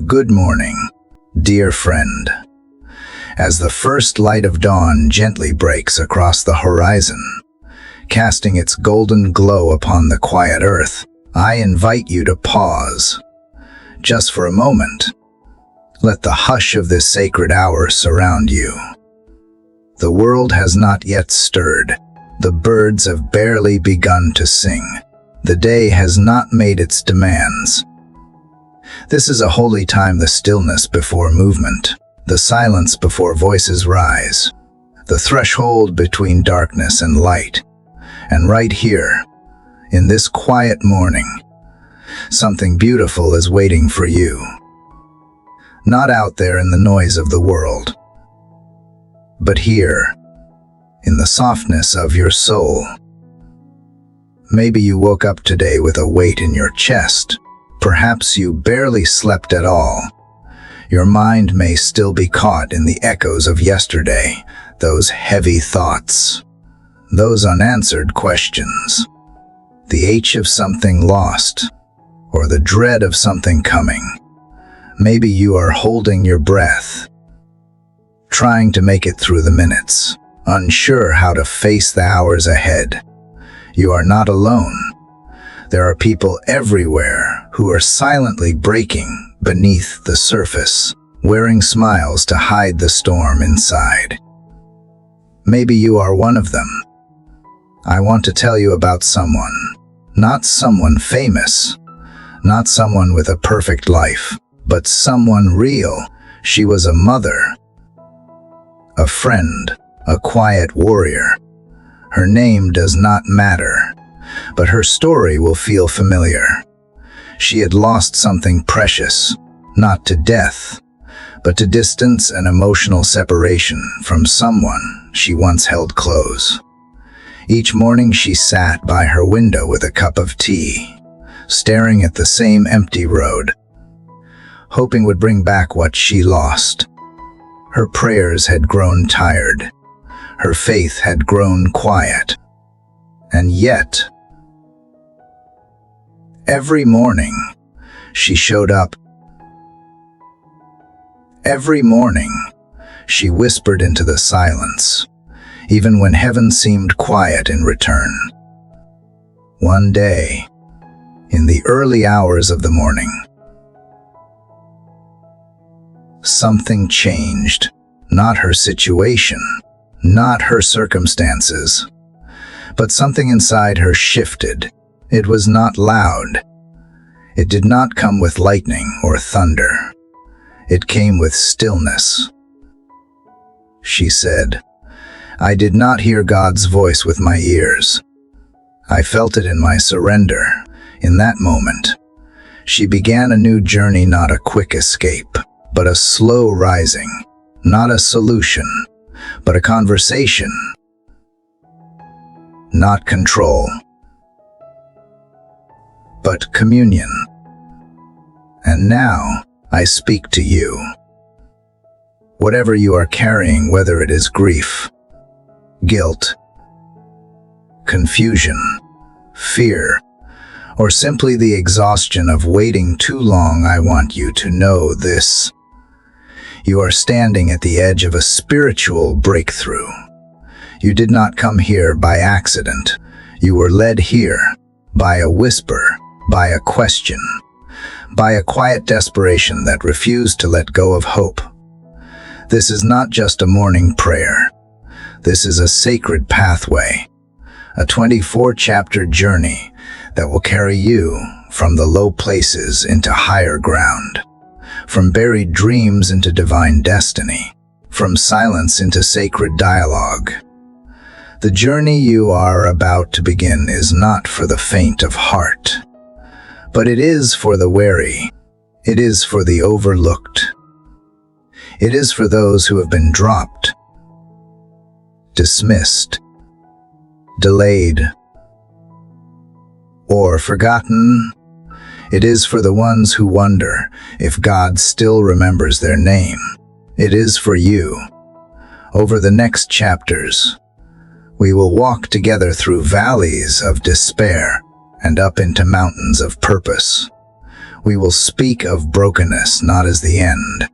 Good morning, dear friend. As the first light of dawn gently breaks across the horizon, casting its golden glow upon the quiet earth, I invite you to pause, just for a moment. Let the hush of this sacred hour surround you. The world has not yet stirred. The birds have barely begun to sing. The day has not made its demands. This is a holy time, the stillness before movement, the silence before voices rise, the threshold between darkness and light. And right here, in this quiet morning, something beautiful is waiting for you. Not out there in the noise of the world, but here, in the softness of your soul. Maybe you woke up today with a weight in your chest. Perhaps you barely slept at all. Your mind may still be caught in the echoes of yesterday, those heavy thoughts, those unanswered questions, the ache of something lost, or the dread of something coming. Maybe you are holding your breath, trying to make it through the minutes, unsure how to face the hours ahead. You are not alone. There are people everywhere who are silently breaking beneath the surface, wearing smiles to hide the storm inside. Maybe you are one of them. I want to tell you about someone, not someone famous, not someone with a perfect life, but someone real. She was a mother, a friend, a quiet warrior. Her name does not matter, but her story will feel familiar. She had lost something precious, not to death, but to distance and emotional separation from someone she once held close. Each morning she sat by her window with a cup of tea, staring at the same empty road, hoping would bring back what she lost. Her prayers had grown tired. Her faith had grown quiet. And yet, every morning, she showed up. Every morning, she whispered into the silence, even when heaven seemed quiet in return. One day, in the early hours of the morning, something changed. Not her situation, not her circumstances, but something inside her shifted. It was not loud. It did not come with lightning or thunder. It came with stillness. She said, "I did not hear God's voice with my ears. I felt it in my surrender." In that moment, she began a new journey, not a quick escape, but a slow rising, not a solution, but a conversation, not control, but communion. And now, I speak to you. Whatever you are carrying, whether it is grief, guilt, confusion, fear, or simply the exhaustion of waiting too long, I want you to know this. You are standing at the edge of a spiritual breakthrough. You did not come here by accident. You were led here by a whisper, by a question, by a quiet desperation that refused to let go of hope. This is not just a morning prayer. This is a sacred pathway, a 24-chapter journey that will carry you from the low places into higher ground, from buried dreams into divine destiny, from silence into sacred dialogue. The journey you are about to begin is not for the faint of heart, but it is for the weary. It is for the overlooked. It is for those who have been dropped, dismissed, delayed, or forgotten. It is for the ones who wonder if God still remembers their name. It is for you. Over the next chapters, we will walk together through valleys of despair and up into mountains of purpose. We will speak of brokenness not as the end,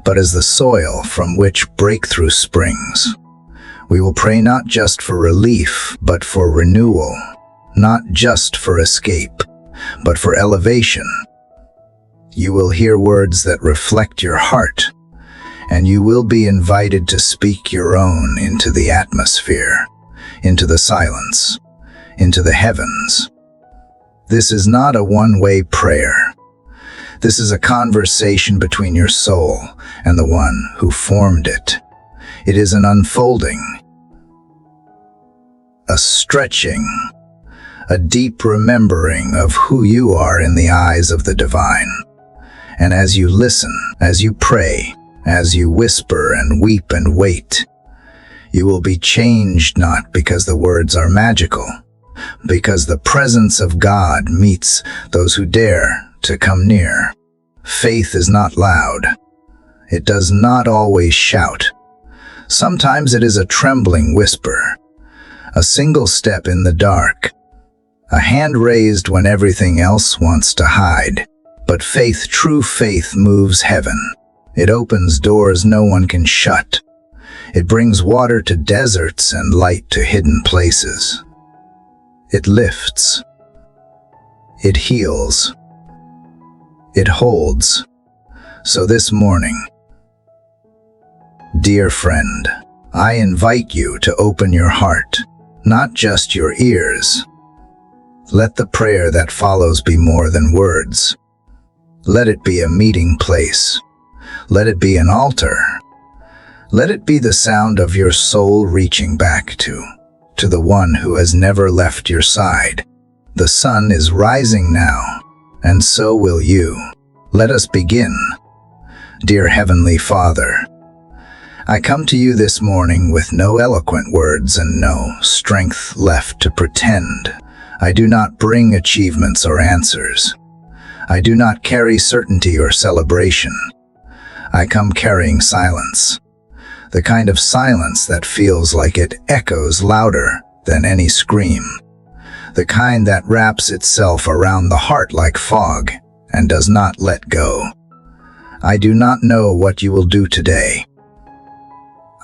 but as the soil from which breakthrough springs. We will pray not just for relief, but for renewal, not just for escape, but for elevation. You will hear words that reflect your heart, and you will be invited to speak your own into the atmosphere, into the silence, into the heavens. This is not a one-way prayer. This is a conversation between your soul and the one who formed it. It is an unfolding, a stretching, a deep remembering of who you are in the eyes of the divine. And as you listen, as you pray, as you whisper and weep and wait, you will be changed not because the words are magical, because the presence of God meets those who dare to come near. Faith is not loud. It does not always shout. Sometimes it is a trembling whisper, a single step in the dark, a hand raised when everything else wants to hide. But faith, true faith, moves heaven. It opens doors no one can shut. It brings water to deserts and light to hidden places. It lifts. It heals. It holds. So this morning, dear friend, I invite you to open your heart, not just your ears. Let the prayer that follows be more than words. Let it be a meeting place. Let it be an altar. Let it be the sound of your soul reaching back to the one who has never left your side. The sun is rising now, and so will you. Let us begin. Dear Heavenly Father, I come to you this morning with no eloquent words and no strength left to pretend. I do not bring achievements or answers. I do not carry certainty or celebration. I come carrying silence, the kind of silence that feels like it echoes louder than any scream, the kind that wraps itself around the heart like fog and does not let go. I do not know what you will do today.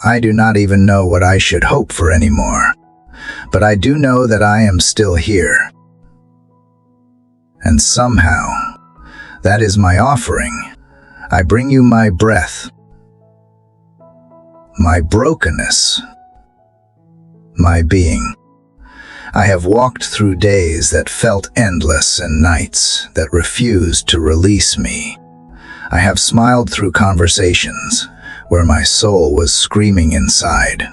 I do not even know what I should hope for anymore, but I do know that I am still here. And somehow, that is my offering. I bring you my breath, my brokenness, my being. I have walked through days that felt endless and nights that refused to release me. I have smiled through conversations where my soul was screaming inside.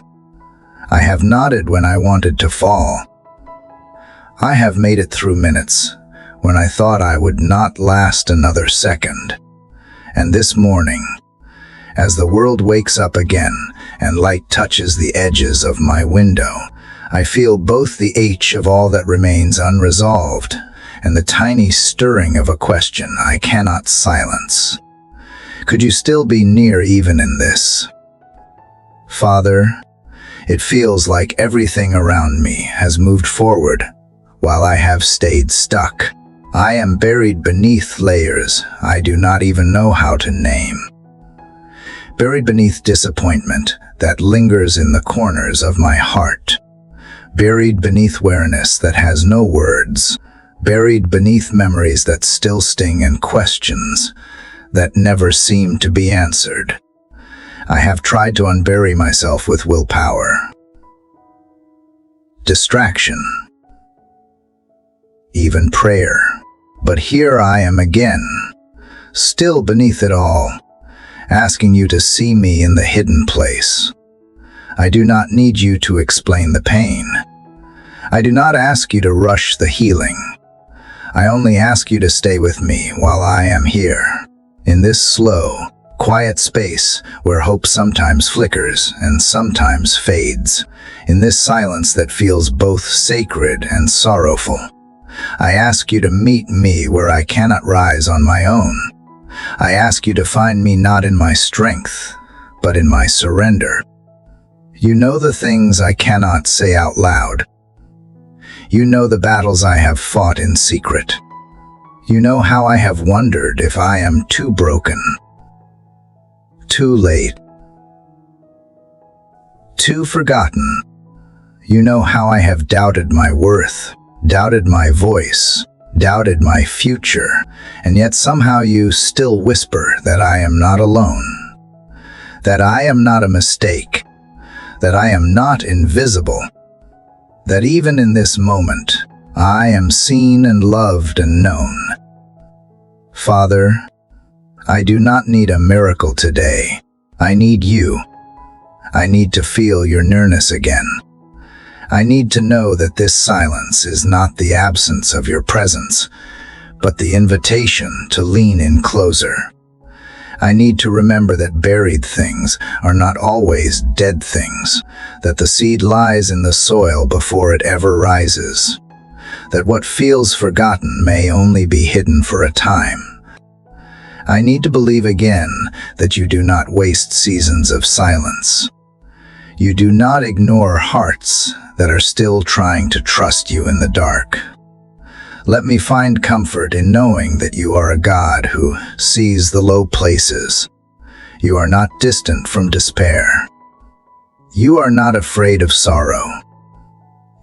I have nodded when I wanted to fall. I have made it through minutes when I thought I would not last another second. And this morning, as the world wakes up again and light touches the edges of my window, I feel both the ache of all that remains unresolved and the tiny stirring of a question I cannot silence. Could you still be near even in this? Father, it feels like everything around me has moved forward while I have stayed stuck. I am buried beneath layers I do not even know how to name. Buried beneath disappointment that lingers in the corners of my heart. Buried beneath awareness that has no words. Buried beneath memories that still sting and questions that never seem to be answered. I have tried to unbury myself with willpower, distraction, even prayer. But here I am again, still beneath it all, asking you to see me in the hidden place. I do not need you to explain the pain. I do not ask you to rush the healing. I only ask you to stay with me while I am here, in this slow, quiet space where hope sometimes flickers and sometimes fades, in this silence that feels both sacred and sorrowful. I ask you to meet me where I cannot rise on my own. I ask you to find me not in my strength, but in my surrender. You know the things I cannot say out loud. You know the battles I have fought in secret. You know how I have wondered if I am too broken, too late, too forgotten. You know how I have doubted my worth, doubted my voice, doubted my future, and yet somehow you still whisper that I am not alone, that I am not a mistake, that I am not invisible, that even in this moment, I am seen and loved and known. Father, I do not need a miracle today. I need you. I need to feel your nearness again. I need to know that this silence is not the absence of your presence, but the invitation to lean in closer. I need to remember that buried things are not always dead things, that the seed lies in the soil before it ever rises, that what feels forgotten may only be hidden for a time. I need to believe again that you do not waste seasons of silence. You do not ignore hearts that are still trying to trust you in the dark. Let me find comfort in knowing that you are a God who sees the low places. You are not distant from despair. You are not afraid of sorrow.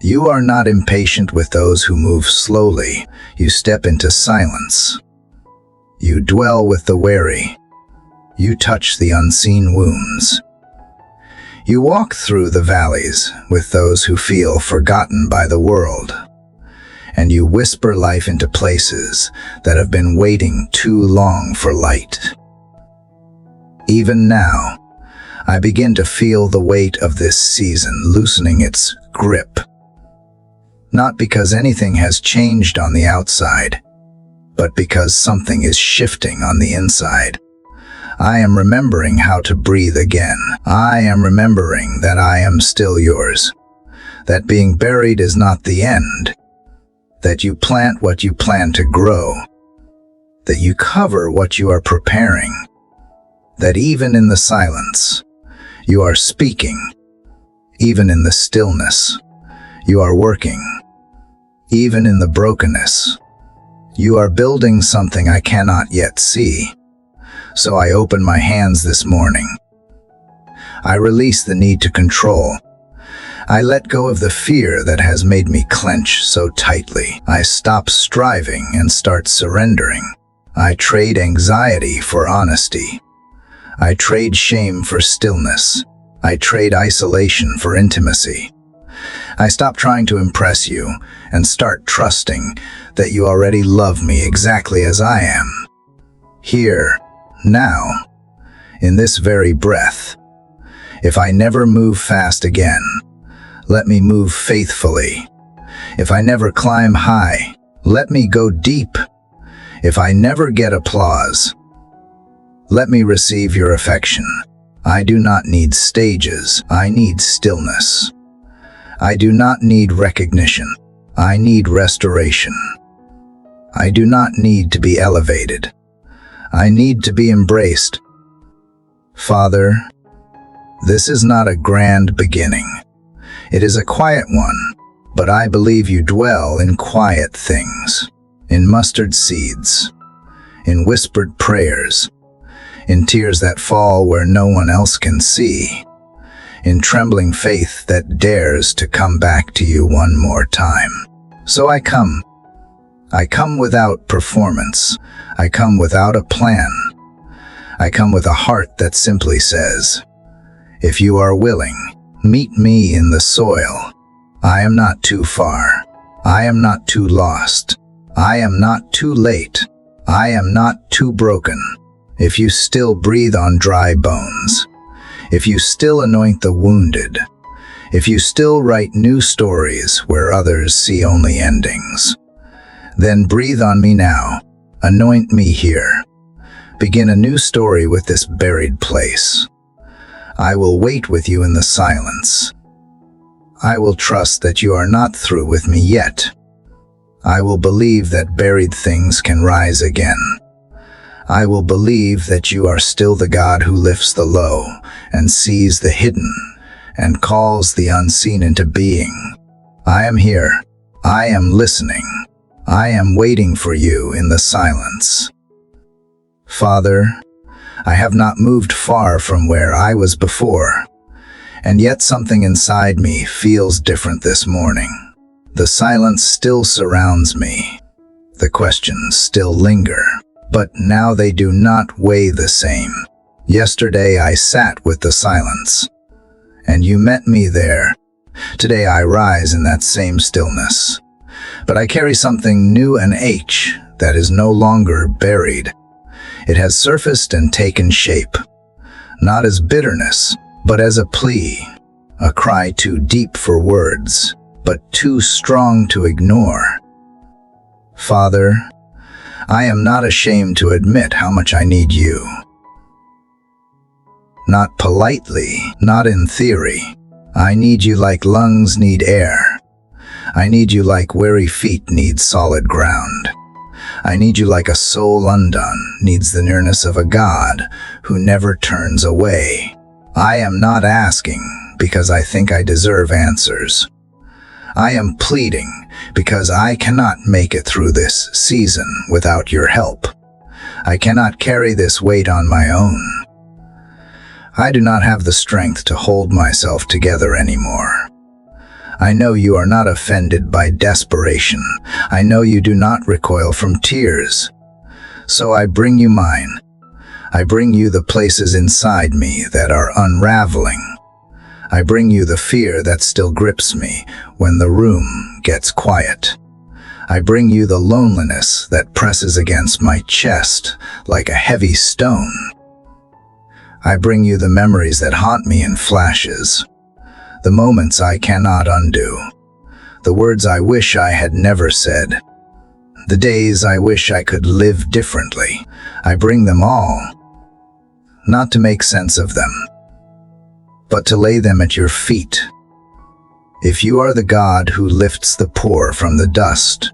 You are not impatient with those who move slowly. You step into silence. You dwell with the weary. You touch the unseen wounds. You walk through the valleys with those who feel forgotten by the world. And you whisper life into places that have been waiting too long for light. Even now, I begin to feel the weight of this season loosening its grip. Not because anything has changed on the outside, but because something is shifting on the inside. I am remembering how to breathe again. I am remembering that I am still yours. That being buried is not the end. That you plant what you plan to grow. That you cover what you are preparing. That even in the silence, you are speaking. Even in the stillness, you are working. Even in the brokenness, you are building something I cannot yet see. So I open my hands this morning. I release the need to control. I let go of the fear that has made me clench so tightly. I stop striving and start surrendering. I trade anxiety for honesty. I trade shame for stillness. I trade isolation for intimacy. I stop trying to impress you and start trusting that you already love me exactly as I am. Here, now, in this very breath. If I never move fast again, let me move faithfully. If I never climb high, let me go deep. If I never get applause, let me receive your affection. I do not need stages, I need stillness. I do not need recognition, I need restoration. I do not need to be elevated, I need to be embraced. Father, this is not a grand beginning. It is a quiet one, but I believe you dwell in quiet things, in mustard seeds, in whispered prayers, in tears that fall where no one else can see, in trembling faith that dares to come back to you one more time. So I come. I come without performance. I come without a plan. I come with a heart that simply says, if you are willing, meet me in the soil. I am not too far. I am not too lost. I am not too late. I am not too broken. If you still breathe on dry bones, if you still anoint the wounded, if you still write new stories where others see only endings, then breathe on me now. Anoint me here. Begin a new story with this buried place. I will wait with you in the silence. I will trust that you are not through with me yet. I will believe that buried things can rise again. I will believe that you are still the God who lifts the low and sees the hidden and calls the unseen into being. I am here. I am listening. I am waiting for you in the silence. Father, I have not moved far from where I was before, and yet something inside me feels different this morning. The silence still surrounds me. The questions still linger, but now they do not weigh the same. Yesterday I sat with the silence, and you met me there. Today I rise in that same stillness, but I carry something new and that is no longer buried. It has surfaced and taken shape, not as bitterness, but as a plea, a cry too deep for words, but too strong to ignore. Father, I am not ashamed to admit how much I need you. Not politely, not in theory. I need you like lungs need air. I need you like weary feet need solid ground. I need you like a soul undone needs the nearness of a God who never turns away. I am not asking because I think I deserve answers. I am pleading because I cannot make it through this season without your help. I cannot carry this weight on my own. I do not have the strength to hold myself together anymore. I know you are not offended by desperation. I know you do not recoil from tears. So I bring you mine. I bring you the places inside me that are unraveling. I bring you the fear that still grips me when the room gets quiet. I bring you the loneliness that presses against my chest like a heavy stone. I bring you the memories that haunt me in flashes, the moments I cannot undo, the words I wish I had never said, the days I wish I could live differently. I bring them all, not to make sense of them, but to lay them at your feet. If you are the God who lifts the poor from the dust,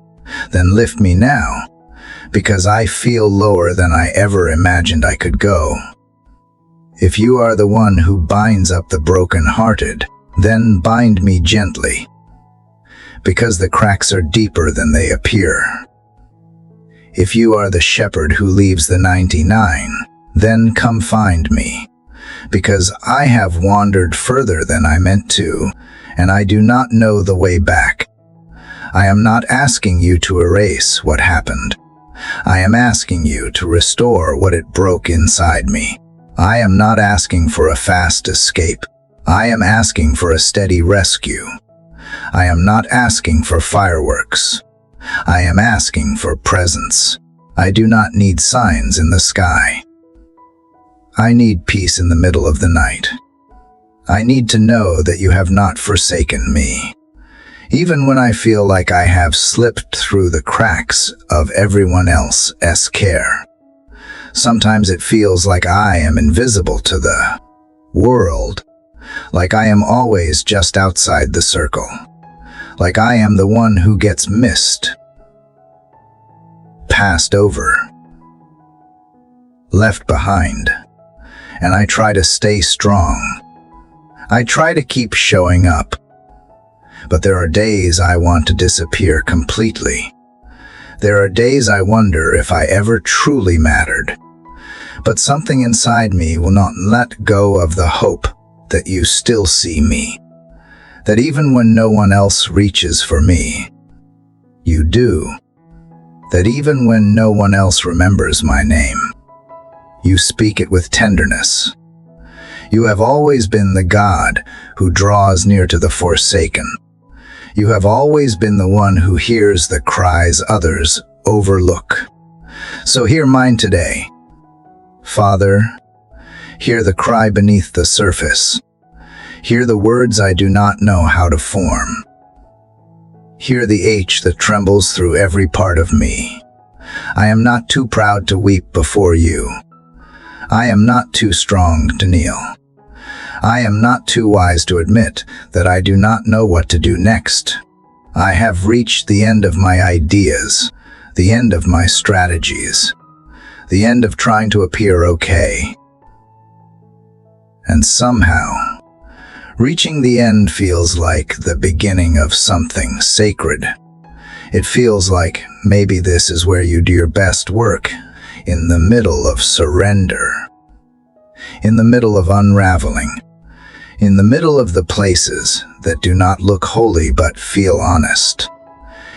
then lift me now, because I feel lower than I ever imagined I could go. If you are the one who binds up the broken-hearted, then bind me gently, because the cracks are deeper than they appear. If you are the shepherd who leaves the 99, then come find me, because I have wandered further than I meant to, and I do not know the way back. I am not asking you to erase what happened. I am asking you to restore what it broke inside me. I am not asking for a fast escape. I am asking for a steady rescue. I am not asking for fireworks. I am asking for presence. I do not need signs in the sky. I need peace in the middle of the night. I need to know that you have not forsaken me, even when I feel like I have slipped through the cracks of everyone else's care. Sometimes it feels like I am invisible to the world, like I am always just outside the circle, like I am the one who gets missed, passed over, left behind, and I try to stay strong. I try to keep showing up, but there are days I want to disappear completely. There are days I wonder if I ever truly mattered, but something inside me will not let go of the hope that you still see me, that even when no one else reaches for me, you do, that even when no one else remembers my name, you speak it with tenderness. You have always been the God who draws near to the forsaken. You have always been the one who hears the cries others overlook. So hear mine today. Father, hear the cry beneath the surface. Hear the words I do not know how to form. Hear the ache that trembles through every part of me. I am not too proud to weep before you. I am not too strong to kneel. I am not too wise to admit that I do not know what to do next. I have reached the end of my ideas, the end of my strategies, the end of trying to appear okay. And somehow, reaching the end feels like the beginning of something sacred. It feels like maybe this is where you do your best work, in the middle of surrender, in the middle of unraveling, in the middle of the places that do not look holy but feel honest.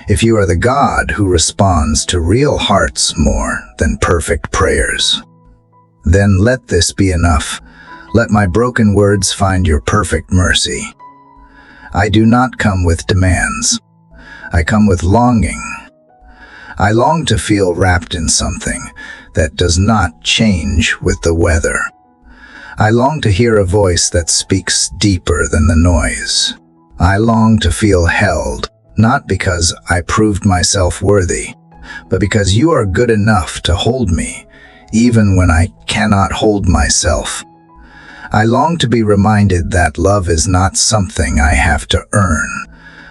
If you are the God who responds to real hearts more than perfect prayers, then let this be enough. Let my broken words find your perfect mercy. I do not come with demands. I come with longing. I long to feel wrapped in something that does not change with the weather. I long to hear a voice that speaks deeper than the noise. I long to feel held, not because I proved myself worthy, but because you are good enough to hold me, even when I cannot hold myself. I long to be reminded that love is not something I have to earn,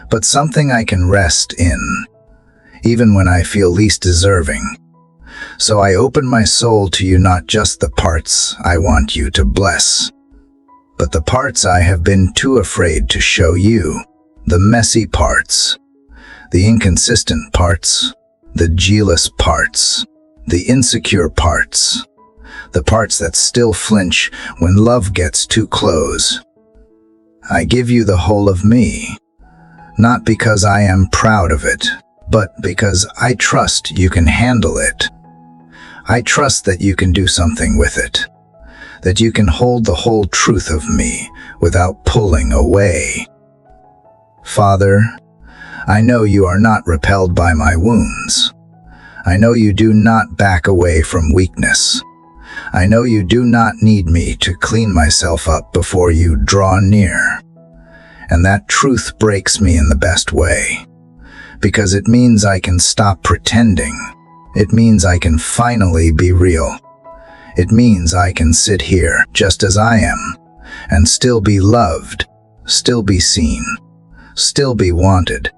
but something I can rest in, even when I feel least deserving. So I open my soul to you, not just the parts I want you to bless, but the parts I have been too afraid to show you, the messy parts, the inconsistent parts, the jealous parts, the insecure parts, the parts that still flinch when love gets too close. I give you the whole of me, not because I am proud of it, but because I trust you can handle it. I trust that you can do something with it, that you can hold the whole truth of me without pulling away. Father, I know you are not repelled by my wounds. I know you do not back away from weakness. I know you do not need me to clean myself up before you draw near. And that truth breaks me in the best way, because it means I can stop pretending. It means I can finally be real. It means I can sit here just as I am and still be loved, still be seen, still be wanted.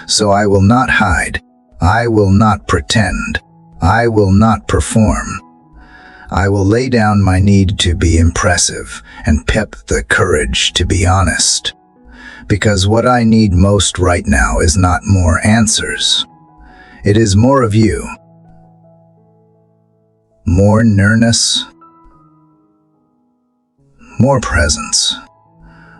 So I will not hide. I will not pretend. I will not perform. I will lay down my need to be impressive and pep the courage to be honest. Because what I need most right now is not more answers. It is more of you. More nearness. More presence.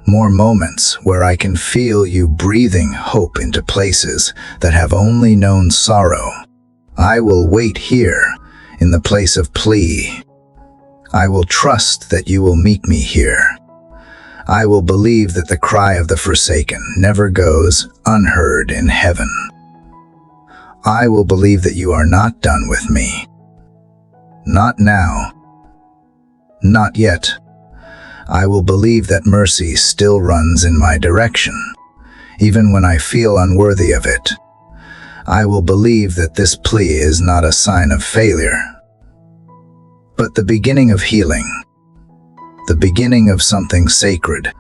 More moments where I can feel you breathing hope into places that have only known sorrow. I will wait here in the place of plea. I will trust that you will meet me here. I will believe that the cry of the forsaken never goes unheard in heaven. I will believe that you are not done with me. Not now. Not yet. I will believe that mercy still runs in my direction, even when I feel unworthy of it. I will believe that this plea is not a sign of failure, but the beginning of healing, the beginning of something sacred,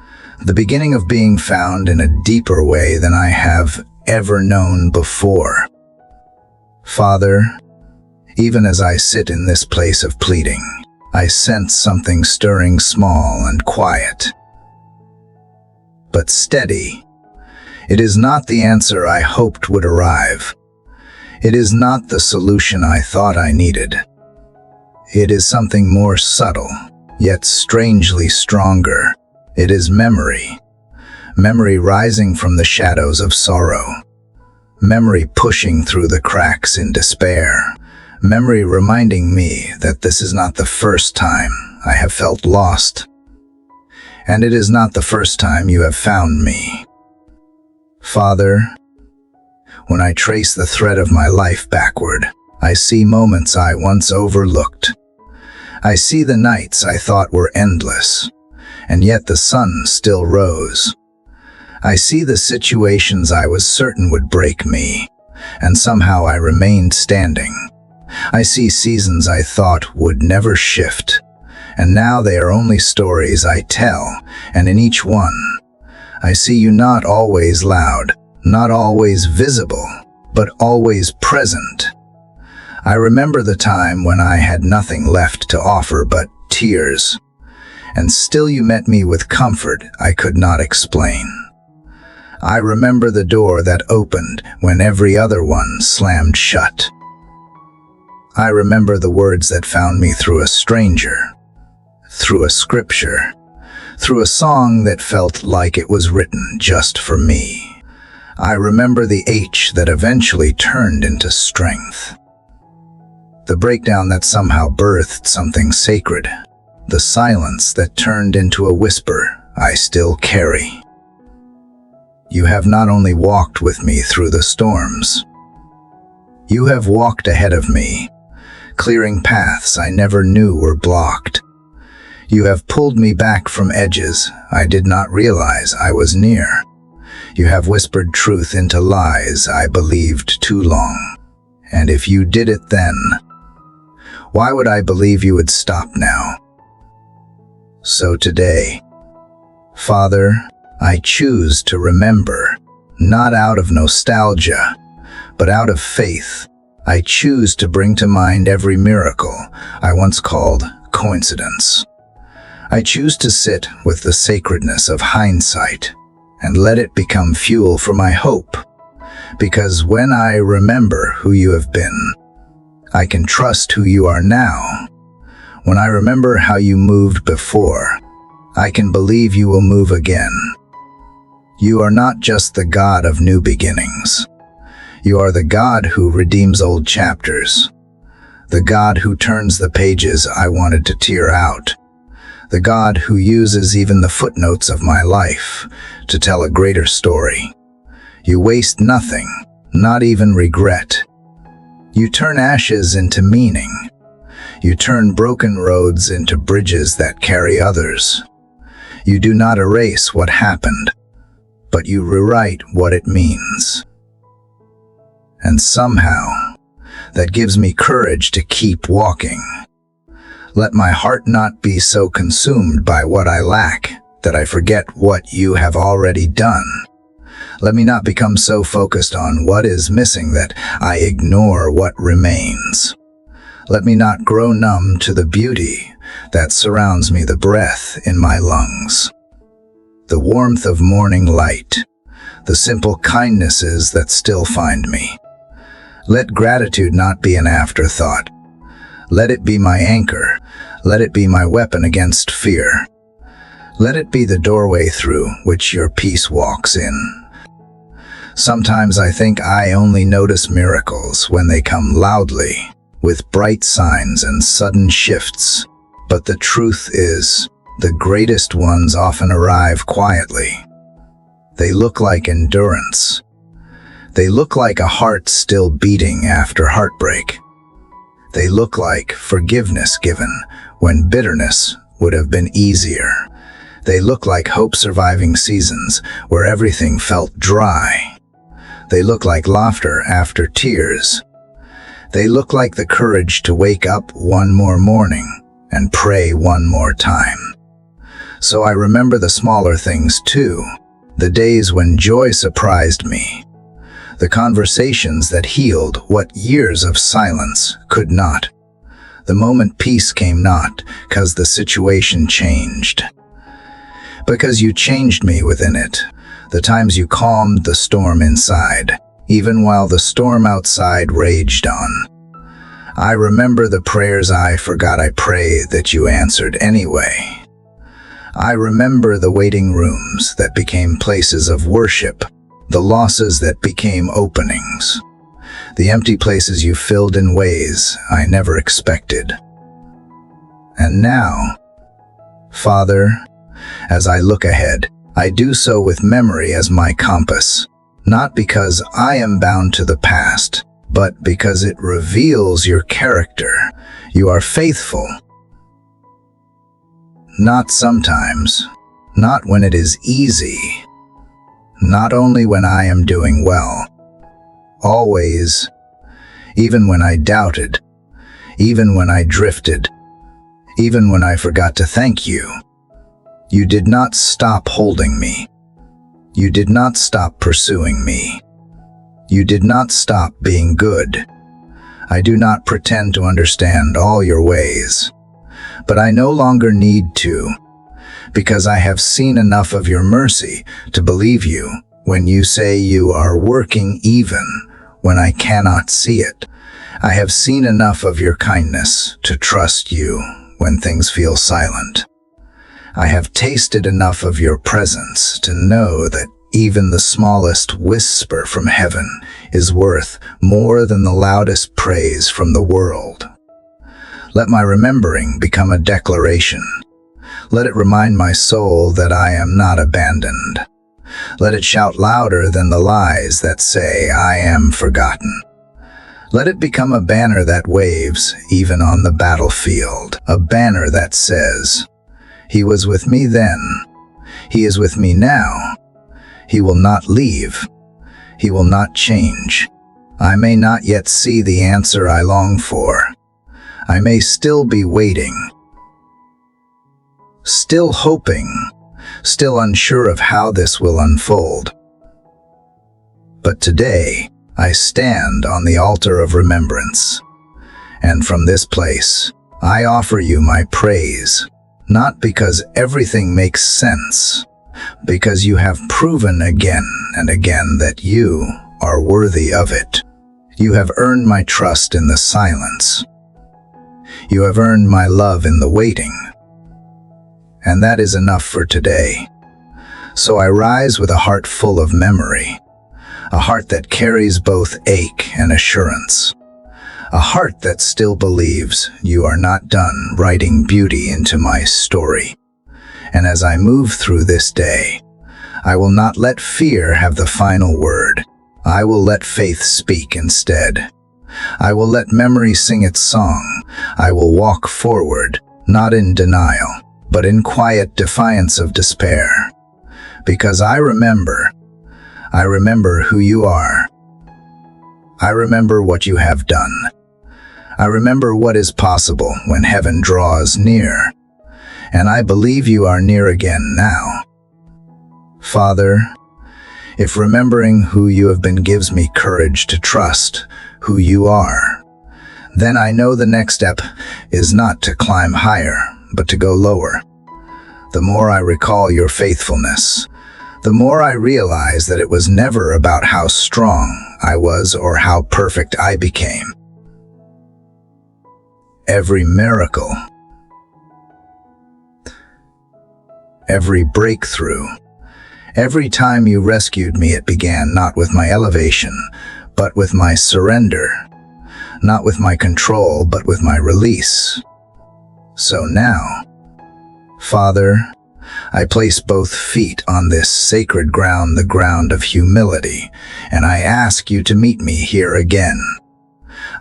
the beginning of being found in a deeper way than I have ever known before. Father, even as I sit in this place of pleading, I sense something stirring, small and quiet, but steady. It is not the answer I hoped would arrive. It is not the solution I thought I needed. It is something more subtle, yet strangely stronger. It is memory. Memory rising from the shadows of sorrow. Memory pushing through the cracks in despair. Memory reminding me that this is not the first time I have felt lost. And it is not the first time you have found me. Father, when I trace the thread of my life backward, I see moments I once overlooked. I see the nights I thought were endless, and yet the sun still rose. I see the situations I was certain would break me, and somehow I remained standing. I see seasons I thought would never shift, and now they are only stories I tell, and in each one, I see you not always loud, not always visible, but always present. I remember the time when I had nothing left to offer but tears, and still you met me with comfort I could not explain. I remember the door that opened when every other one slammed shut. I remember the words that found me through a stranger, through a scripture, through a song that felt like it was written just for me. I remember the H that eventually turned into strength. The breakdown that somehow birthed something sacred. The silence that turned into a whisper I still carry. You have not only walked with me through the storms, you have walked ahead of me, clearing paths I never knew were blocked. You have pulled me back from edges I did not realize I was near. You have whispered truth into lies I believed too long. And if you did it then, why would I believe you would stop now? So today, Father, I choose to remember, not out of nostalgia, but out of faith. I choose to bring to mind every miracle I once called coincidence. I choose to sit with the sacredness of hindsight and let it become fuel for my hope. Because when I remember who you have been, I can trust who you are now. When I remember how you moved before, I can believe you will move again. You are not just the God of new beginnings. You are the God who redeems old chapters. The God who turns the pages I wanted to tear out. The God who uses even the footnotes of my life to tell a greater story. You waste nothing, not even regret. You turn ashes into meaning. You turn broken roads into bridges that carry others. You do not erase what happened, but you rewrite what it means. And somehow, that gives me courage to keep walking. Let my heart not be so consumed by what I lack that I forget what you have already done. Let me not become so focused on what is missing that I ignore what remains. Let me not grow numb to the beauty that surrounds me, the breath in my lungs, the warmth of morning light, the simple kindnesses that still find me. Let gratitude not be an afterthought. Let it be my anchor. Let it be my weapon against fear. Let it be the doorway through which your peace walks in. Sometimes I think I only notice miracles when they come loudly, with bright signs and sudden shifts. But the truth is, the greatest ones often arrive quietly. They look like endurance. They look like a heart still beating after heartbreak. They look like forgiveness given when bitterness would have been easier. They look like hope surviving seasons where everything felt dry. They look like laughter after tears. They look like the courage to wake up one more morning and pray one more time. So I remember the smaller things too, the days when joy surprised me, the conversations that healed what years of silence could not, the moment peace came not because the situation changed, because you changed me within it, the times you calmed the storm inside, even while the storm outside raged on. I remember the prayers I forgot I prayed that you answered anyway. I remember the waiting rooms that became places of worship, the losses that became openings, the empty places you filled in ways I never expected. And now, Father, as I look ahead, I do so with memory as my compass, not because I am bound to the past, but because it reveals your character. You are faithful. Not sometimes, not when it is easy, not only when I am doing well, always, even when I doubted, even when I drifted, even when I forgot to thank you. You did not stop holding me. You did not stop pursuing me. You did not stop being good. I do not pretend to understand all your ways, but I no longer need to, because I have seen enough of your mercy to believe you when you say you are working even when I cannot see it. I have seen enough of your kindness to trust you when things feel silent. I have tasted enough of your presence to know that even the smallest whisper from heaven is worth more than the loudest praise from the world. Let my remembering become a declaration. Let it remind my soul that I am not abandoned. Let it shout louder than the lies that say I am forgotten. Let it become a banner that waves even on the battlefield, a banner that says, He was with me then, He is with me now. He will not leave. He will not change. I may not yet see the answer I long for. I may still be waiting, still hoping, still unsure of how this will unfold. But today, I stand on the altar of remembrance, and from this place, I offer you my praise, not because everything makes sense, because you have proven again and again that you are worthy of it. You have earned my trust in the silence. You have earned my love in the waiting. And that is enough for today. So I rise with a heart full of memory, a heart that carries both ache and assurance, a heart that still believes you are not done writing beauty into my story. And as I move through this day, I will not let fear have the final word. I will let faith speak instead. I will let memory sing its song. I will walk forward, not in denial, but in quiet defiance of despair. Because I remember who you are. I remember what you have done. I remember what is possible when heaven draws near. And I believe you are near again now. Father, if remembering who you have been gives me courage to trust who you are, then I know the next step is not to climb higher, but to go lower. The more I recall your faithfulness, the more I realize that it was never about how strong I was or how perfect I became. Every miracle, every breakthrough, every time you rescued me, it began not with my elevation, but with my surrender, not with my control, but with my release. So now, Father, I place both feet on this sacred ground, the ground of humility, and I ask you to meet me here again.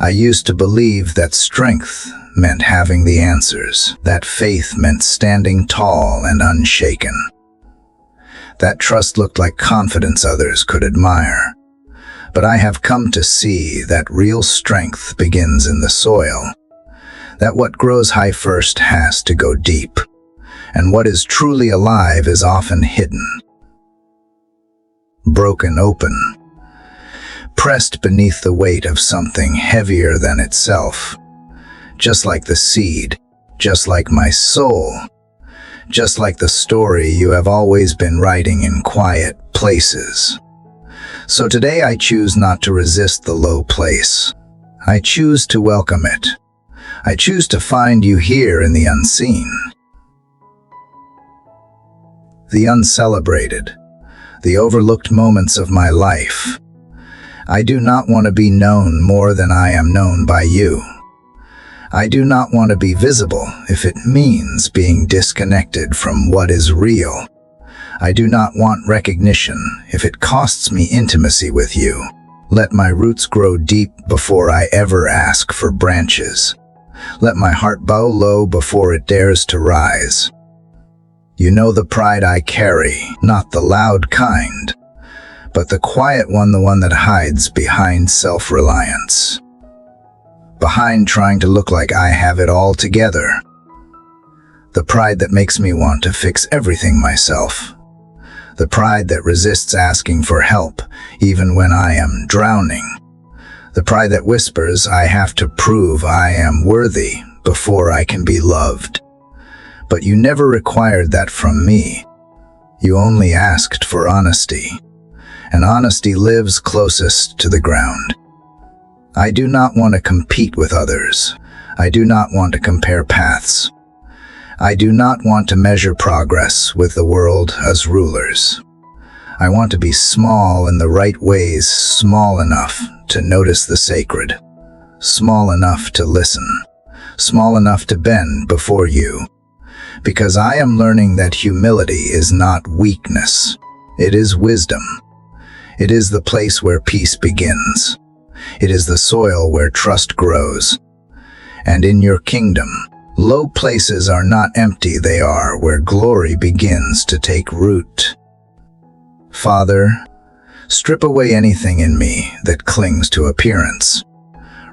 I used to believe that strength meant having the answers, that faith meant standing tall and unshaken. That trust looked like confidence others could admire. But I have come to see that real strength begins in the soil, that what grows high first has to go deep, and what is truly alive is often hidden, broken open, pressed beneath the weight of something heavier than itself. Just like the seed, just like my soul, just like the story you have always been writing in quiet places. So today I choose not to resist the low place. I choose to welcome it. I choose to find you here in the unseen, the uncelebrated, the overlooked moments of my life. I do not want to be known more than I am known by you. I do not want to be visible if it means being disconnected from what is real. I do not want recognition if it costs me intimacy with you. Let my roots grow deep before I ever ask for branches. Let my heart bow low before it dares to rise. You know the pride I carry, not the loud kind, but the quiet one, the one that hides behind self-reliance, behind trying to look like I have it all together. The pride that makes me want to fix everything myself. The pride that resists asking for help, even when I am drowning. The pride that whispers I have to prove I am worthy before I can be loved. But you never required that from me. You only asked for honesty. and honesty lives closest to the ground. I do not want to compete with others. I do not want to compare paths. I do not want to measure progress with the world as rulers. I want to be small in the right ways, small enough to notice the sacred, small enough to listen, small enough to bend before you, because I am learning that humility is not weakness. It is wisdom. It is the place where peace begins. It is the soil where trust grows. And in your kingdom, low places are not empty, they are where glory begins to take root. Father, strip away anything in me that clings to appearance.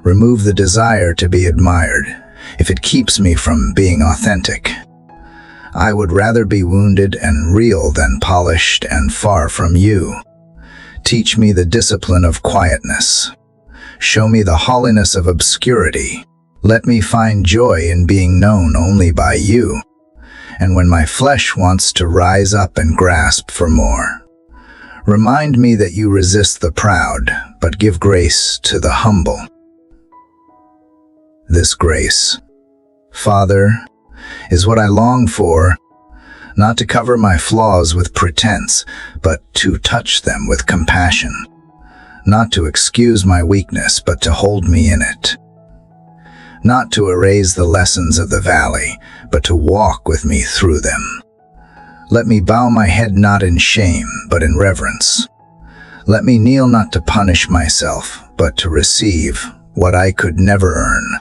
Remove the desire to be admired if it keeps me from being authentic. I would rather be wounded and real than polished and far from you. Teach me the discipline of quietness. Show me the holiness of obscurity. Let me find joy in being known only by you. And when my flesh wants to rise up and grasp for more, remind me that you resist the proud, but give grace to the humble. This grace, Father, is what I long for, not to cover my flaws with pretense, but to touch them with compassion, not to excuse my weakness, but to hold me in it, not to erase the lessons of the valley, but to walk with me through them. Let me bow my head not in shame, but in reverence. Let me kneel not to punish myself, but to receive what I could never earn.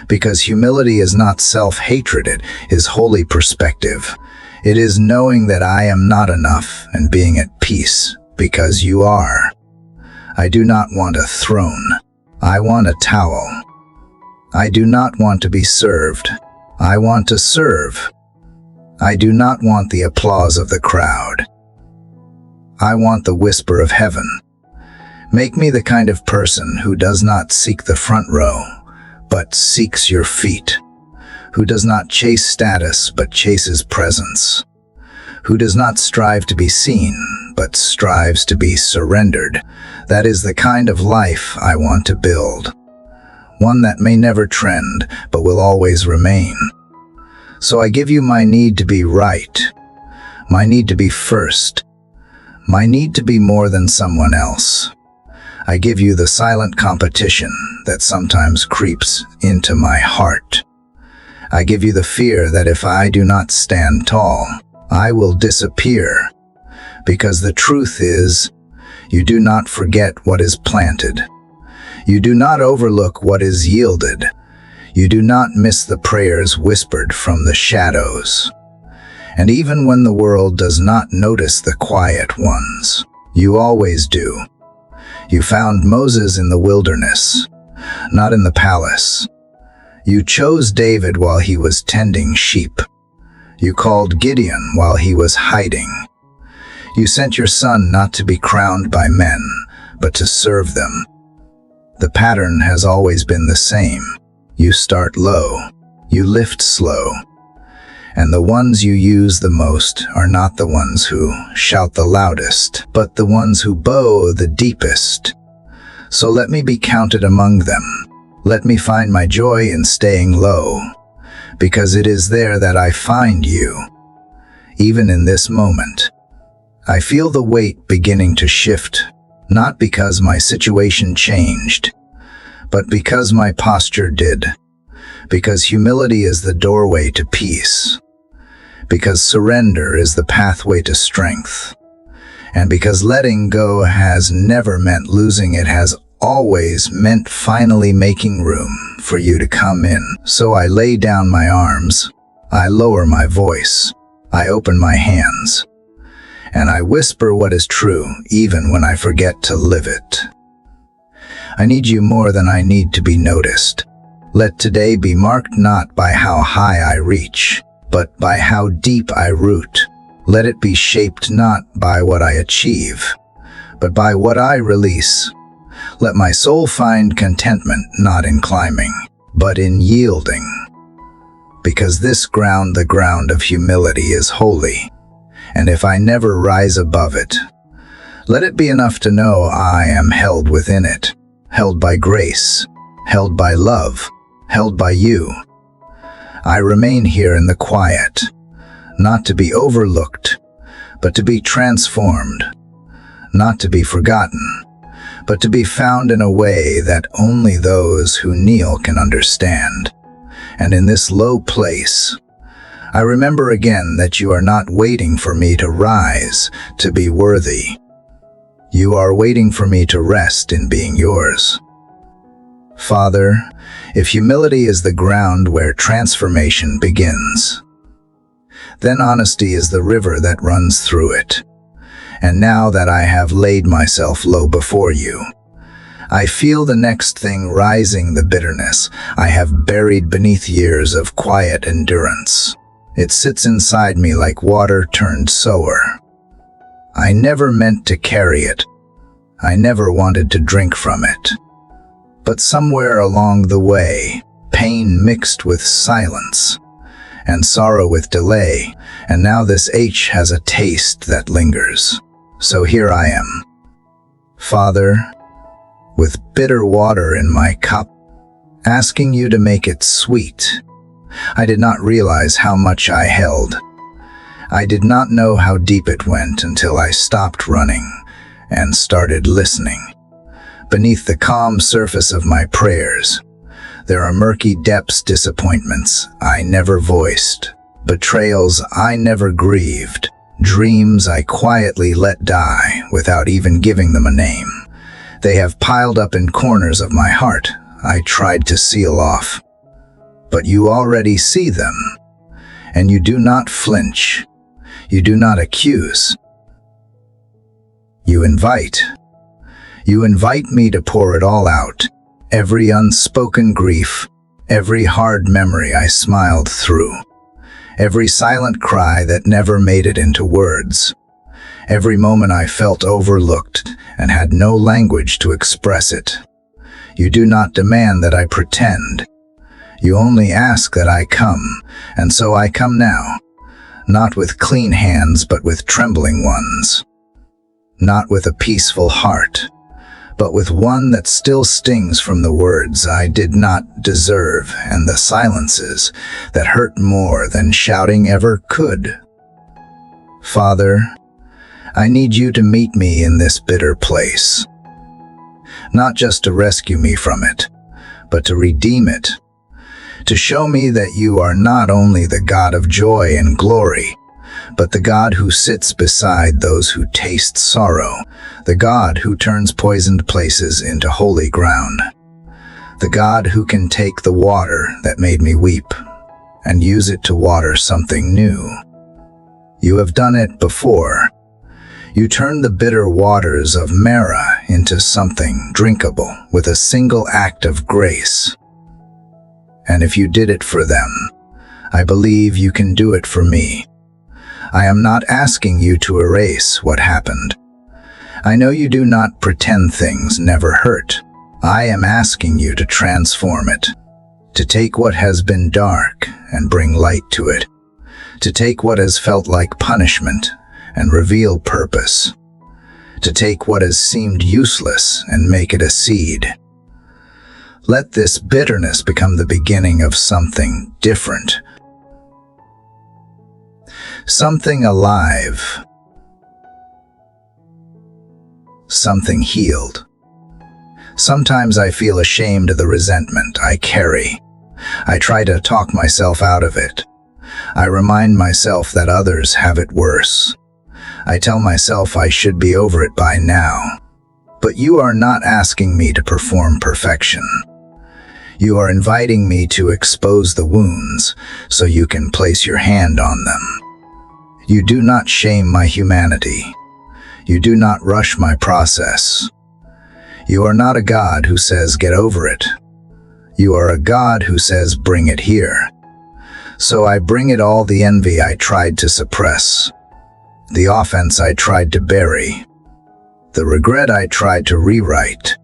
Because humility is not self-hatred, it is holy perspective. It is knowing that I am not enough and being at peace because you are. I do not want a throne. I want a towel. I do not want to be served. I want to serve. I do not want the applause of the crowd. I want the whisper of heaven. Make me the kind of person who does not seek the front row, but seeks your feet, who does not chase status, but chases presence, who does not strive to be seen, but strives to be surrendered. That is the kind of life I want to build, one that may never trend, but will always remain. So I give you my need to be right, my need to be first, my need to be more than someone else. I give you the silent competition that sometimes creeps into my heart. I give you the fear that if I do not stand tall, I will disappear. Because the truth is, you do not forget what is planted. You do not overlook what is yielded. You do not miss the prayers whispered from the shadows. And even when the world does not notice the quiet ones, you always do. You found Moses in the wilderness, not in the palace. You chose David while he was tending sheep. You called Gideon while he was hiding. You sent your son not to be crowned by men, but to serve them. The pattern has always been the same. You start low, you lift slow, and the ones you use the most are not the ones who shout the loudest, but the ones who bow the deepest. So let me be counted among them. Let me find my joy in staying low, because it is there that I find you. Even in this moment, I feel the weight beginning to shift, not because my situation changed, but because my posture did. Because humility is the doorway to peace. Because surrender is the pathway to strength. And because letting go has never meant losing, it has always meant finally making room for you to come in. So I lay down my arms, I lower my voice, I open my hands, and I whisper what is true even when I forget to live it. I need you more than I need to be noticed. Let today be marked not by how high I reach, but by how deep I root. Let it be shaped not by what I achieve, but by what I release. Let my soul find contentment not in climbing, but in yielding. Because this ground, the ground of humility, is holy, and if I never rise above it, Let it be enough to know I am held within it, held by grace, held by love, held by you. I remain here in the quiet, not to be overlooked, but to be transformed, not to be forgotten, but to be found in a way that only those who kneel can understand. And in this low place, I remember again that you are not waiting for me to rise, to be worthy. You are waiting for me to rest in being yours. Father, if humility is the ground where transformation begins, then honesty is the river that runs through it. And now that I have laid myself low before you, I feel the next thing rising, the bitterness I have buried beneath years of quiet endurance. It sits inside me like water turned sour. I never meant to carry it. I never wanted to drink from it. But somewhere along the way, pain mixed with silence, and sorrow with delay, and now this H has a taste that lingers. So here I am, Father, with bitter water in my cup, asking you to make it sweet. I did not realize how much I held. I did not know how deep it went until I stopped running and started listening. Beneath the calm surface of my prayers, there are murky depths, disappointments I never voiced, betrayals I never grieved, dreams I quietly let die without even giving them a name. They have piled up in corners of my heart I tried to seal off. But you already see them, and you do not flinch. You do not accuse. You invite. You invite me to pour it all out, every unspoken grief, every hard memory I smiled through, every silent cry that never made it into words, every moment I felt overlooked and had no language to express it. You do not demand that I pretend. You only ask that I come, and so I come now, not with clean hands but with trembling ones, not with a peaceful heart, but with one that still stings from the words I did not deserve and the silences that hurt more than shouting ever could. Father, I need you to meet me in this bitter place, not just to rescue me from it, but to redeem it, to show me that you are not only the God of joy and glory, but the God who sits beside those who taste sorrow, the God who turns poisoned places into holy ground, the God who can take the water that made me weep and use it to water something new. You have done it before. You turned the bitter waters of Mara into something drinkable with a single act of grace. And if you did it for them, I believe you can do it for me. I am not asking you to erase what happened. I know you do not pretend things never hurt. I am asking you to transform it, to take what has been dark and bring light to it, to take what has felt like punishment and reveal purpose, to take what has seemed useless and make it a seed. Let this bitterness become the beginning of something different, something alive, something healed. Sometimes I feel ashamed of the resentment I carry. I try to talk myself out of it. I remind myself that others have it worse. I tell myself I should be over it by now. But you are not asking me to perform perfection. You are inviting me to expose the wounds so you can place your hand on them. You do not shame my humanity. You do not rush my process. You are not a God who says, get over it. You are a God who says, bring it here. So I bring it all, the envy I tried to suppress, the offense I tried to bury, the regret I tried to rewrite.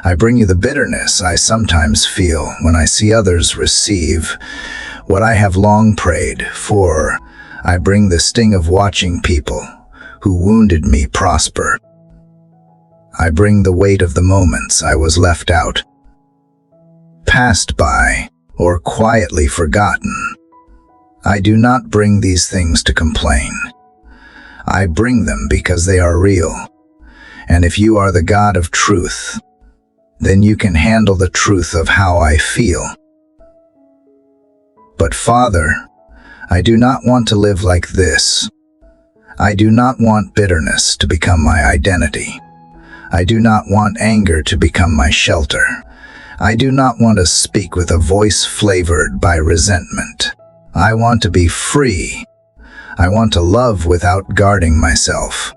I bring you the bitterness I sometimes feel when I see others receive what I have long prayed for. I bring the sting of watching people who wounded me prosper. I bring the weight of the moments I was left out, passed by, or quietly forgotten. I do not bring these things to complain. I bring them because they are real. And if you are the God of truth, then you can handle the truth of how I feel. But Father, I do not want to live like this. I do not want bitterness to become my identity. I do not want anger to become my shelter. I do not want to speak with a voice flavored by resentment. I want to be free. I want to love without guarding myself.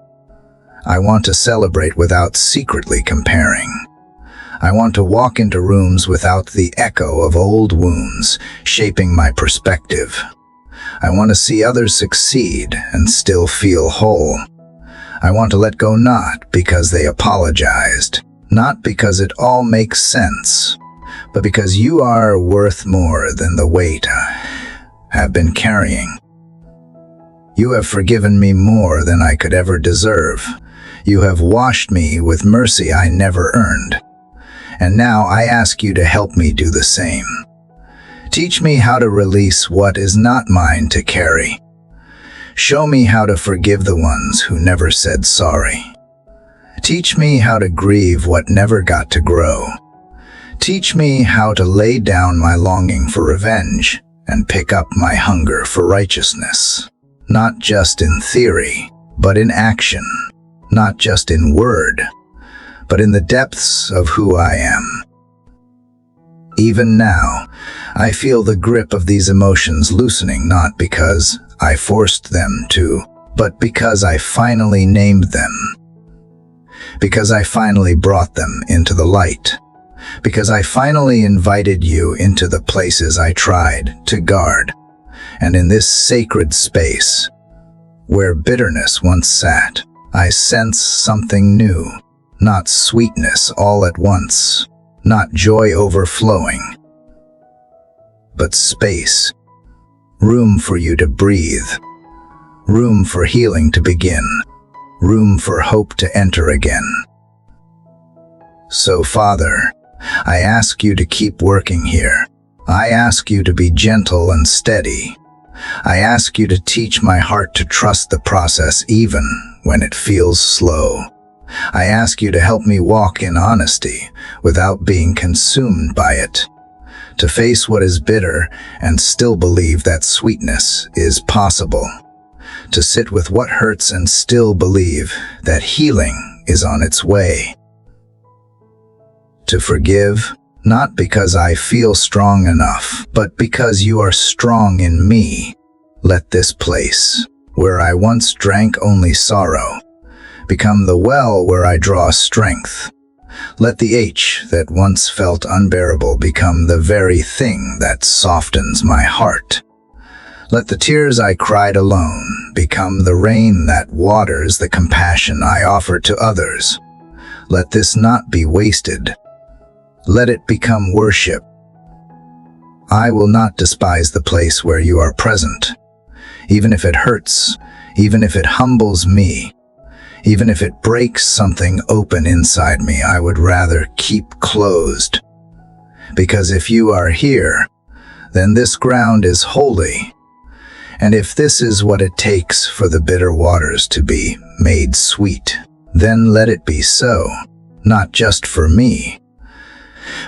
I want to celebrate without secretly comparing. I want to walk into rooms without the echo of old wounds shaping my perspective. I want to see others succeed and still feel whole. I want to let go not because they apologized, not because it all makes sense, but because you are worth more than the weight I have been carrying. You have forgiven me more than I could ever deserve. You have washed me with mercy I never earned. And now I ask you to help me do the same. Teach me how to release what is not mine to carry. Show me how to forgive the ones who never said sorry. Teach me how to grieve what never got to grow. Teach me how to lay down my longing for revenge and pick up my hunger for righteousness. Not just in theory, but in action. Not just in word, but in the depths of who I am. Even now, I feel the grip of these emotions loosening, not because I forced them to, but because I finally named them. Because I finally brought them into the light. Because I finally invited you into the places I tried to guard. And in this sacred space, where bitterness once sat, I sense something new. Not sweetness all at once, not joy overflowing, but space. Room for you to breathe. Room for healing to begin. Room for hope to enter again. So, Father, I ask you to keep working here. I ask you to be gentle and steady. I ask you to teach my heart to trust the process even when it feels slow. I ask you to help me walk in honesty without being consumed by it, to face what is bitter and still believe that sweetness is possible, to sit with what hurts and still believe that healing is on its way, to forgive, not because I feel strong enough, but because you are strong in me. Let this place, where I once drank only sorrow, become the well where I draw strength. Let the ache that once felt unbearable become the very thing that softens my heart. Let the tears I cried alone become the rain that waters the compassion I offer to others. Let this not be wasted. Let it become worship. I will not despise the place where you are present, even if it hurts, even if it humbles me. Even if it breaks something open inside me, I would rather keep closed. Because if you are here, then this ground is holy. And if this is what it takes for the bitter waters to be made sweet, then let it be so, not just for me,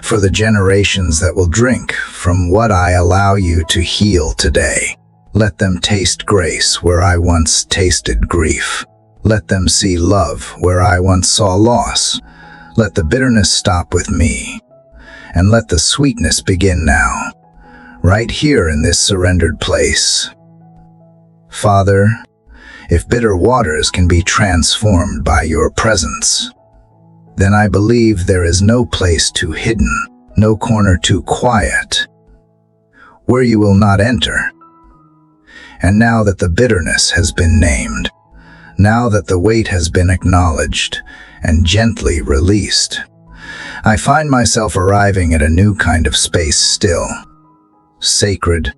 for the generations that will drink from what I allow you to heal today. Let them taste grace where I once tasted grief. Let them see love where I once saw loss. Let the bitterness stop with me, and let the sweetness begin now, right here in this surrendered place. Father, if bitter waters can be transformed by your presence, then I believe there is no place too hidden, no corner too quiet, where you will not enter. And now that the bitterness has been named, now that the weight has been acknowledged and gently released, I find myself arriving at a new kind of space still, sacred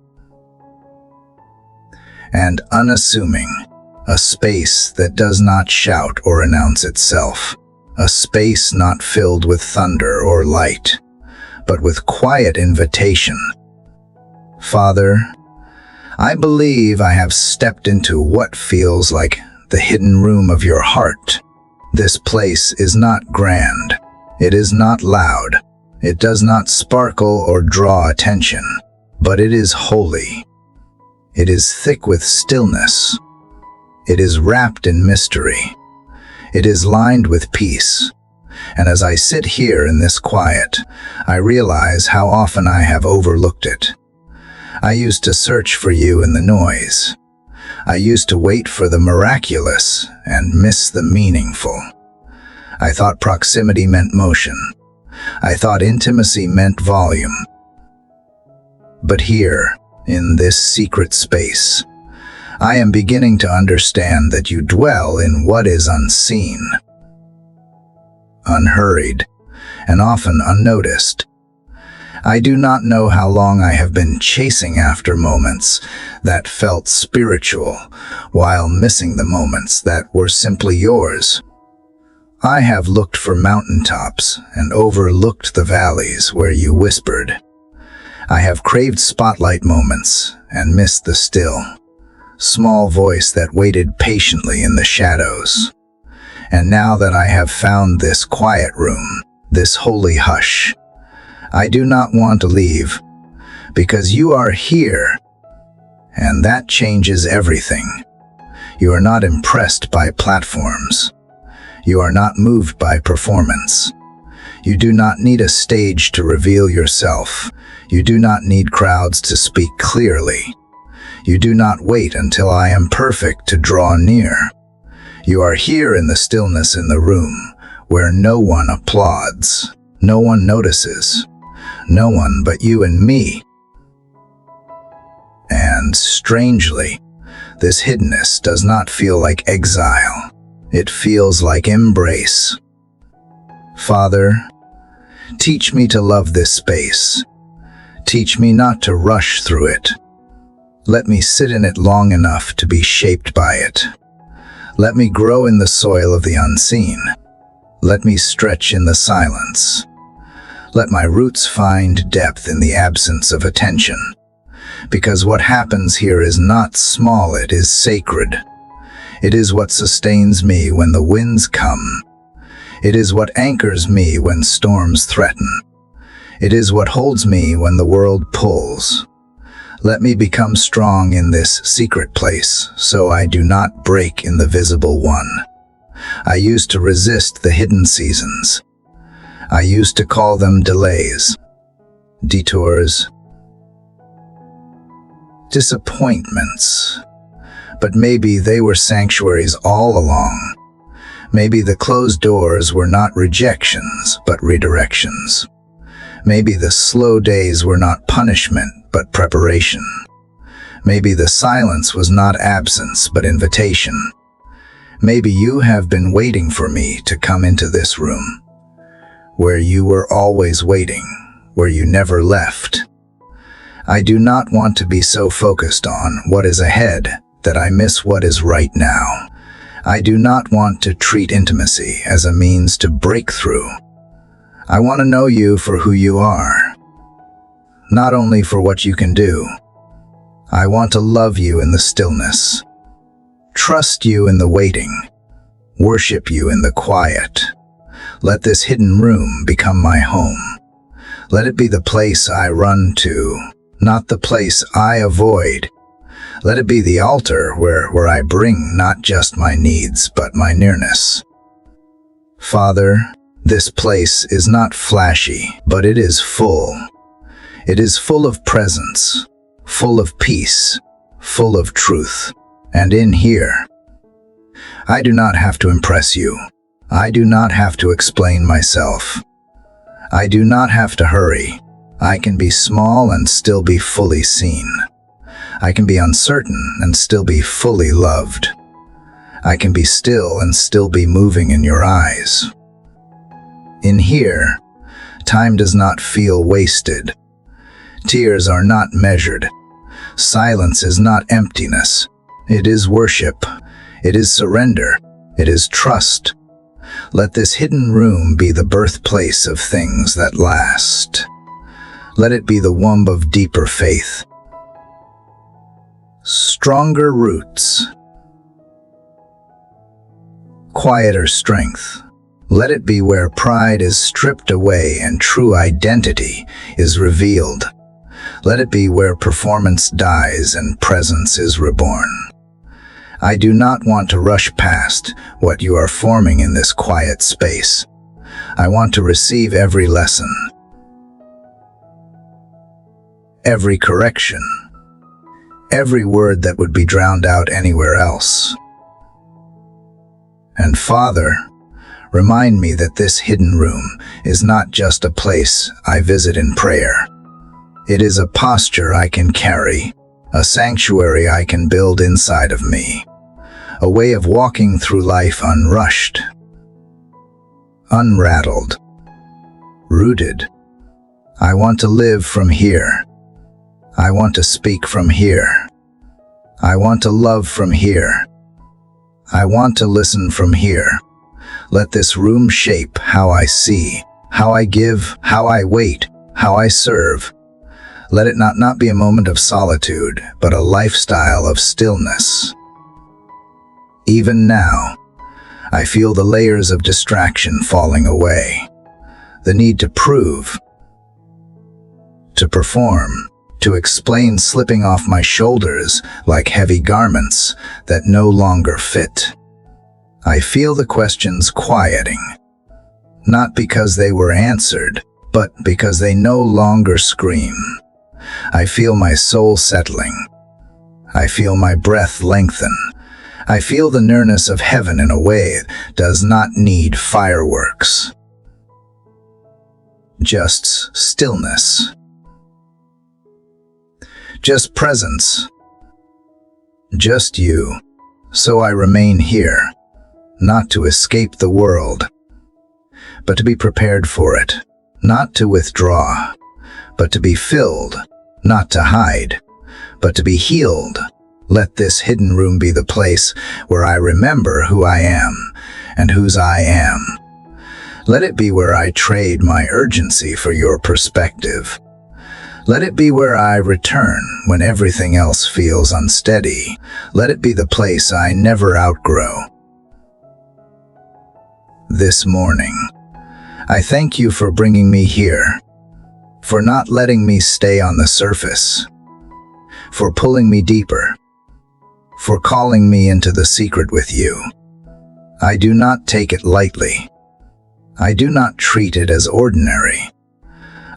and unassuming, a space that does not shout or announce itself, a space not filled with thunder or light, but with quiet invitation. Father, I believe I have stepped into what feels like the hidden room of your heart. This place is not grand. It is not loud. It does not sparkle or draw attention, but it is holy. It is thick with stillness. It is wrapped in mystery. It is lined with peace. And as I sit here in this quiet, I realize how often I have overlooked it. I used to search for you in the noise. I used to wait for the miraculous and miss the meaningful. I thought proximity meant motion. I thought intimacy meant volume. But here, in this secret space, I am beginning to understand that you dwell in what is unseen, unhurried, and often unnoticed. I do not know how long I have been chasing after moments that felt spiritual while missing the moments that were simply yours. I have looked for mountaintops and overlooked the valleys where you whispered. I have craved spotlight moments and missed the still, small voice that waited patiently in the shadows. And now that I have found this quiet room, this holy hush, I do not want to leave, because you are here, and that changes everything. You are not impressed by platforms. You are not moved by performance. You do not need a stage to reveal yourself. You do not need crowds to speak clearly. You do not wait until I am perfect to draw near. You are here in the stillness in the room, where no one applauds, no one notices, no one but you and me. And strangely, this hiddenness does not feel like exile. It feels like embrace. Father, teach me to love this space. Teach me not to rush through it. Let me sit in it long enough to be shaped by it. Let me grow in the soil of the unseen. Let me stretch in the silence. Let my roots find depth in the absence of attention. Because what happens here is not small, it is sacred. It is what sustains me when the winds come. It is what anchors me when storms threaten. It is what holds me when the world pulls. Let me become strong in this secret place, so I do not break in the visible one. I used to resist the hidden seasons. I used to call them delays, detours, disappointments. But maybe they were sanctuaries all along. Maybe the closed doors were not rejections, but redirections. Maybe the slow days were not punishment, but preparation. Maybe the silence was not absence, but invitation. Maybe you have been waiting for me to come into this room, where you were always waiting, where you never left. I do not want to be so focused on what is ahead that I miss what is right now. I do not want to treat intimacy as a means to break through. I want to know you for who you are, not only for what you can do. I want to love you in the stillness, trust you in the waiting, worship you in the quiet. Let this hidden room become my home. Let it be the place I run to, not the place I avoid. Let it be the altar where I bring not just my needs, but my nearness. Father, this place is not flashy, but it is full. It is full of presence, full of peace, full of truth. And in here, I do not have to impress you. I do not have to explain myself. I do not have to hurry. I can be small and still be fully seen. I can be uncertain and still be fully loved. I can be still and still be moving in your eyes. In here, time does not feel wasted. Tears are not measured. Silence is not emptiness. It is worship. It is surrender. It is trust. Let this hidden room be the birthplace of things that last. Let it be the womb of deeper faith, stronger roots, quieter strength. Let it be where pride is stripped away and true identity is revealed. Let it be where performance dies and presence is reborn. I do not want to rush past what you are forming in this quiet space. I want to receive every lesson, every correction, every word that would be drowned out anywhere else. And Father, remind me that this hidden room is not just a place I visit in prayer. It is a posture I can carry, a sanctuary I can build inside of me, a way of walking through life unrushed, unrattled, rooted. I want to live from here. I want to speak from here. I want to love from here. I want to listen from here. Let this room shape how I see, how I give, how I wait, how I serve. Let it not be a moment of solitude, but a lifestyle of stillness. Even now, I feel the layers of distraction falling away. The need to prove, to perform, to explain slipping off my shoulders like heavy garments that no longer fit. I feel the questions quieting, not because they were answered, but because they no longer scream. I feel my soul settling. I feel my breath lengthen. I feel the nearness of heaven in a way that does not need fireworks. Just stillness. Just presence. Just you. So I remain here, not to escape the world, but to be prepared for it, not to withdraw, but to be filled, not to hide, but to be healed. Let this hidden room be the place where I remember who I am and whose I am. Let it be where I trade my urgency for your perspective. Let it be where I return when everything else feels unsteady. Let it be the place I never outgrow. This morning, I thank you for bringing me here, for not letting me stay on the surface, for pulling me deeper, for calling me into the secret with you. I do not take it lightly. I do not treat it as ordinary.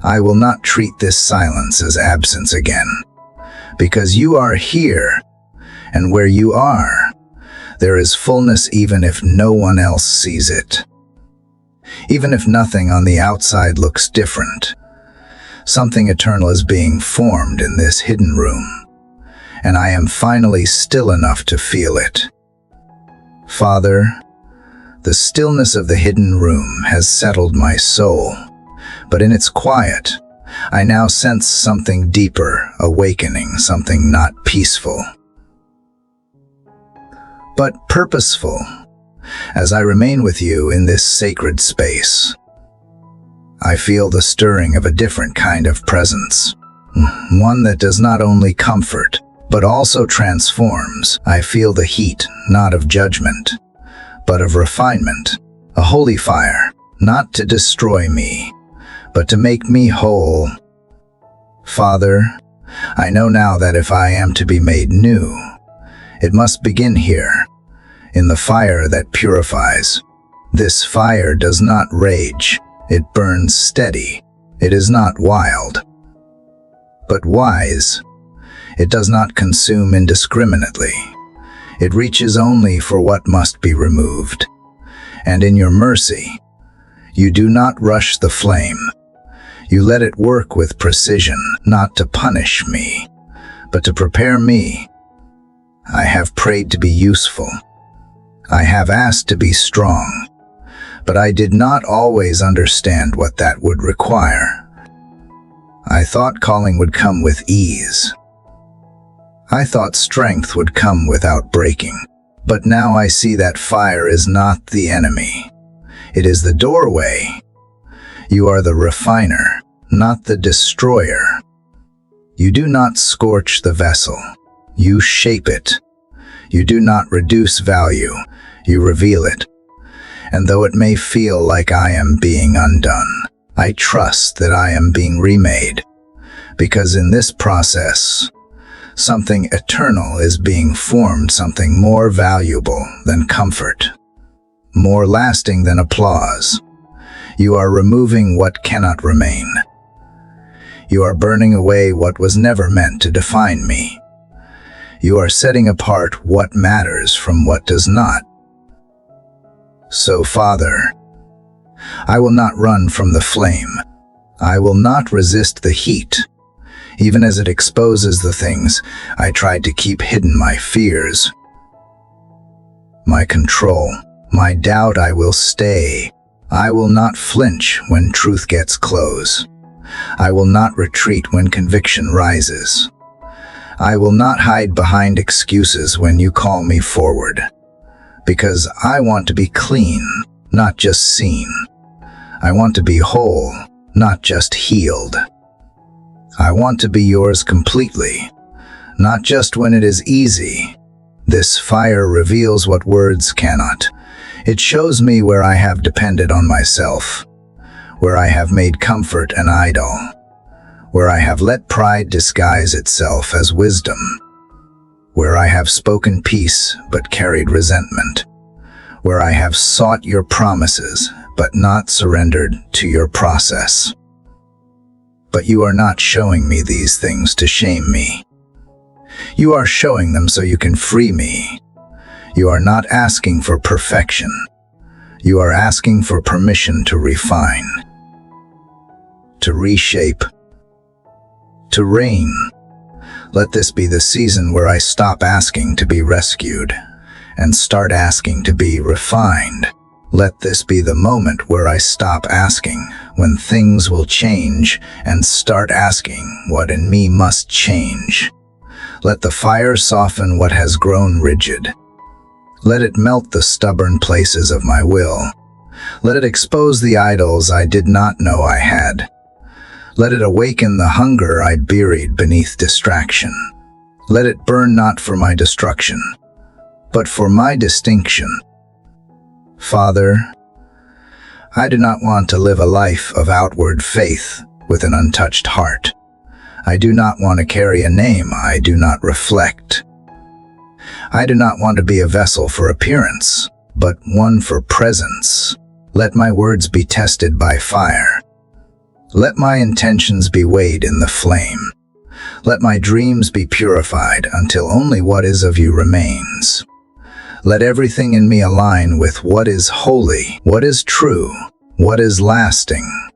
I will not treat this silence as absence again, because you are here, and where you are, there is fullness even if no one else sees it. Even if nothing on the outside looks different, something eternal is being formed in this hidden room, and I am finally still enough to feel it. Father, the stillness of the hidden room has settled my soul, but in its quiet, I now sense something deeper, awakening, something not peaceful, but purposeful, as I remain with you in this sacred space. I feel the stirring of a different kind of presence, one that does not only comfort, but also transforms. I feel the heat, not of judgment, but of refinement, a holy fire, not to destroy me, but to make me whole. Father, I know now that if I am to be made new, it must begin here, in the fire that purifies. This fire does not rage, it burns steady. It is not wild, but wise. It does not consume indiscriminately. It reaches only for what must be removed. And in your mercy, you do not rush the flame. You let it work with precision, not to punish me, but to prepare me. I have prayed to be useful. I have asked to be strong, but I did not always understand what that would require. I thought calling would come with ease. I thought strength would come without breaking. But now I see that fire is not the enemy. It is the doorway. You are the refiner, not the destroyer. You do not scorch the vessel. You shape it. You do not reduce value. You reveal it. And though it may feel like I am being undone, I trust that I am being remade. Because in this process, something eternal is being formed, something more valuable than comfort, more lasting than applause. You are removing what cannot remain. You are burning away what was never meant to define me. You are setting apart what matters from what does not. So, Father, I will not run from the flame. I will not resist the heat, even as it exposes the things I tried to keep hidden, my fears, my control, my doubt. I will stay. I will not flinch when truth gets close. I will not retreat when conviction rises. I will not hide behind excuses when you call me forward, because I want to be clean, not just seen. I want to be whole, not just healed. I want to be yours completely, not just when it is easy. This fire reveals what words cannot. It shows me where I have depended on myself, where I have made comfort an idol, where I have let pride disguise itself as wisdom, where I have spoken peace but carried resentment, where I have sought your promises but not surrendered to your process. But you are not showing me these things to shame me. You are showing them so you can free me. You are not asking for perfection. You are asking for permission to refine, to reshape, to reign. Let this be the season where I stop asking to be rescued and start asking to be refined. Let this be the moment where I stop asking when things will change and start asking what in me must change. Let the fire soften what has grown rigid. Let it melt the stubborn places of my will. Let it expose the idols I did not know I had. Let it awaken the hunger I buried beneath distraction. Let it burn not for my destruction, but for my distinction. Father, I do not want to live a life of outward faith with an untouched heart. I do not want to carry a name I do not reflect. I do not want to be a vessel for appearance, but one for presence. Let my words be tested by fire. Let my intentions be weighed in the flame. Let my dreams be purified until only what is of you remains. Let everything in me align with what is holy, what is true, what is lasting.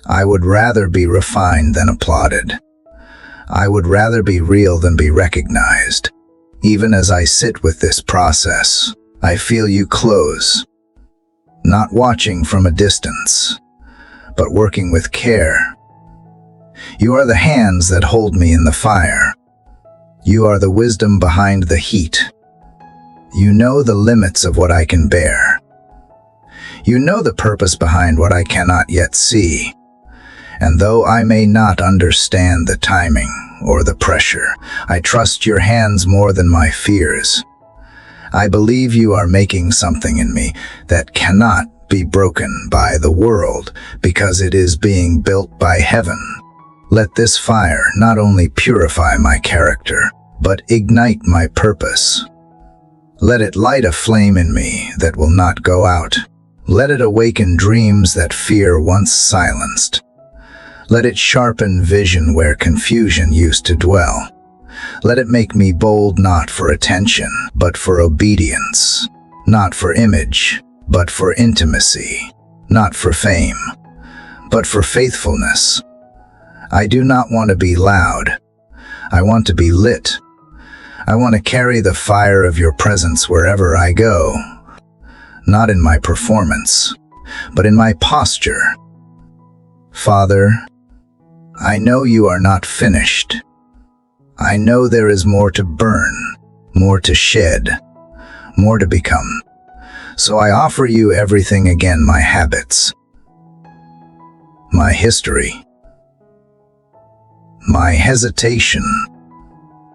I would rather be refined than applauded. I would rather be real than be recognized. Even as I sit with this process, I feel you close, not watching from a distance, but working with care. You are the hands that hold me in the fire. You are the wisdom behind the heat. You know the limits of what I can bear. You know the purpose behind what I cannot yet see. And though I may not understand the timing or the pressure, I trust your hands more than my fears. I believe you are making something in me that cannot be broken by the world because it is being built by heaven. Let this fire not only purify my character, but ignite my purpose. Let it light a flame in me that will not go out. Let it awaken dreams that fear once silenced. Let it sharpen vision where confusion used to dwell. Let it make me bold not for attention, but for obedience. Not for image, but for intimacy. Not for fame, but for faithfulness. I do not want to be loud. I want to be lit. I want to carry the fire of your presence wherever I go. Not in my performance, but in my posture. Father, I know you are not finished. I know there is more to burn, more to shed, more to become. So I offer you everything again, my habits, my history, my hesitation.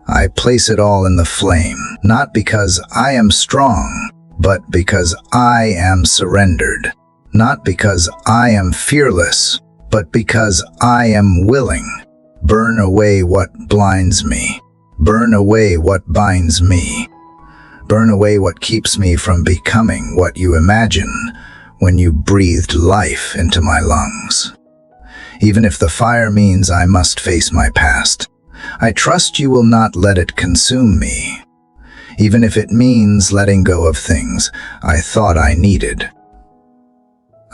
I place it all in the flame, not because I am strong, but because I am surrendered. Not because I am fearless, but because I am willing. Burn away what blinds me. Burn away what binds me. Burn away what keeps me from becoming what you imagine when you breathed life into my lungs. Even if the fire means I must face my past, I trust you will not let it consume me. Even if it means letting go of things I thought I needed,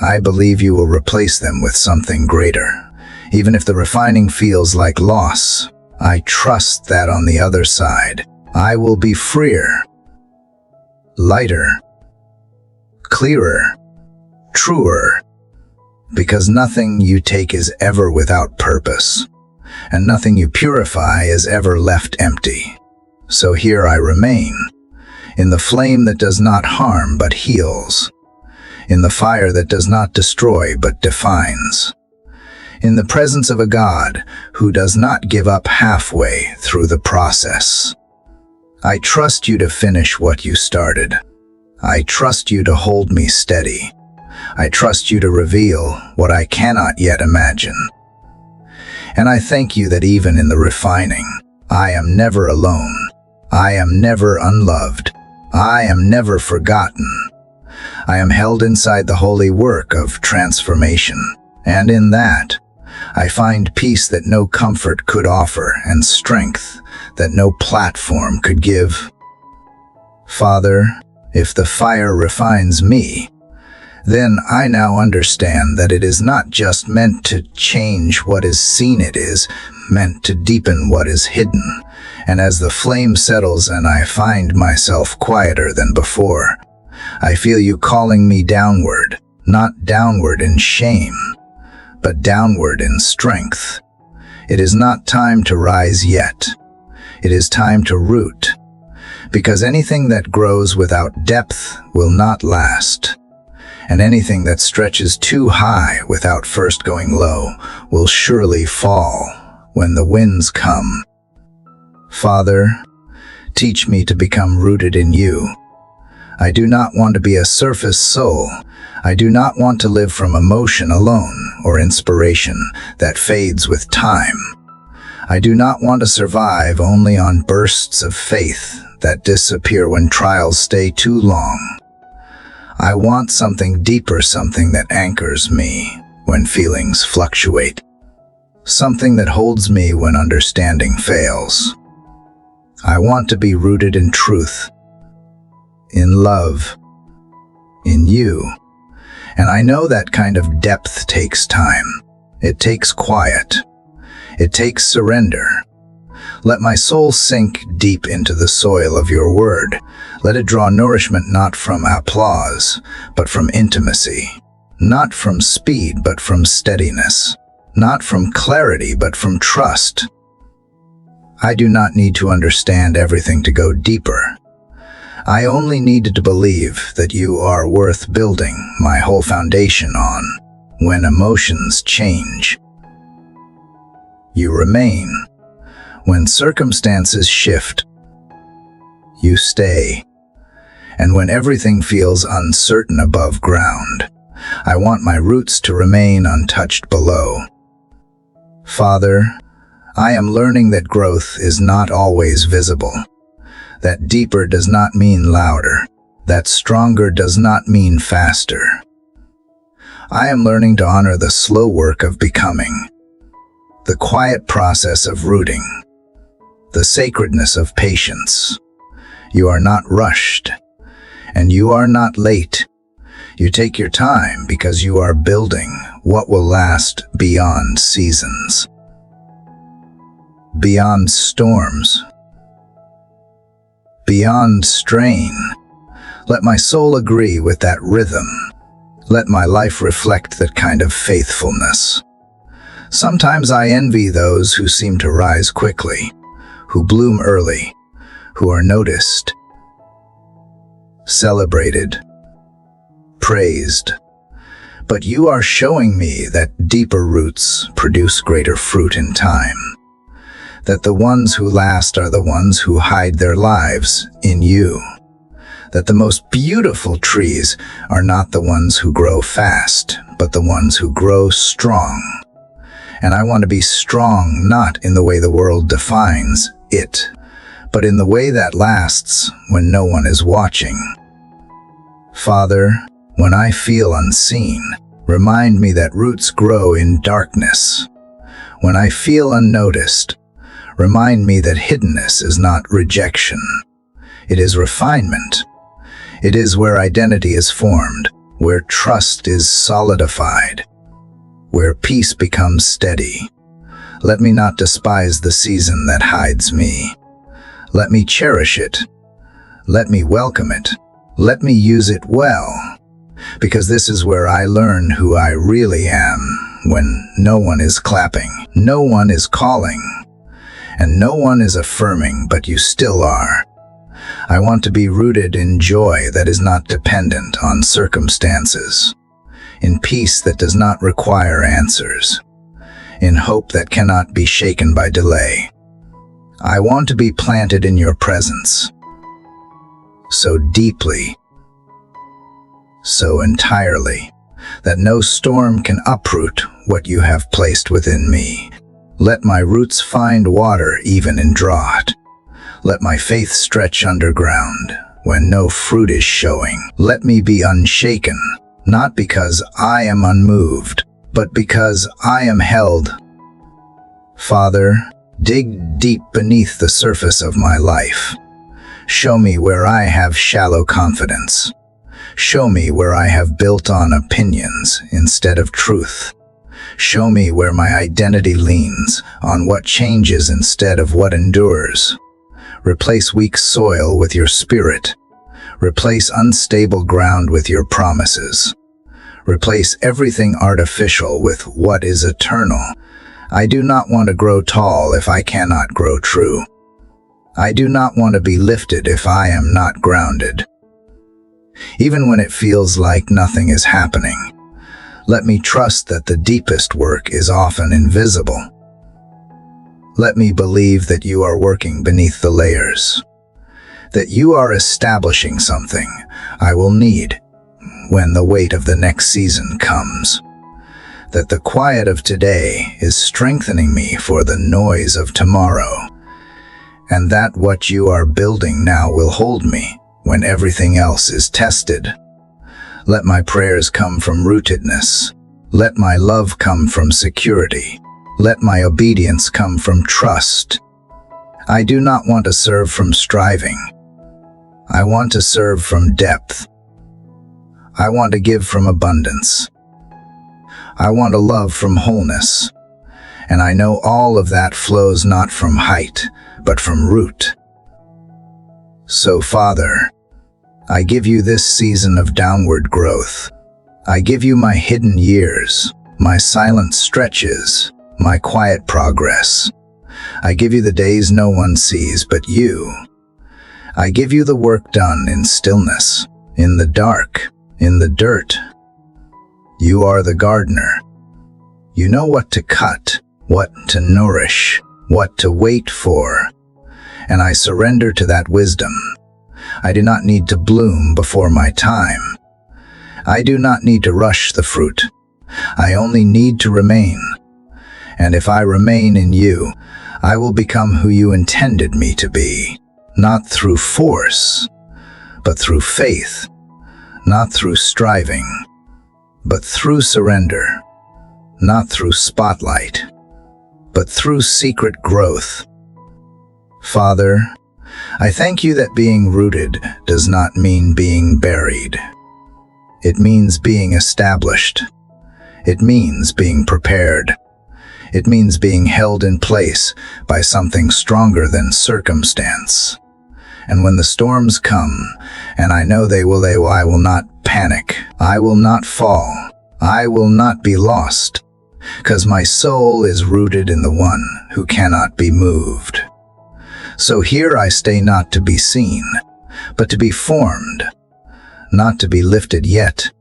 I believe you will replace them with something greater. Even if the refining feels like loss, I trust that on the other side, I will be freer, lighter, clearer, truer, because nothing you take is ever without purpose, and nothing you purify is ever left empty. So here I remain, in the flame that does not harm but heals, in the fire that does not destroy but defines, in the presence of a God who does not give up halfway through the process. I trust you to finish what you started. I trust you to hold me steady. I trust you to reveal what I cannot yet imagine. And I thank you that even in the refining, I am never alone. I am never unloved. I am never forgotten. I am held inside the holy work of transformation, and in that, I find peace that no comfort could offer and strength that no platform could give. Father, if the fire refines me, then I now understand that it is not just meant to change what is seen, it is meant to deepen what is hidden. And as the flame settles and I find myself quieter than before, I feel you calling me downward, not downward in shame, but downward in strength. It is not time to rise yet. It is time to root, because anything that grows without depth will not last, and anything that stretches too high without first going low will surely fall when the winds come. Father, teach me to become rooted in you. I do not want to be a surface soul. I do not want to live from emotion alone or inspiration that fades with time. I do not want to survive only on bursts of faith that disappear when trials stay too long. I want something deeper, something that anchors me when feelings fluctuate, something that holds me when understanding fails. I want to be rooted in truth, in love, in you. And I know that kind of depth takes time. It takes quiet. It takes surrender. Let my soul sink deep into the soil of your word. Let it draw nourishment not from applause, but from intimacy. Not from speed, but from steadiness. Not from clarity, but from trust. I do not need to understand everything to go deeper. I only needed to believe that you are worth building my whole foundation on. When emotions change, you remain. When circumstances shift, you stay. And when everything feels uncertain above ground, I want my roots to remain untouched below. Father, I am learning that growth is not always visible. That deeper does not mean louder. That stronger does not mean faster. I am learning to honor the slow work of becoming, the quiet process of rooting, the sacredness of patience. You are not rushed, and you are not late. You take your time because you are building what will last beyond seasons, beyond storms, beyond strain. Let my soul agree with that rhythm. Let my life reflect that kind of faithfulness. Sometimes I envy those who seem to rise quickly, who bloom early, who are noticed, celebrated, praised. But you are showing me that deeper roots produce greater fruit in time. That the ones who last are the ones who hide their lives in you. That the most beautiful trees are not the ones who grow fast, but the ones who grow strong. And I want to be strong not in the way the world defines it, but in the way that lasts when no one is watching. Father, when I feel unseen, remind me that roots grow in darkness. When I feel unnoticed, remind me that hiddenness is not rejection. It is refinement. It is where identity is formed, where trust is solidified, where peace becomes steady. Let me not despise the season that hides me. Let me cherish it. Let me welcome it. Let me use it well, because this is where I learn who I really am, when no one is clapping, no one is calling, and no one is affirming, but you still are. I want to be rooted in joy that is not dependent on circumstances, in peace that does not require answers, in hope that cannot be shaken by delay. I want to be planted in your presence, so deeply, so entirely, that no storm can uproot what you have placed within me. Let my roots find water even in drought. Let my faith stretch underground when no fruit is showing. Let me be unshaken, not because I am unmoved, but because I am held. Father, dig deep beneath the surface of my life. Show me where I have shallow confidence. Show me where I have built on opinions instead of truth. Show me where my identity leans on what changes instead of what endures. Replace weak soil with your spirit. Replace unstable ground with your promises. Replace everything artificial with what is eternal. I do not want to grow tall if I cannot grow true. I do not want to be lifted if I am not grounded. Even when it feels like nothing is happening, let me trust that the deepest work is often invisible. Let me believe that you are working beneath the layers, that you are establishing something I will need when the weight of the next season comes, that the quiet of today is strengthening me for the noise of tomorrow, and that what you are building now will hold me when everything else is tested. Let my prayers come from rootedness. Let my love come from security. Let my obedience come from trust. I do not want to serve from striving. I want to serve from depth. I want to give from abundance. I want to love from wholeness. And I know all of that flows not from height, but from root. So, Father, I give you this season of downward growth. I give you my hidden years, my silent stretches, my quiet progress. I give you the days no one sees but you. I give you the work done in stillness, in the dark, in the dirt. You are the gardener. You know what to cut, what to nourish, what to wait for. And I surrender to that wisdom. I do not need to bloom before my time. I do not need to rush the fruit. I only need to remain. And if I remain in you, I will become who you intended me to be, not through force, but through faith, not through striving, but through surrender, not through spotlight, but through secret growth. Father, I thank you that being rooted does not mean being buried. It means being established. It means being prepared. It means being held in place by something stronger than circumstance. And when the storms come, and I know they will, I will not panic. I will not fall. I will not be lost, because my soul is rooted in the one who cannot be moved. So here I stay not to be seen, but to be formed, not to be lifted yet,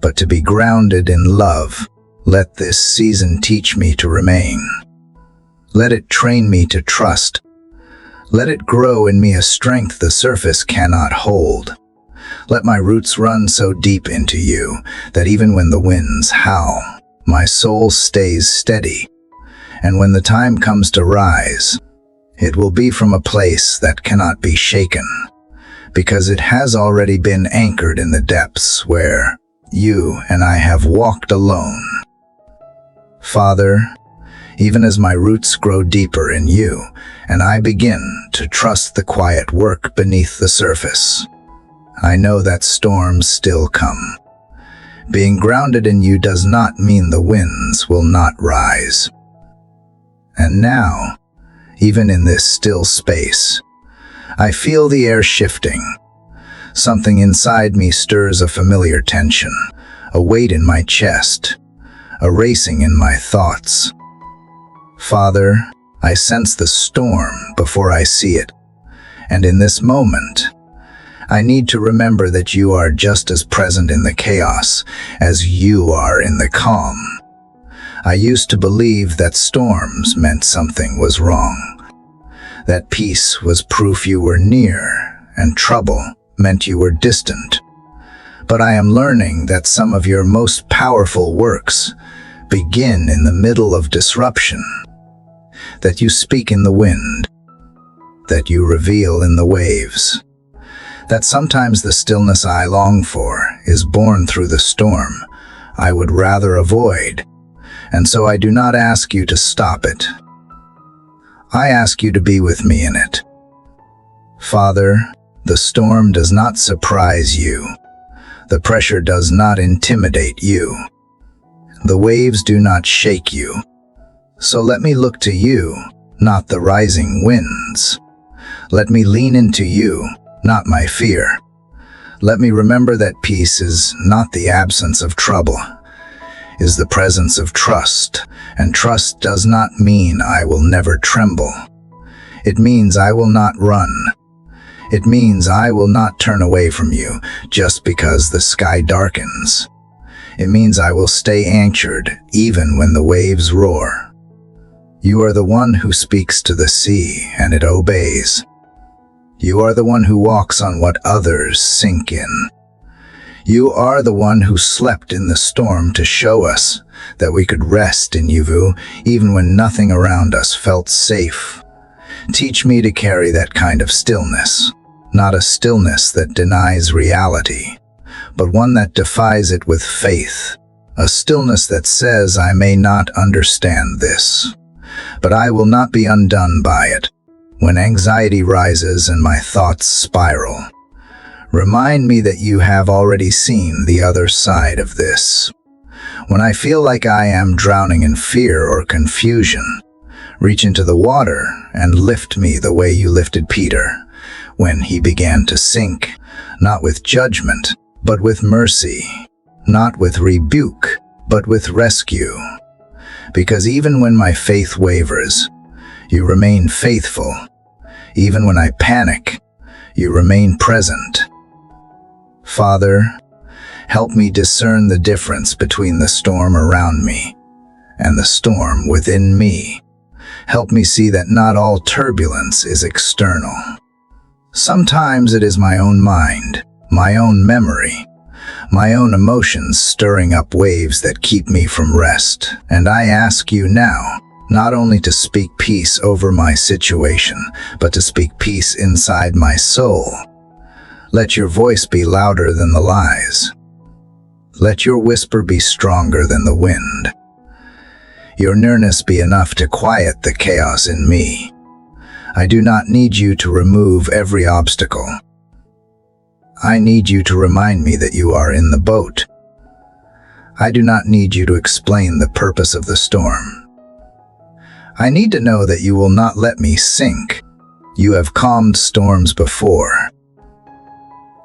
but to be grounded in love. Let this season teach me to remain. Let it train me to trust. Let it grow in me a strength the surface cannot hold. Let my roots run so deep into you that even when the winds howl, my soul stays steady. And when the time comes to rise, it will be from a place that cannot be shaken, because it has already been anchored in the depths where you and I have walked alone. Father, even as my roots grow deeper in you, and I begin to trust the quiet work beneath the surface, I know that storms still come. Being grounded in you does not mean the winds will not rise. And now, even in this still space, I feel the air shifting. Something inside me stirs a familiar tension, a weight in my chest, a racing in my thoughts. Father, I sense the storm before I see it, and in this moment, I need to remember that you are just as present in the chaos as you are in the calm. I used to believe that storms meant something was wrong, that peace was proof you were near, and trouble meant you were distant. But I am learning that some of your most powerful works begin in the middle of disruption, that you speak in the wind, that you reveal in the waves, that sometimes the stillness I long for is born through the storm I would rather avoid, and so I do not ask you to stop it. I ask you to be with me in it. Father, the storm does not surprise you. The pressure does not intimidate you. The waves do not shake you. So let me look to you, not the rising winds. Let me lean into you, not my fear. Let me remember that peace is not the absence of trouble, is the presence of trust, and trust does not mean I will never tremble. It means I will not run. It means I will not turn away from you just because the sky darkens. It means I will stay anchored even when the waves roar. You are the one who speaks to the sea and it obeys. You are the one who walks on what others sink in. You are the one who slept in the storm to show us that we could rest in you even when nothing around us felt safe. Teach me to carry that kind of stillness, not a stillness that denies reality, but one that defies it with faith, a stillness that says I may not understand this, but I will not be undone by it. When anxiety rises and my thoughts spiral, remind me that you have already seen the other side of this. When I feel like I am drowning in fear or confusion, reach into the water and lift me the way you lifted Peter when he began to sink, not with judgment, but with mercy, not with rebuke, but with rescue. Because even when my faith wavers, you remain faithful. Even when I panic, you remain present. Father, help me discern the difference between the storm around me and the storm within me. Help me see that not all turbulence is external. Sometimes it is my own mind, my own memory, my own emotions stirring up waves that keep me from rest. And I ask you now, not only to speak peace over my situation, but to speak peace inside my soul. Let your voice be louder than the lies. Let your whisper be stronger than the wind. Your nearness be enough to quiet the chaos in me. I do not need you to remove every obstacle. I need you to remind me that you are in the boat. I do not need you to explain the purpose of the storm. I need to know that you will not let me sink. You have calmed storms before.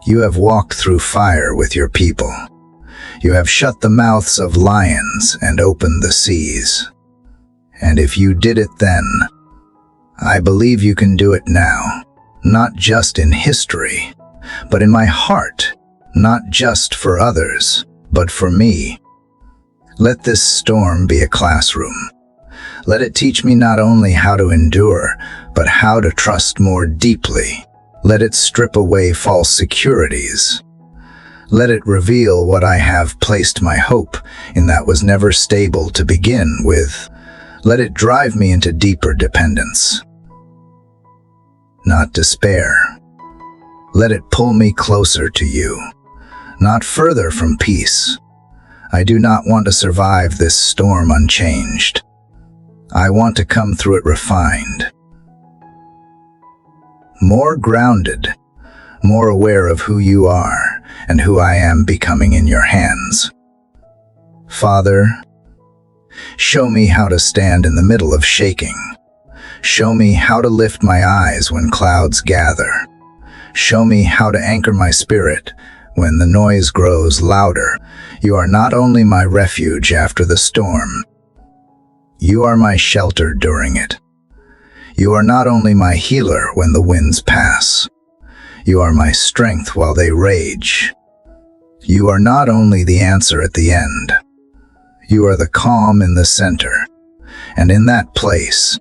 You have walked through fire with your people. You have shut the mouths of lions and opened the seas. And if you did it then, I believe you can do it now, not just in history, but in my heart, not just for others, But for me, let this storm be a classroom. Let it teach me not only how to endure, but how to trust more deeply. Let it strip away false securities. Let it reveal what I have placed my hope in that was never stable to begin with. Let it drive me into deeper dependence, not despair. Let it pull me closer to you, not further from peace. I do not want to survive this storm unchanged. I want to come through it refined, more grounded, more aware of who you are and who I am becoming in your hands. Father, show me how to stand in the middle of shaking. Show me how to lift my eyes when clouds gather. Show me how to anchor my spirit when the noise grows louder. You are not only my refuge after the storm, you are my shelter during it. You are not only my healer when the winds pass, you are my strength while they rage. You are not only the answer at the end, you are the calm in the center. And in that place,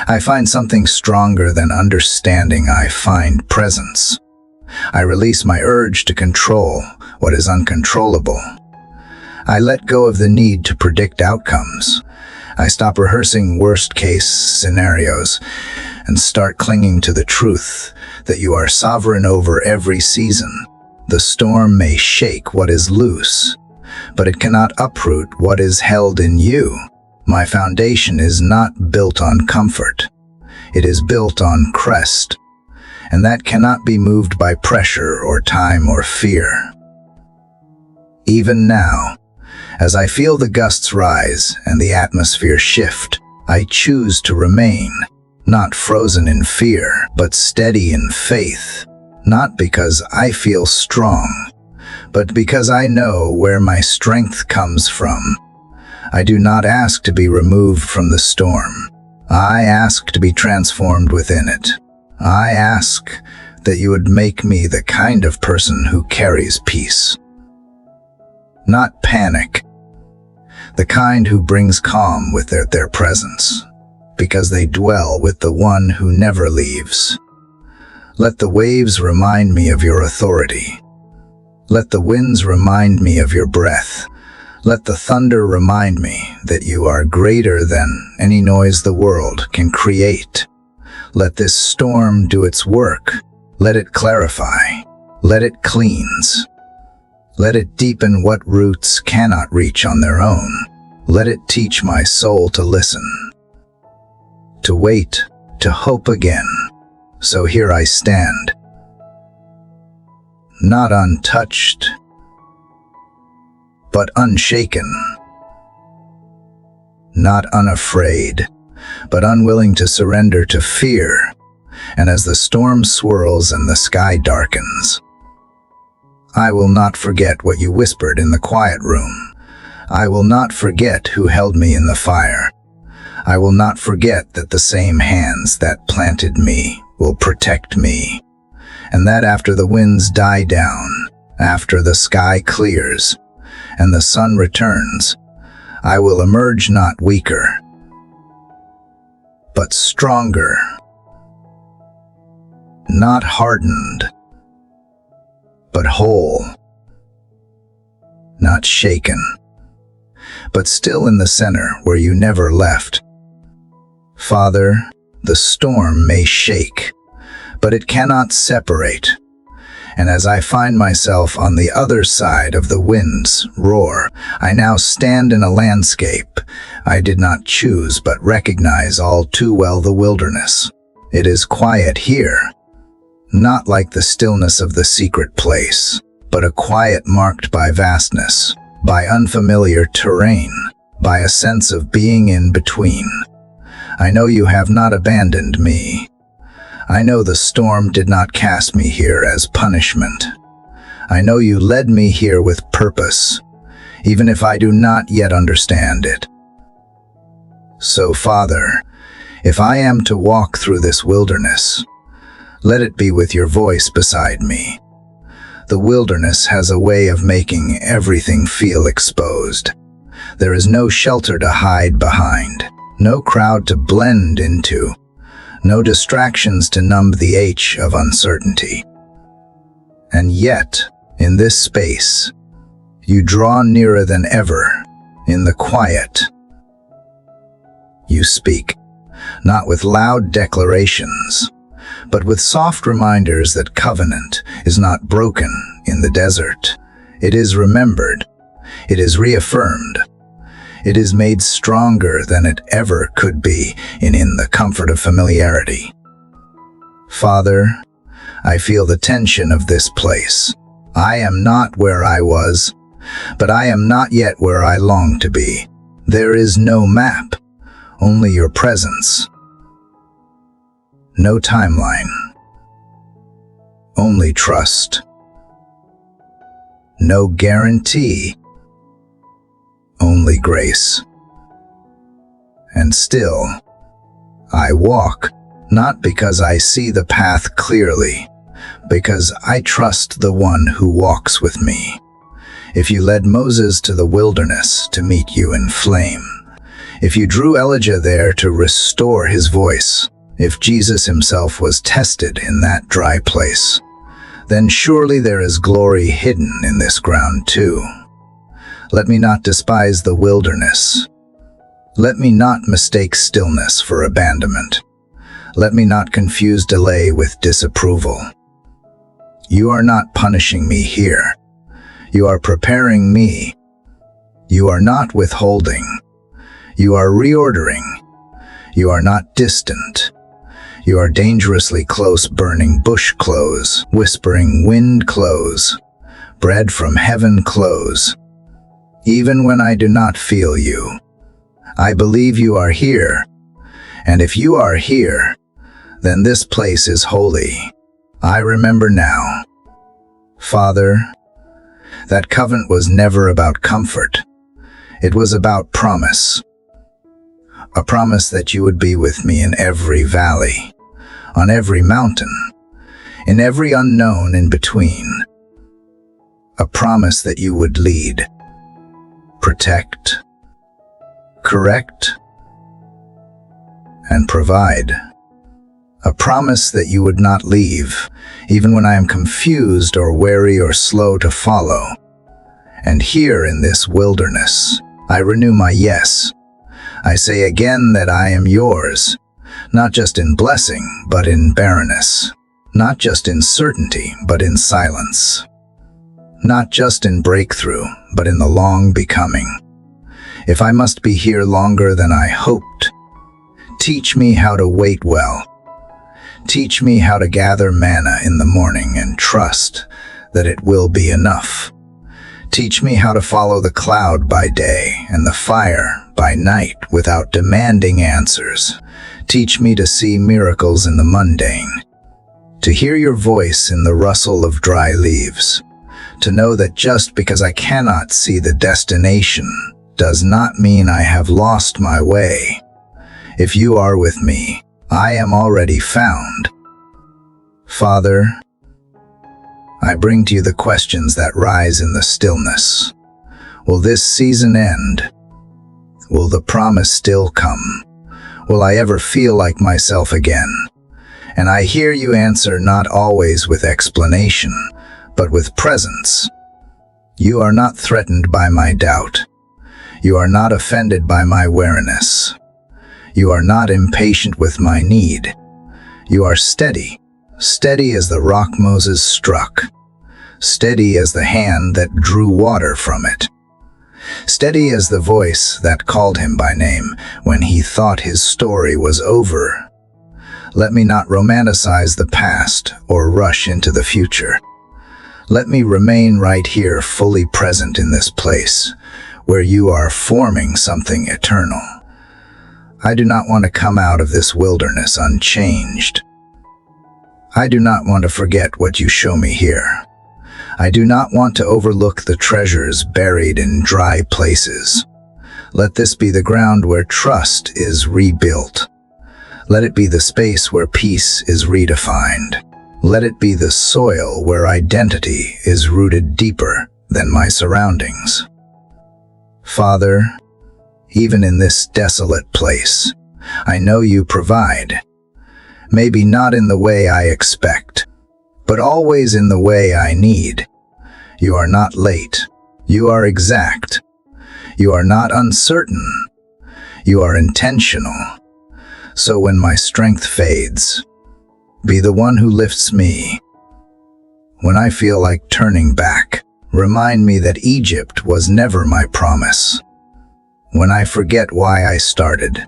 I find something stronger than understanding. I find presence. I release my urge to control what is uncontrollable. I let go of the need to predict outcomes. I stop rehearsing worst-case scenarios and start clinging to the truth that you are sovereign over every season. The storm may shake what is loose, but it cannot uproot what is held in you. My foundation is not built on comfort. It is built on crest, and that cannot be moved by pressure or time or fear. Even now, as I feel the gusts rise and the atmosphere shift, I choose to remain, not frozen in fear, but steady in faith. Not because I feel strong, but because I know where my strength comes from. I do not ask to be removed from the storm. I ask to be transformed within it. I ask that you would make me the kind of person who carries peace, not panic, the kind who brings calm with their presence, because they dwell with the one who never leaves. Let the waves remind me of your authority. Let the winds remind me of your breath. Let the thunder remind me that you are greater than any noise the world can create. Let this storm do its work. Let it clarify. Let it cleanse. Let it deepen what roots cannot reach on their own. Let it teach my soul to listen, to wait, to hope again. So here I stand, not untouched, but unshaken, not unafraid, but unwilling to surrender to fear. And as the storm swirls and the sky darkens, I will not forget what you whispered in the quiet room. I will not forget who held me in the fire. I will not forget that the same hands that planted me will protect me, and that after the winds die down, after the sky clears, and the sun returns, I will emerge not weaker, but stronger, not hardened, but whole, not shaken, but still in the center where you never left. Father, the storm may shake, but it cannot separate. And as I find myself on the other side of the wind's roar, I now stand in a landscape I did not choose but recognize all too well: the wilderness. It is quiet here, not like the stillness of the secret place, but a quiet marked by vastness, by unfamiliar terrain, by a sense of being in between. I know you have not abandoned me. I know the storm did not cast me here as punishment. I know you led me here with purpose, even if I do not yet understand it. So, Father, if I am to walk through this wilderness, let it be with your voice beside me, The wilderness has a way of making everything feel exposed. There is no shelter to hide behind, no crowd to blend into, no distractions to numb the ache of uncertainty. And yet, in this space, you draw nearer than ever. In the quiet, you speak, not with loud declarations, but with soft reminders that covenant is not broken in the desert. It is remembered. It is reaffirmed. It is made stronger than it ever could be in the comfort of familiarity. Father, I feel the tension of this place. I am not where I was, but I am not yet where I long to be. There is no map, only your presence. No timeline, only trust. No guarantee, only grace. And still, I walk, not because I see the path clearly, because I trust the one who walks with me. If you led Moses to the wilderness to meet you in flame, if you drew Elijah there to restore his voice, if Jesus himself was tested in that dry place, then surely there is glory hidden in this ground too. Let me not despise the wilderness. Let me not mistake stillness for abandonment. Let me not confuse delay with disapproval. You are not punishing me here. You are preparing me. You are not withholding. You are reordering. You are not distant. You are dangerously close, burning bush close, whispering wind close, bread from heaven close. Even when I do not feel you, I believe you are here. And if you are here, then this place is holy. I remember now. Father, that covenant was never about comfort. It was about promise. A promise that you would be with me in every valley, on every mountain, in every unknown in between. A promise that you would lead, protect, correct, and provide. A promise that you would not leave, even when I am confused or wary or slow to follow. And here in this wilderness, I renew my yes. I say again that I am yours, not just in blessing, but in barrenness, not just in certainty, but in silence, not just in breakthrough, but in the long becoming. If I must be here longer than I hoped, teach me how to wait well. Teach me how to gather manna in the morning and trust that it will be enough. Teach me how to follow the cloud by day and the fire by night without demanding answers. Teach me to see miracles in the mundane, to hear your voice in the rustle of dry leaves, to know that just because I cannot see the destination does not mean I have lost my way. If you are with me, I am already found. Father, I bring to you the questions that rise in the stillness. Will this season end? Will the promise still come? Will I ever feel like myself again? And I hear you answer not always with explanation, but with presence. You are not threatened by my doubt. You are not offended by my weariness. You are not impatient with my need. You are steady, steady as the rock Moses struck, steady as the hand that drew water from it, steady as the voice that called him by name when he thought his story was over. Let me not romanticize the past or rush into the future. Let me remain right here, fully present in this place, where you are forming something eternal. I do not want to come out of this wilderness unchanged. I do not want to forget what you show me here. I do not want to overlook the treasures buried in dry places. Let this be the ground where trust is rebuilt. Let it be the space where peace is redefined. Let it be the soil where identity is rooted deeper than my surroundings. Father, even in this desolate place, I know you provide. Maybe not in the way I expect, but always in the way I need. You are not late. You are exact. You are not uncertain. You are intentional. So when my strength fades, be the one who lifts me. When I feel like turning back, remind me that Egypt was never my promise. When I forget why I started,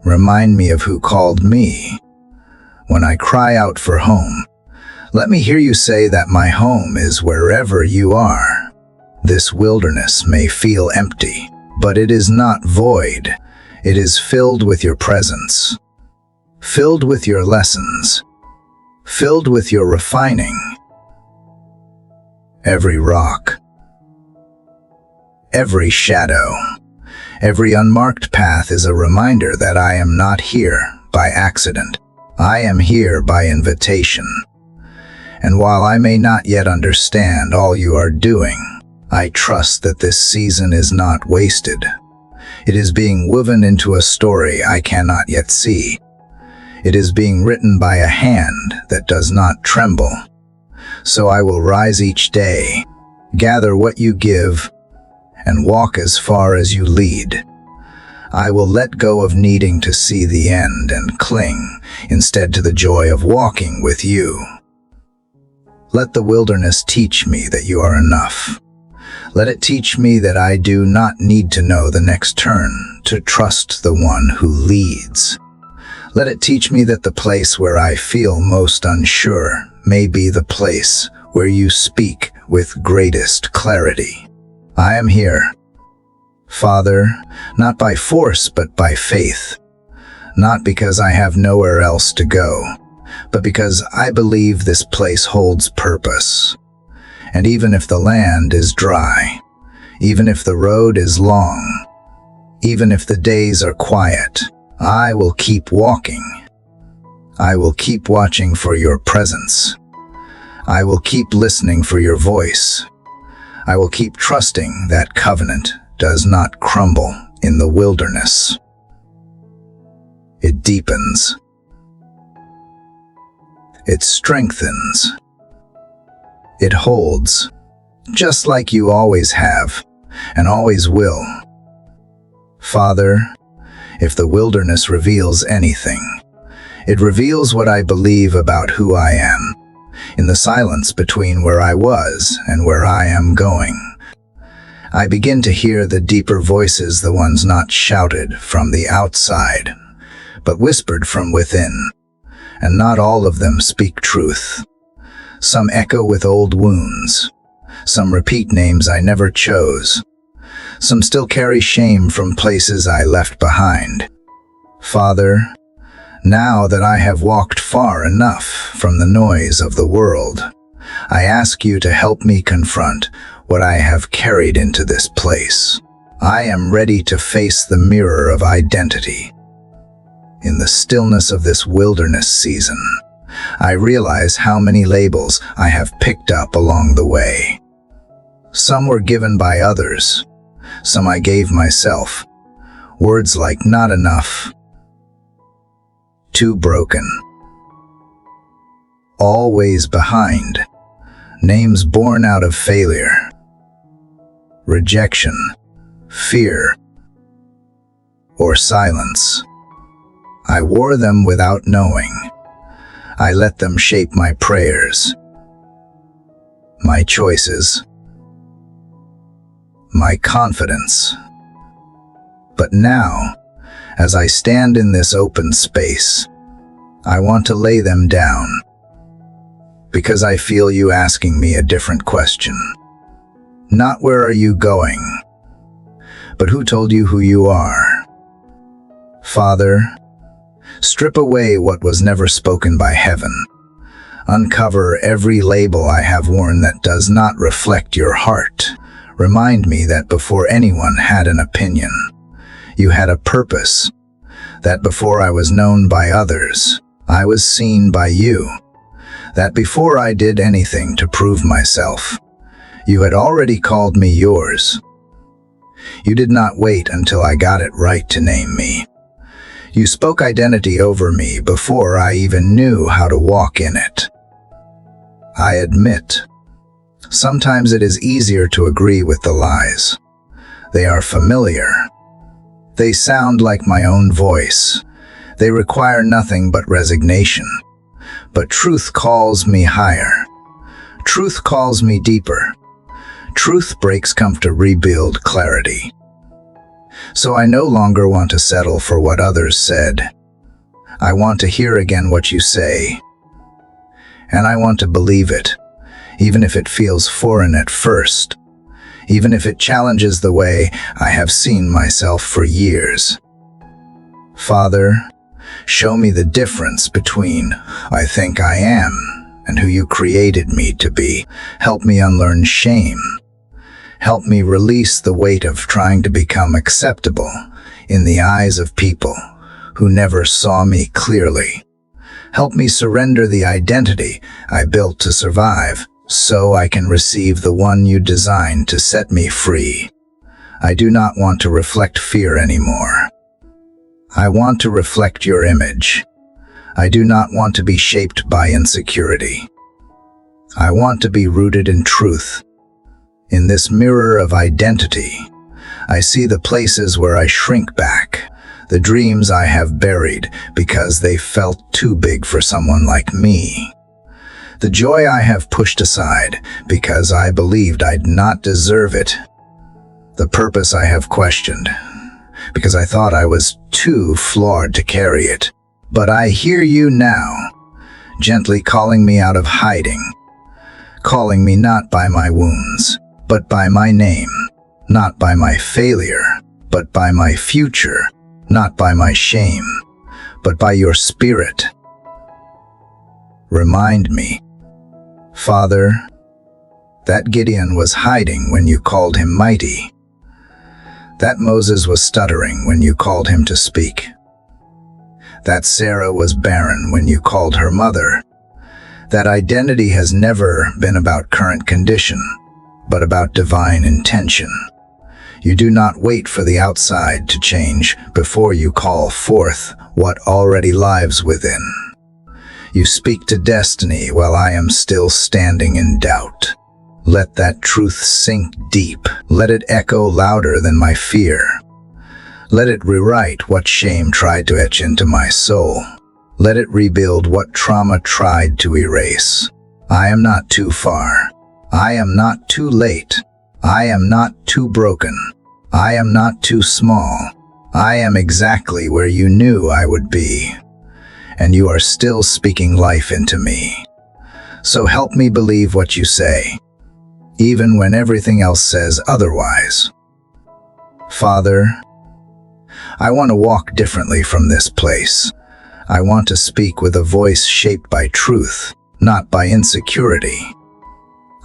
remind me of who called me. When I cry out for home, let me hear you say that my home is wherever you are. This wilderness may feel empty, but it is not void. It is filled with your presence, filled with your lessons, filled with your refining. Every rock, every shadow, every unmarked path is a reminder that I am not here by accident. I am here by invitation. And while I may not yet understand all you are doing, I trust that this season is not wasted. It is being woven into a story I cannot yet see. It is being written by a hand that does not tremble. So I will rise each day, gather what you give, and walk as far as you lead. I will let go of needing to see the end and cling instead to the joy of walking with you. Let the wilderness teach me that you are enough. Let it teach me that I do not need to know the next turn to trust the one who leads. Let it teach me that the place where I feel most unsure may be the place where you speak with greatest clarity. I am here, Father, not by force but by faith, not because I have nowhere else to go, but because I believe this place holds purpose. And even if the land is dry, even if the road is long, even if the days are quiet, I will keep walking. I will keep watching for your presence. I will keep listening for your voice. I will keep trusting that covenant does not crumble in the wilderness. It deepens. It strengthens. It holds, just like you always have and always will. Father, if the wilderness reveals anything, it reveals what I believe about who I am, in the silence between where I was and where I am going. I begin to hear the deeper voices, the ones not shouted from the outside, but whispered from within, and not all of them speak truth. Some echo with old wounds. Some repeat names I never chose. Some still carry shame from places I left behind. Father, now that I have walked far enough from the noise of the world, I ask you to help me confront what I have carried into this place. I am ready to face the mirror of identity. In the stillness of this wilderness season, I realize how many labels I have picked up along the way. Some were given by others. Some I gave myself. Words like not enough, too broken, always behind. Names born out of failure, rejection, fear, or silence. I wore them without knowing. I let them shape my prayers, my choices, my confidence. But now, as I stand in this open space, I want to lay them down, because I feel you asking me a different question. Not where are you going, but who told you who you are? Father, strip away what was never spoken by heaven. Uncover every label I have worn that does not reflect your heart. Remind me that before anyone had an opinion, you had a purpose. That before I was known by others, I was seen by you. that before I did anything to prove myself, you had already called me yours. You did not wait until I got it right to name me. You spoke identity over me before I even knew how to walk in it. I admit, sometimes it is easier to agree with the lies. They are familiar. They sound like my own voice. They require nothing but resignation. But truth calls me higher. Truth calls me deeper. Truth breaks comfort to rebuild clarity. So I no longer want to settle for what others said. I want to hear again what you say. And I want to believe it, even if it feels foreign at first, even if it challenges the way I have seen myself for years. Father, show me the difference between I think I am and who you created me to be. Help me unlearn shame. Help me release the weight of trying to become acceptable in the eyes of people who never saw me clearly. Help me surrender the identity I built to survive so I can receive the one you designed to set me free. I do not want to reflect fear anymore. I want to reflect your image. I do not want to be shaped by insecurity. I want to be rooted in truth. In this mirror of identity, I see the places where I shrink back, the dreams I have buried because they felt too big for someone like me. The joy I have pushed aside because I believed I'd not deserve it. The purpose I have questioned because I thought I was too flawed to carry it. But I hear you now, gently calling me out of hiding, calling me not by my wounds, but by my name, not by my failure, but by my future, not by my shame, but by your spirit. Remind me, Father, that Gideon was hiding when you called him mighty, that Moses was stuttering when you called him to speak, that Sarah was barren when you called her mother, that identity has never been about current condition, but about divine intention. You do not wait for the outside to change before you call forth what already lives within. You speak to destiny while I am still standing in doubt. Let that truth sink deep. Let it echo louder than my fear. Let it rewrite what shame tried to etch into my soul. Let it rebuild what trauma tried to erase. I am not too far. I am not too late. I am not too broken. I am not too small. I am exactly where you knew I would be. And you are still speaking life into me. So help me believe what you say, even when everything else says otherwise. Father, I want to walk differently from this place. I want to speak with a voice shaped by truth, not by insecurity.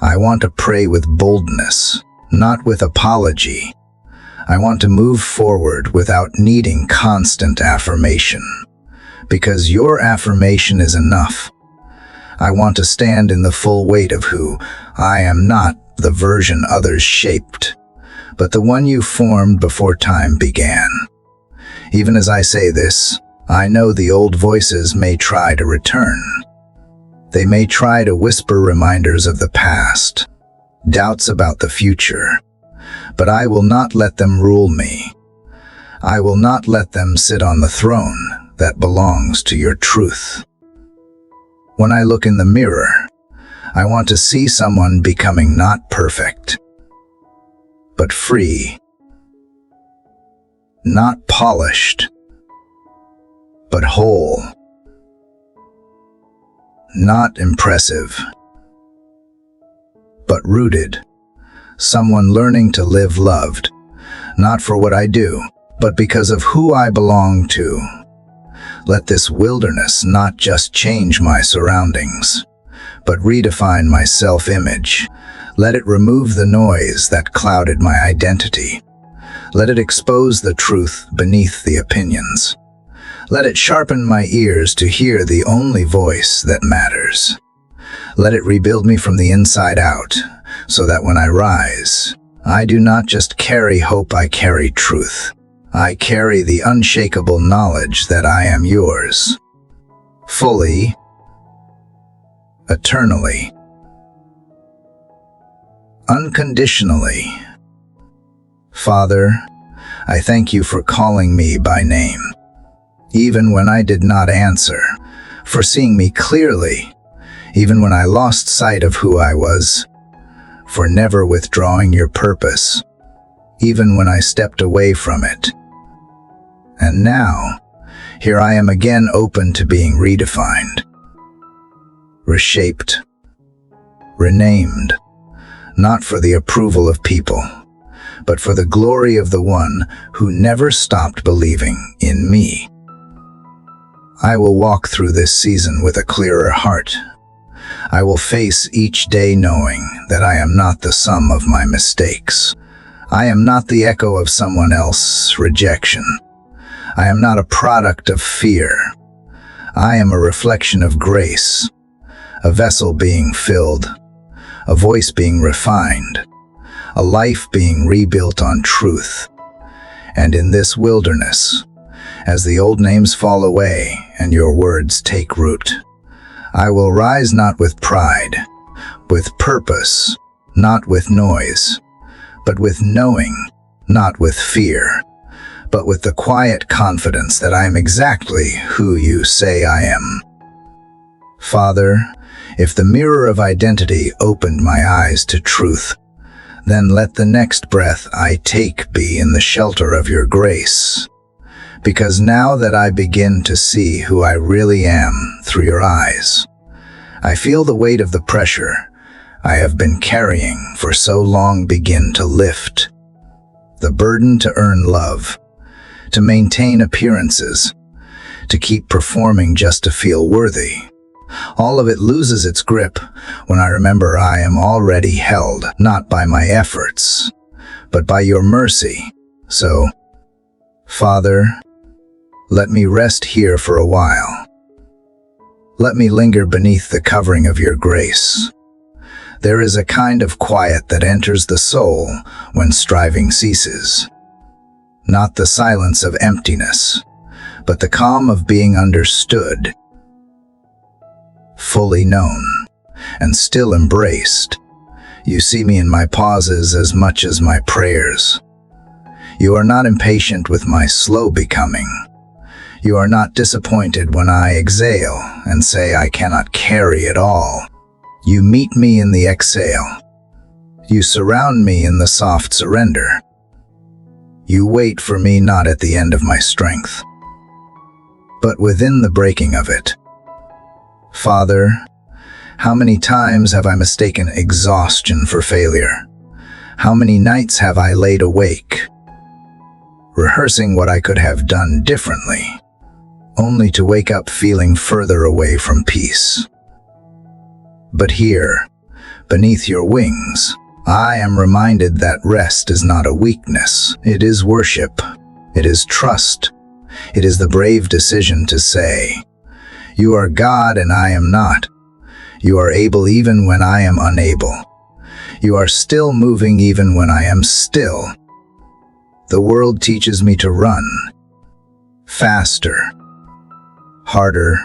I want to pray with boldness, not with apology. I want to move forward without needing constant affirmation, because your affirmation is enough. I want to stand in the full weight of who I am, not the version others shaped, but the one you formed before time began. Even as I say this, I know the old voices may try to return. They may try to whisper reminders of the past, doubts about the future, but I will not let them rule me. I will not let them sit on the throne that belongs to your truth. When I look in the mirror, I want to see someone becoming not perfect, but free, not polished, but whole, not impressive, but rooted, someone learning to live loved, not for what I do, but because of who I belong to. Let this wilderness not just change my surroundings, but redefine my self-image. Let it remove the noise that clouded my identity. Let it expose the truth beneath the opinions. Let it sharpen my ears to hear the only voice that matters. Let it rebuild me from the inside out, so that when I rise, I do not just carry hope, I carry truth. I carry the unshakable knowledge that I am yours, fully, eternally, unconditionally. Father, I thank you for calling me by name, even when I did not answer, for seeing me clearly, even when I lost sight of who I was, for never withdrawing your purpose, even when I stepped away from it. And now, here I am again, open to being redefined, reshaped, renamed, not for the approval of people, but for the glory of the one who never stopped believing in me. I will walk through this season with a clearer heart. I will face each day knowing that I am not the sum of my mistakes. I am not the echo of someone else's rejection. I am not a product of fear. I am a reflection of grace, a vessel being filled, a voice being refined, a life being rebuilt on truth. And in this wilderness, as the old names fall away and your words take root, I will rise not with pride, with purpose, not with noise, but with knowing, not with fear, but with the quiet confidence that I am exactly who you say I am. Father, if the mirror of identity opened my eyes to truth, then let the next breath I take be in the shelter of your grace. Because now that I begin to see who I really am through your eyes, I feel the weight of the pressure I have been carrying for so long begin to lift. The burden to earn love, to maintain appearances, to keep performing just to feel worthy. All of it loses its grip when I remember I am already held, not by my efforts, but by your mercy. So, Father, let me rest here for a while. Let me linger beneath the covering of your grace. There is a kind of quiet that enters the soul when striving ceases. Not the silence of emptiness, but the calm of being understood, fully known, and still embraced. You see me in my pauses as much as my prayers. You are not impatient with my slow becoming. You are not disappointed when I exhale and say I cannot carry it all. You meet me in the exhale. You surround me in the soft surrender. You wait for me not at the end of my strength, but within the breaking of it. Father, how many times have I mistaken exhaustion for failure? How many nights have I laid awake, rehearsing what I could have done differently, only to wake up feeling further away from peace? But here, beneath your wings, I am reminded that rest is not a weakness. It is worship. It is trust. It is the brave decision to say, you are God and I am not. You are able even when I am unable. You are still moving even when I am still. The world teaches me to run, faster, harder,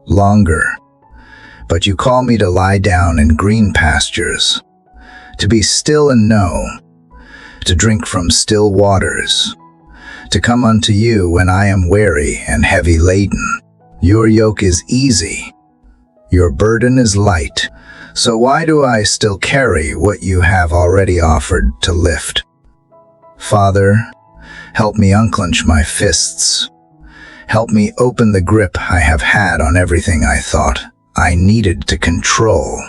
longer. But you call me to lie down in green pastures, to be still and know, to drink from still waters, to come unto you when I am weary and heavy laden. Your yoke is easy, your burden is light, so why do I still carry what you have already offered to lift? Father, help me unclench my fists. Help me open the grip I have had on everything I thought I needed to control.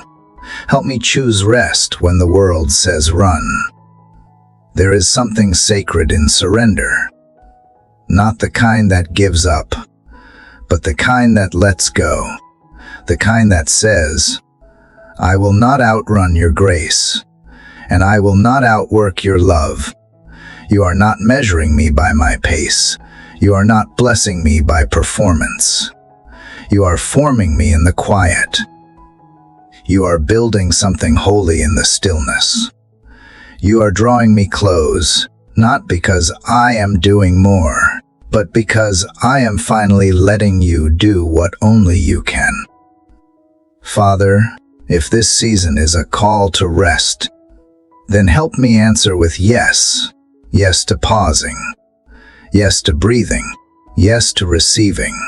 Help me choose rest when the world says run. There is something sacred in surrender, not the kind that gives up, but the kind that lets go, the kind that says, I will not outrun your grace, and I will not outwork your love. You are not measuring me by my pace. You are not blessing me by performance. You are forming me in the quiet, You are building something holy in the stillness. You are drawing me close, not because I am doing more, but because I am finally letting you do what only you can. Father, if this season is a call to rest, then help me answer with yes. Yes to pausing. Yes to breathing. Yes to receiving.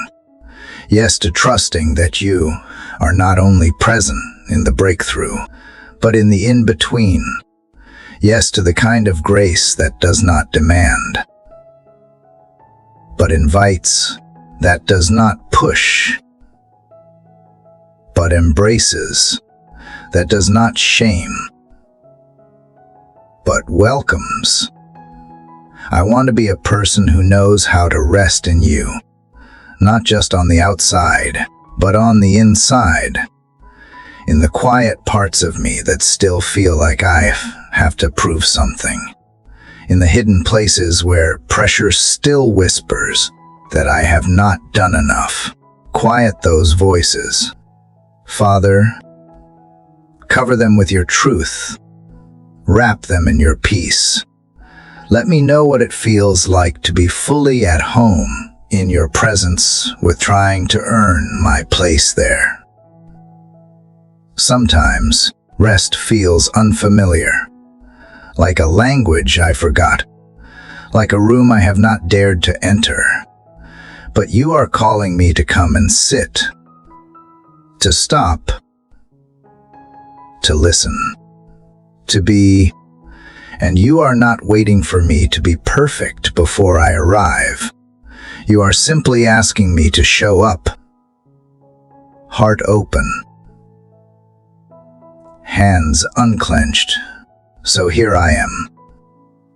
Yes to trusting that you are not only present in the breakthrough, but in the in-between. Yes to the kind of grace that does not demand, but invites, that does not push, but embraces, that does not shame, but welcomes. I want to be a person who knows how to rest in you, not just on the outside, but on the inside, in the quiet parts of me that still feel like I have to prove something, in the hidden places where pressure still whispers that I have not done enough. Quiet those voices. Father, cover them with your truth. Wrap them in your peace. Let me know what it feels like to be fully at home in your presence with trying to earn my place there. Sometimes, rest feels unfamiliar, like a language I forgot, like a room I have not dared to enter. But you are calling me to come and sit, to stop, to listen, to be, and you are not waiting for me to be perfect before I arrive. You are simply asking me to show up, heart open, hands unclenched. So here I am.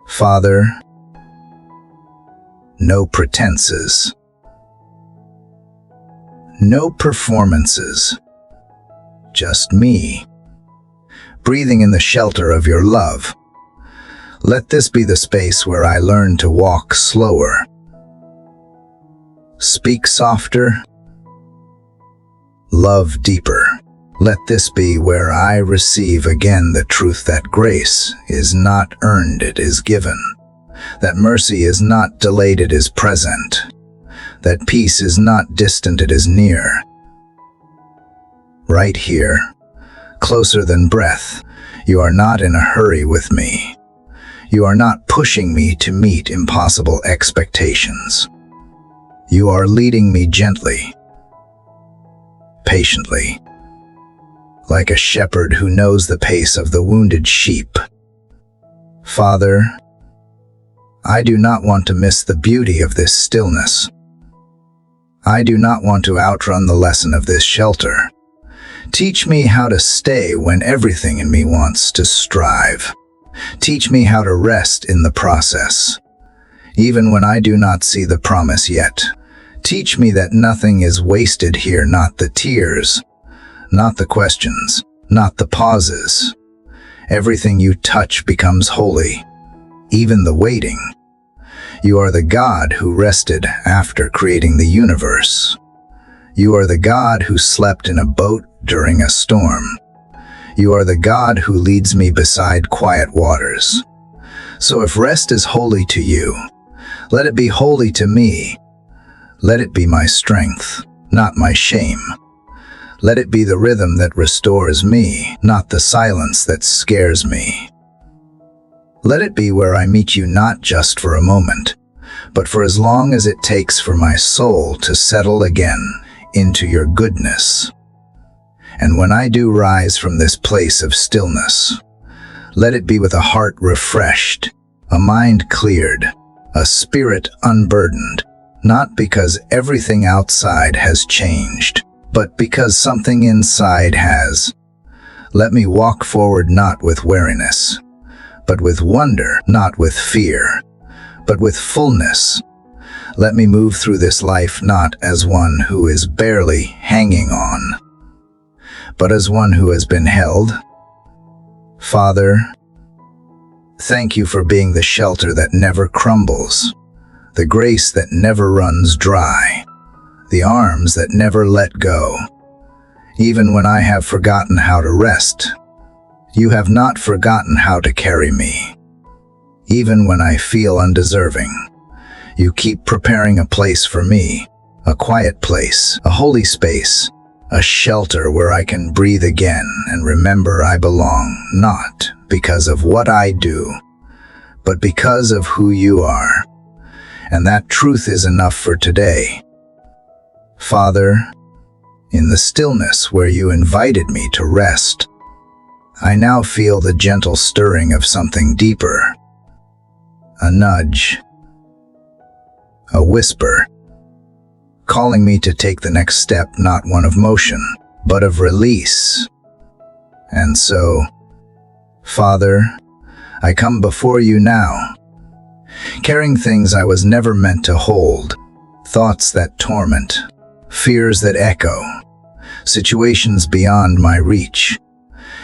Father, no pretenses, no performances, just me, breathing in the shelter of your love. Let this be the space where I learn to walk slower, speak softer, love deeper. Let this be where I receive again the truth that grace is not earned, it is given. That mercy is not delayed, it is present. That peace is not distant, it is near. Right here, closer than breath, you are not in a hurry with me. You are not pushing me to meet impossible expectations. You are leading me gently, patiently, like a shepherd who knows the pace of the wounded sheep. Father, I do not want to miss the beauty of this stillness. I do not want to outrun the lesson of this shelter. Teach me how to stay when everything in me wants to strive. Teach me how to rest in the process, even when I do not see the promise yet. Teach me that nothing is wasted here, not the tears, not the questions, not the pauses. Everything you touch becomes holy, even the waiting. You are the God who rested after creating the universe. You are the God who slept in a boat during a storm. You are the God who leads me beside quiet waters. So if rest is holy to you, let it be holy to me. Let it be my strength, not my shame. Let it be the rhythm that restores me, not the silence that scares me. Let it be where I meet you not just for a moment, but for as long as it takes for my soul to settle again into your goodness. And when I do rise from this place of stillness, let it be with a heart refreshed, a mind cleared, a spirit unburdened, not because everything outside has changed, but because something inside has. Let me walk forward not with weariness, but with wonder, not with fear, but with fullness. Let me move through this life not as one who is barely hanging on, but as one who has been held. Father, thank you for being the shelter that never crumbles, the grace that never runs dry, the arms that never let go. even when I have forgotten how to rest. You have not forgotten how to carry me. Even when I feel undeserving, you keep preparing a place for me, a quiet place, a holy space, a shelter where I can breathe again and remember I belong, not because of what I do, but because of who you are. And that truth is enough for today. Father, in the stillness where you invited me to rest, I now feel the gentle stirring of something deeper. A nudge, a whisper, calling me to take the next step, not one of motion, but of release. And so, Father, I come before you now, carrying things I was never meant to hold, thoughts that torment, fears that echo, situations beyond my reach,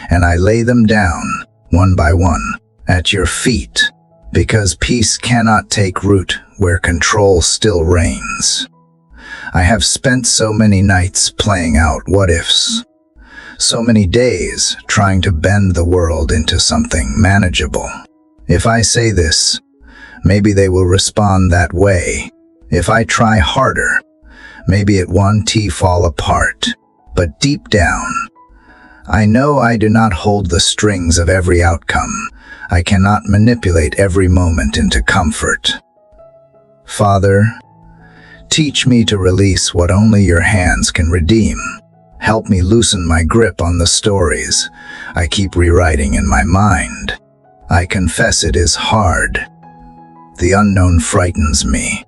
and I lay them down, one by one, at your feet, because peace cannot take root where control still reigns. I have spent so many nights playing out what-ifs, so many days trying to bend the world into something manageable. If I say this, maybe they will respond that way. If I try harder, maybe it won't fall apart. But deep down, I know I do not hold the strings of every outcome. I cannot manipulate every moment into comfort. Father, teach me to release what only your hands can redeem. Help me loosen my grip on the stories I keep rewriting in my mind. I confess it is hard. The unknown frightens me.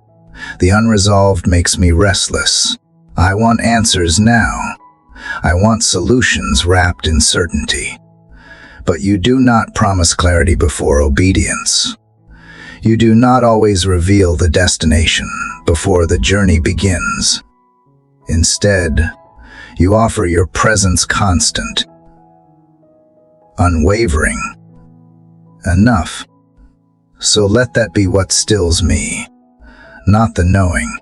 The unresolved makes me restless. I want answers now. I want solutions wrapped in certainty. But you do not promise clarity before obedience. You do not always reveal the destination before the journey begins. Instead, you offer your presence constant, unwavering, enough. So let that be what stills me. Not the knowing,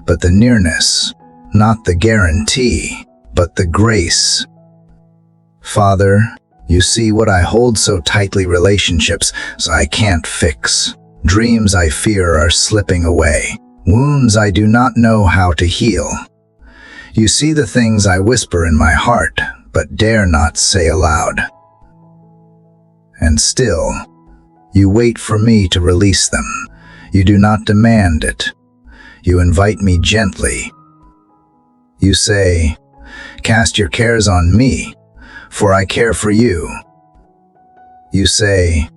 but the nearness. Not the guarantee, but the grace. Father, you see what I hold so tightly, relationships I can't fix. Dreams I fear are slipping away. Wounds I do not know how to heal. You see the things I whisper in my heart, but dare not say aloud. And still, you wait for me to release them. You do not demand it. You invite me gently. You say, "Cast your cares on me, for I care for you." You say,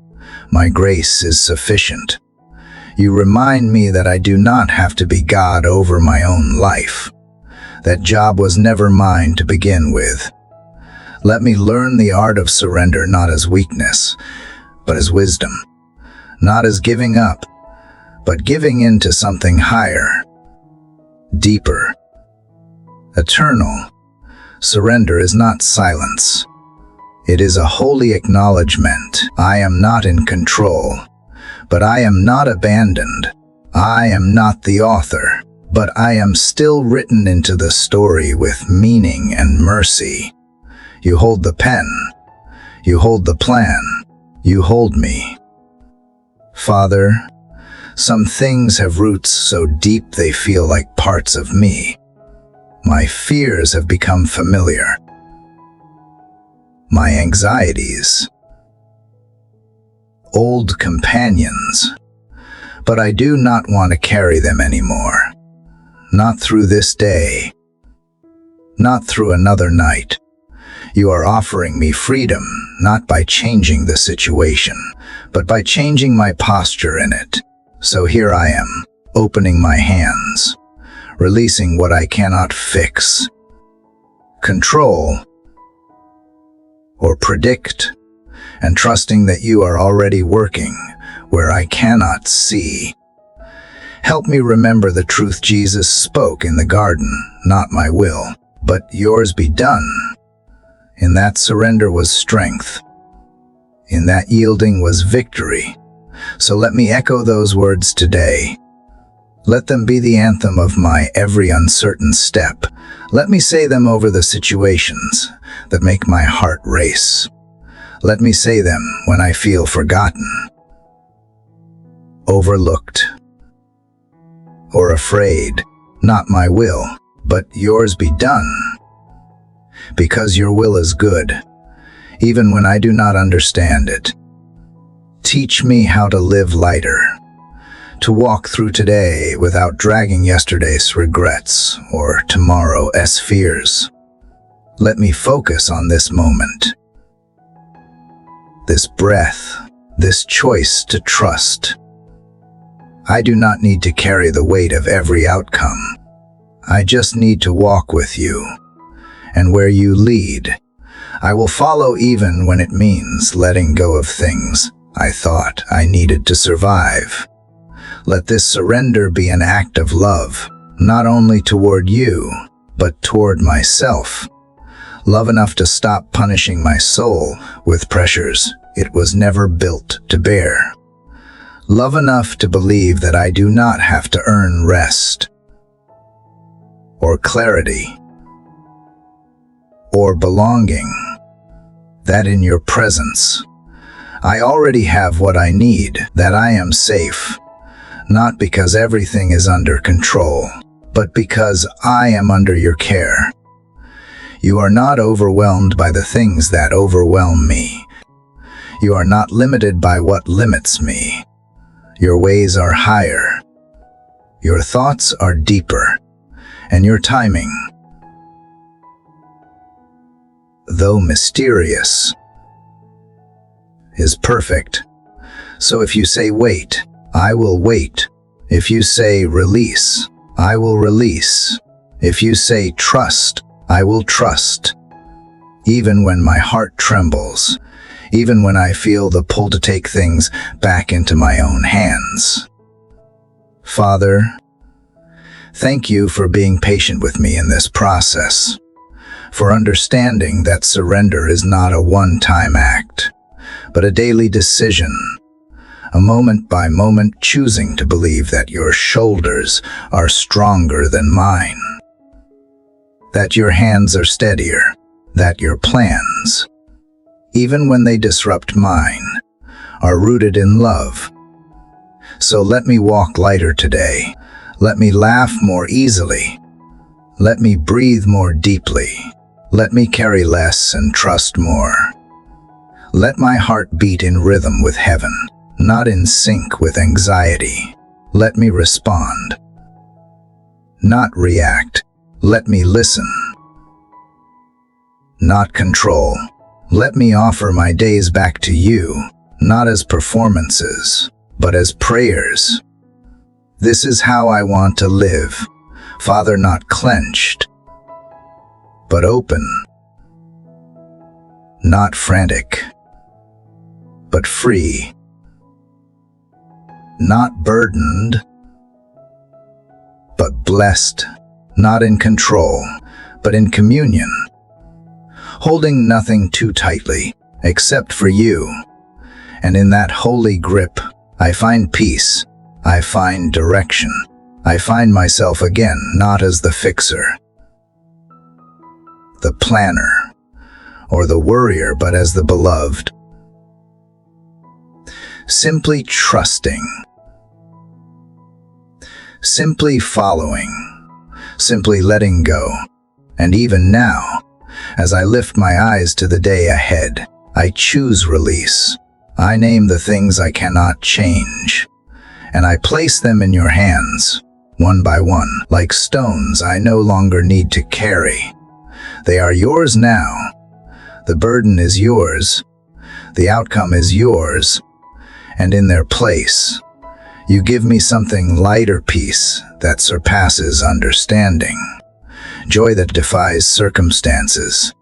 "My grace is sufficient." You remind me that I do not have to be God over my own life. That job was never mine to begin with. Let me learn the art of surrender, not as weakness, but as wisdom. Not as giving up, but giving in to something higher, deeper, eternal. Surrender is not silence. It is a holy acknowledgement. I am not in control, but I am not abandoned. I am not the author, but I am still written into the story with meaning and mercy. You hold the pen. You hold the plan. You hold me. Father, some things have roots so deep they feel like parts of me. My fears have become familiar. My anxieties, old companions, but I do not want to carry them anymore. Not through this day, not through another night. You are offering me freedom, not by changing the situation, but by changing my posture in it. So here I am, opening my hands, releasing what I cannot fix, control, or predict, and trusting that you are already working where I cannot see. Help me remember the truth Jesus spoke in the garden, "Not my will, but yours be done." In that surrender was strength. In that yielding was victory. So let me echo those words today. Let them be the anthem of my every uncertain step. Let me say them over the situations that make my heart race. Let me say them when I feel forgotten, overlooked, or afraid. Not my will, but yours be done. Because your will is good, even when I do not understand it. Teach me how to live lighter, to walk through today without dragging yesterday's regrets or tomorrow's fears. Let me focus on this moment, this breath, this choice to trust. I do not need to carry the weight of every outcome. I just need to walk with you, and where you lead, I will follow even when it means letting go of things I thought I needed to survive. Let this surrender be an act of love, not only toward you, but toward myself. Love enough to stop punishing my soul with pressures it was never built to bear. Love enough to believe that I do not have to earn rest, or clarity, or belonging. That in your presence, I already have what I need, that I am safe. Not because everything is under control, but because I am under your care. You are not overwhelmed by the things that overwhelm me. You are not limited by what limits me. Your ways are higher. Your thoughts are deeper. And your timing, though mysterious, is perfect. So if you say wait, I will wait. If you say release, I will release. If you say trust, I will trust. Even when my heart trembles, even when I feel the pull to take things back into my own hands. Father, thank you for being patient with me in this process, for understanding that surrender is not a one-time act, but a daily decision, a moment-by-moment choosing to believe that your shoulders are stronger than mine, that your hands are steadier, that your plans, even when they disrupt mine, are rooted in love. So let me walk lighter today. Let me laugh more easily. Let me breathe more deeply. Let me carry less and trust more. Let my heart beat in rhythm with heaven, not in sync with anxiety. Let me respond, not react. Let me listen, not control. Let me offer my days back to you, not as performances, but as prayers. This is how I want to live, Father, not clenched, but open, not frantic, but free, not burdened, but blessed, not in control, but in communion, holding nothing too tightly except for you. And in that holy grip, I find peace, I find direction, I find myself again, not as the fixer, the planner, or the worrier, but as the beloved. Simply trusting, simply following, simply letting go. And even now, as I lift my eyes to the day ahead, I choose release. I name the things I cannot change, and I place them in your hands, one by one, like stones I no longer need to carry. They are yours now. The burden is yours. The outcome is yours. And in their place, you give me something lighter, peace that surpasses understanding, joy that defies circumstances,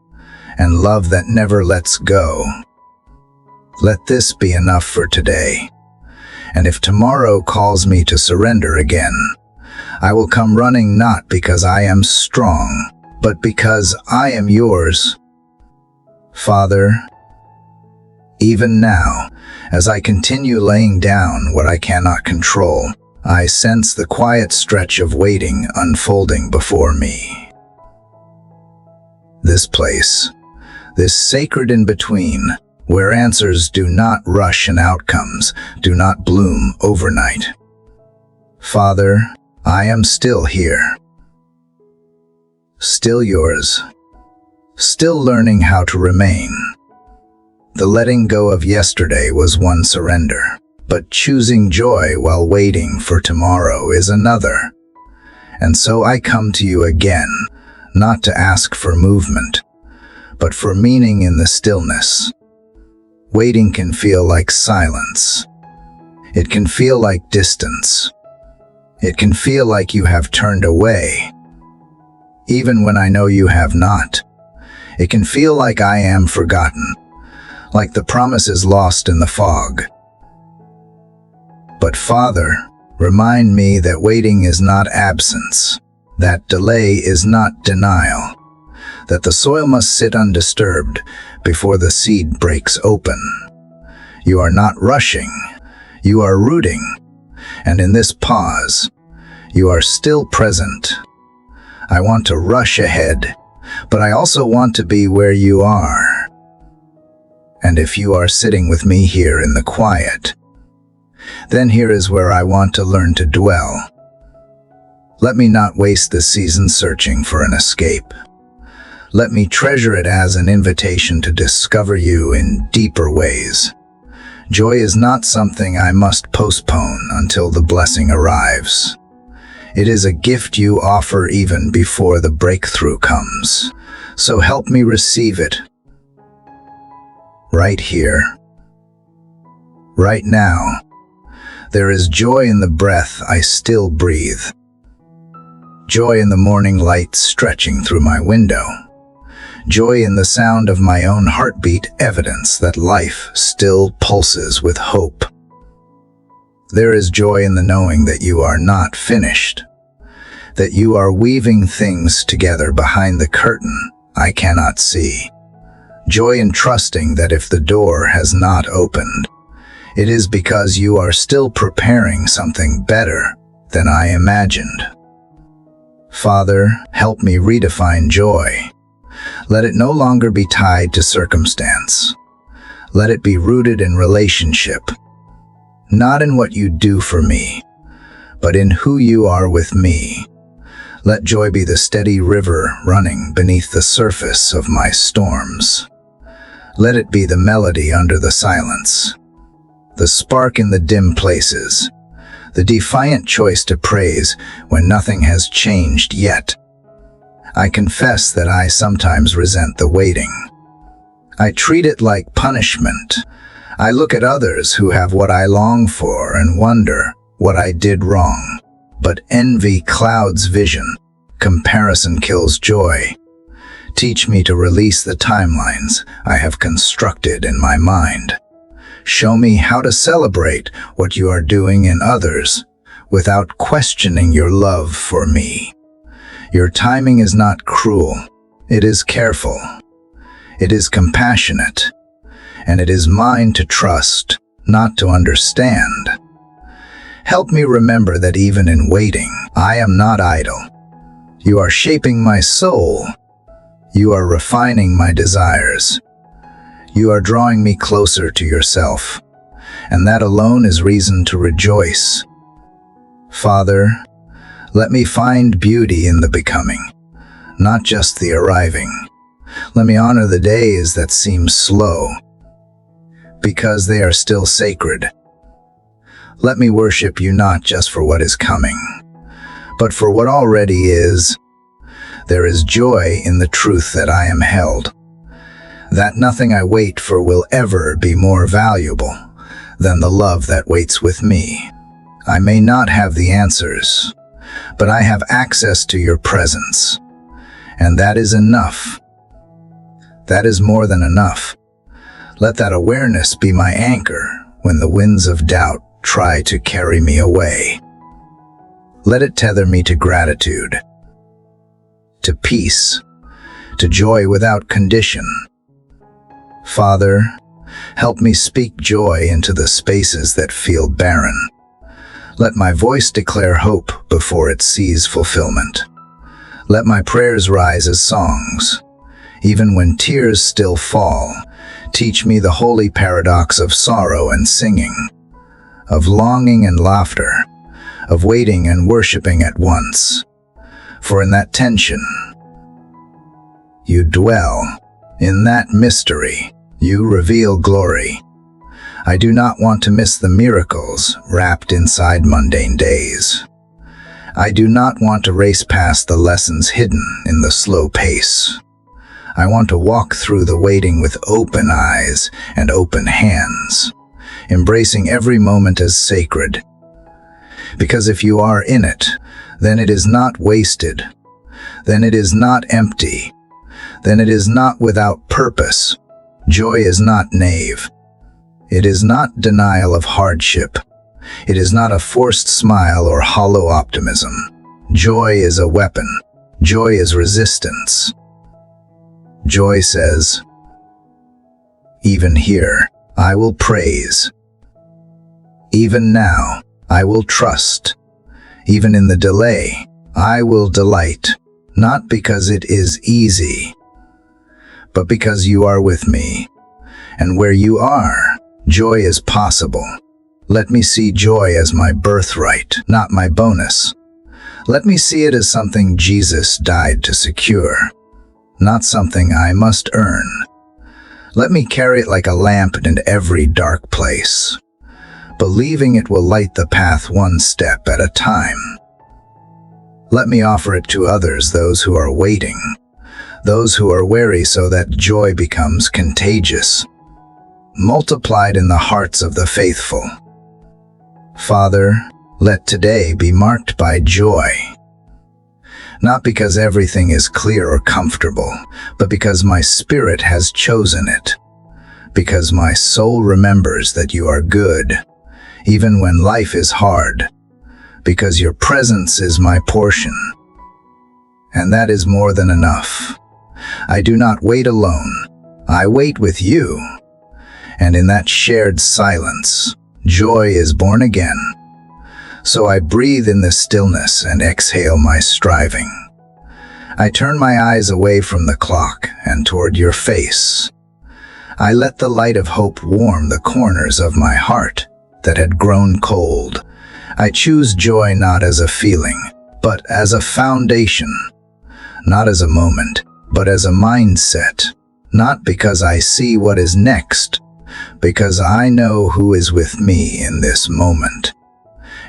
and love that never lets go. Let this be enough for today. And if tomorrow calls me to surrender again, I will come running, not because I am strong, but because I am yours. Father, even now, as I continue laying down what I cannot control, I sense the quiet stretch of waiting unfolding before me. This place, this sacred in-between, where answers do not rush and outcomes do not bloom overnight. Father, I am still here. Still yours. Still learning how to remain. The letting go of yesterday was one surrender, but choosing joy while waiting for tomorrow is another. And so I come to you again, not to ask for movement, but for meaning in the stillness. Waiting can feel like silence. It can feel like distance. It can feel like you have turned away. Even when I know you have not, it can feel like I am forgotten, like the promise is lost in the fog. But Father, remind me that waiting is not absence, that delay is not denial, that the soil must sit undisturbed before the seed breaks open. You are not rushing, you are rooting, and in this pause, you are still present. I want to rush ahead, but I also want to be where you are. And if you are sitting with me here in the quiet, then here is where I want to learn to dwell. Let me not waste the season searching for an escape. Let me treasure it as an invitation to discover you in deeper ways. Joy is not something I must postpone until the blessing arrives. It is a gift you offer even before the breakthrough comes. So help me receive it. Right here. Right now. There is joy in the breath I still breathe. Joy in the morning light stretching through my window. Joy in the sound of my own heartbeat, evidence that life still pulses with hope. There is joy in the knowing that you are not finished, that you are weaving things together behind the curtain I cannot see. Joy in trusting that if the door has not opened, it is because you are still preparing something better than I imagined. Father, help me redefine joy. Let it no longer be tied to circumstance. Let it be rooted in relationship, not in what you do for me, but in who you are with me. Let joy be the steady river running beneath the surface of my storms. Let it be the melody under the silence, the spark in the dim places, the defiant choice to praise when nothing has changed yet. I confess that I sometimes resent the waiting. I treat it like punishment. I look at others who have what I long for and wonder what I did wrong. But envy clouds vision. Comparison kills joy. Teach me to release the timelines I have constructed in my mind. Show me how to celebrate what you are doing in others without questioning your love for me. Your timing is not cruel. It is careful. It is compassionate. And it is mine to trust, not to understand. Help me remember that even in waiting, I am not idle. You are shaping my soul. You are refining my desires. You are drawing me closer to yourself, and that alone is reason to rejoice. Father, let me find beauty in the becoming, not just the arriving. Let me honor the days that seem slow, because they are still sacred. Let me worship you not just for what is coming, but for what already is. There is joy in the truth that I am held, that nothing I wait for will ever be more valuable than the love that waits with me. I may not have the answers, but I have access to your presence, and that is enough. That is more than enough. Let that awareness be my anchor when the winds of doubt try to carry me away. Let it tether me to gratitude, to peace, to joy without condition. Father, help me speak joy into the spaces that feel barren. Let my voice declare hope before it sees fulfillment. Let my prayers rise as songs. Even when tears still fall, teach me the holy paradox of sorrow and singing, of longing and laughter, of waiting and worshiping at once. For in that tension, you dwell. In that mystery, you reveal glory. I do not want to miss the miracles wrapped inside mundane days. I do not want to race past the lessons hidden in the slow pace. I want to walk through the waiting with open eyes and open hands, embracing every moment as sacred. Because if you are in it, then it is not wasted. Then it is not empty. Then it is not without purpose. Joy is not naive. It is not denial of hardship. It is not a forced smile or hollow optimism. Joy is a weapon. Joy is resistance. Joy says, even here, I will praise. Even now, I will trust. Even in the delay, I will delight, not because it is easy, but because you are with me. And where you are, joy is possible. Let me see joy as my birthright, not my bonus. Let me see it as something Jesus died to secure, not something I must earn. Let me carry it like a lamp in every dark place, believing it will light the path one step at a time. Let me offer it to others, those who are waiting, those who are weary, so that joy becomes contagious, multiplied in the hearts of the faithful. Father, let today be marked by joy, not because everything is clear or comfortable, but because my spirit has chosen it, because my soul remembers that you are good, even when life is hard, because your presence is my portion. And that is more than enough. I do not wait alone. I wait with you. And in that shared silence, joy is born again. So I breathe in the stillness and exhale my striving. I turn my eyes away from the clock and toward your face. I let the light of hope warm the corners of my heart that had grown cold. I choose joy not as a feeling, but as a foundation. Not as a moment, but as a mindset. Not because I see what is next, because I know who is with me in this moment.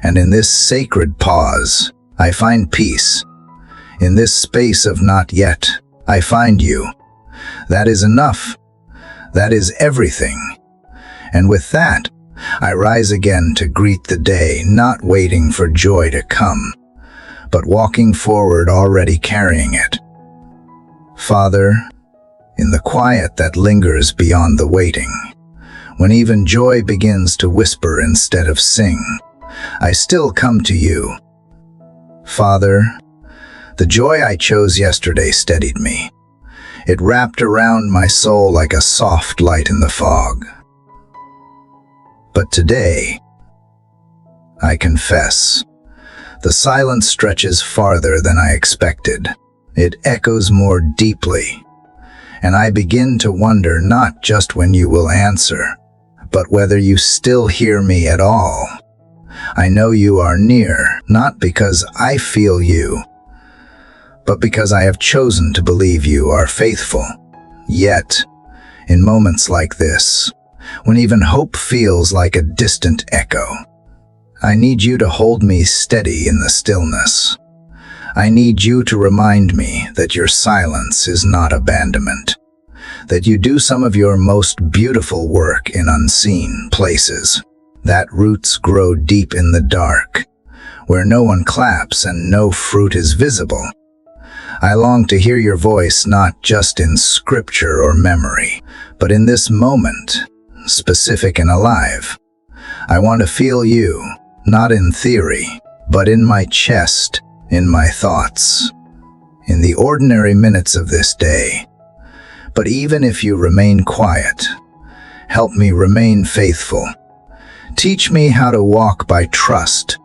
And in this sacred pause, I find peace. In this space of not yet, I find you. That is enough. That is everything. And with that, I rise again to greet the day, not waiting for joy to come, but walking forward already carrying it. Father, in the quiet that lingers beyond the waiting, when even joy begins to whisper instead of sing, I still come to you. Father, the joy I chose yesterday steadied me. It wrapped around my soul like a soft light in the fog. But today, I confess, the silence stretches farther than I expected. It echoes more deeply, and I begin to wonder not just when you will answer, but whether you still hear me at all. I know you are near, not because I feel you, but because I have chosen to believe you are faithful. Yet, in moments like this, when even hope feels like a distant echo, I need you to hold me steady in the stillness. I need you to remind me that your silence is not abandonment, that you do some of your most beautiful work in unseen places, that roots grow deep in the dark, where no one claps and no fruit is visible. I long to hear your voice not just in scripture or memory, but in this moment, specific and alive. I want to feel you, not in theory, but in my chest, in my thoughts, in the ordinary minutes of this day. But even if you remain quiet, help me remain faithful. Teach me how to walk by trust,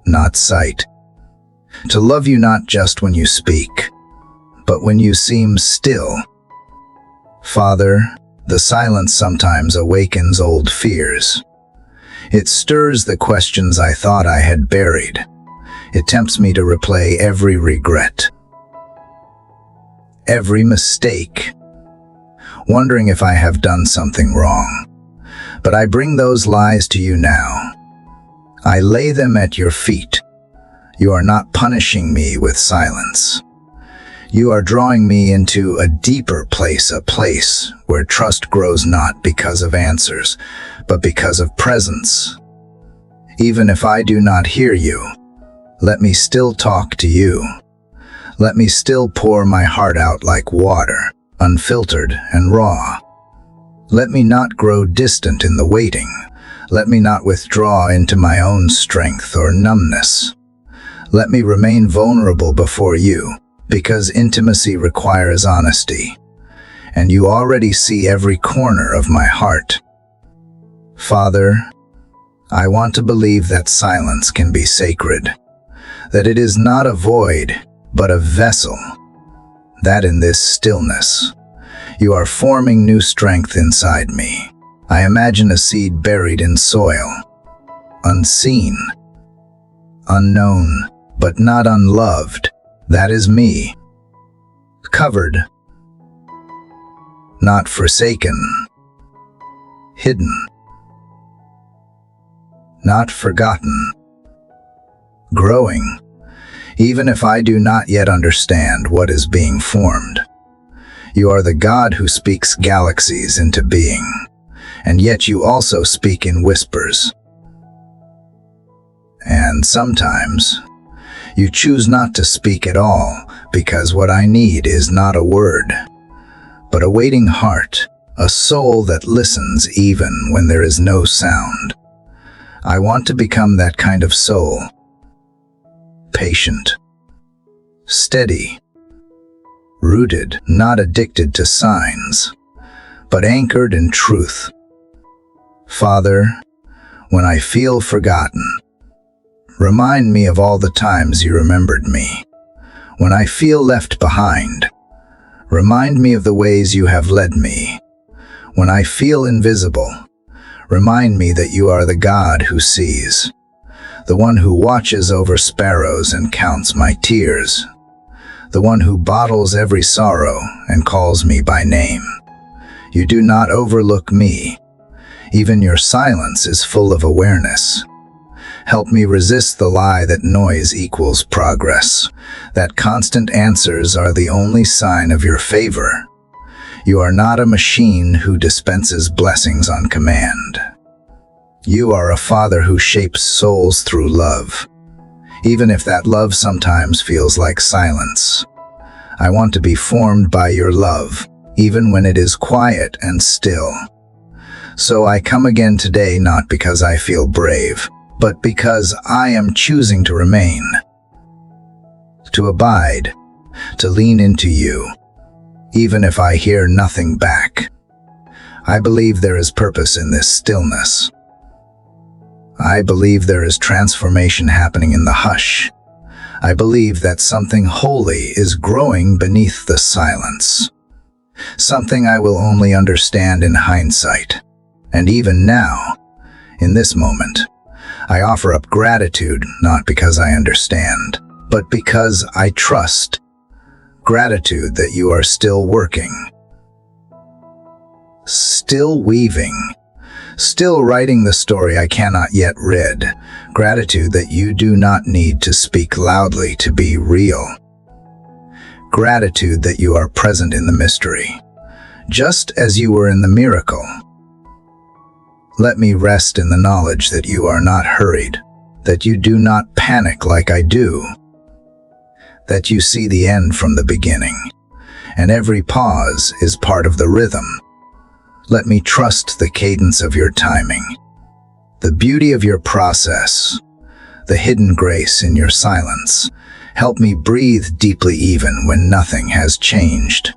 not sight. To love you not just when you speak, but when you seem still. Father, the silence sometimes awakens old fears. It stirs the questions I thought I had buried. It tempts me to replay every regret, every mistake, wondering if I have done something wrong. But I bring those lies to you now. I lay them at your feet. You are not punishing me with silence. You are drawing me into a deeper place, a place where trust grows not because of answers, but because of presence. Even if I do not hear you, let me still talk to you. Let me still pour my heart out like water, unfiltered and raw. Let me not grow distant in the waiting. Let me not withdraw into my own strength or numbness. Let me remain vulnerable before you, because intimacy requires honesty, and you already see every corner of my heart. Father, I want to believe that silence can be sacred, that it is not a void, but a vessel, that in this stillness, you are forming new strength inside me. I imagine a seed buried in soil, unseen, unknown, but not unloved. That is me. Covered, not forsaken. Hidden, not forgotten. Growing, even if I do not yet understand what is being formed. You are the God who speaks galaxies into being, and yet you also speak in whispers. And sometimes, you choose not to speak at all, because what I need is not a word, but a waiting heart, a soul that listens even when there is no sound. I want to become that kind of soul. Patient, steady, rooted, not addicted to signs, but anchored in truth. Father, when I feel forgotten, remind me of all the times you remembered me. When I feel left behind, remind me of the ways you have led me. When I feel invisible, remind me that you are the God who sees, the one who watches over sparrows and counts my tears, the one who bottles every sorrow and calls me by name. You do not overlook me. Even your silence is full of awareness. Help me resist the lie that noise equals progress, that constant answers are the only sign of your favor. You are not a machine who dispenses blessings on command. You are a Father who shapes souls through love, even if that love sometimes feels like silence. I want to be formed by your love, even when it is quiet and still. So I come again today not because I feel brave, but because I am choosing to remain, to abide, to lean into you, even if I hear nothing back. I believe there is purpose in this stillness. I believe there is transformation happening in the hush. I believe that something holy is growing beneath the silence, something I will only understand in hindsight. And even now, in this moment, I offer up gratitude not because I understand, but because I trust. Gratitude that you are still working, still weaving, still writing the story I cannot yet read. Gratitude that you do not need to speak loudly to be real. Gratitude that you are present in the mystery, just as you were in the miracle. Let me rest in the knowledge that you are not hurried, that you do not panic like I do, that you see the end from the beginning, and every pause is part of the rhythm. Let me trust the cadence of your timing, the beauty of your process, the hidden grace in your silence. Help me breathe deeply even when nothing has changed.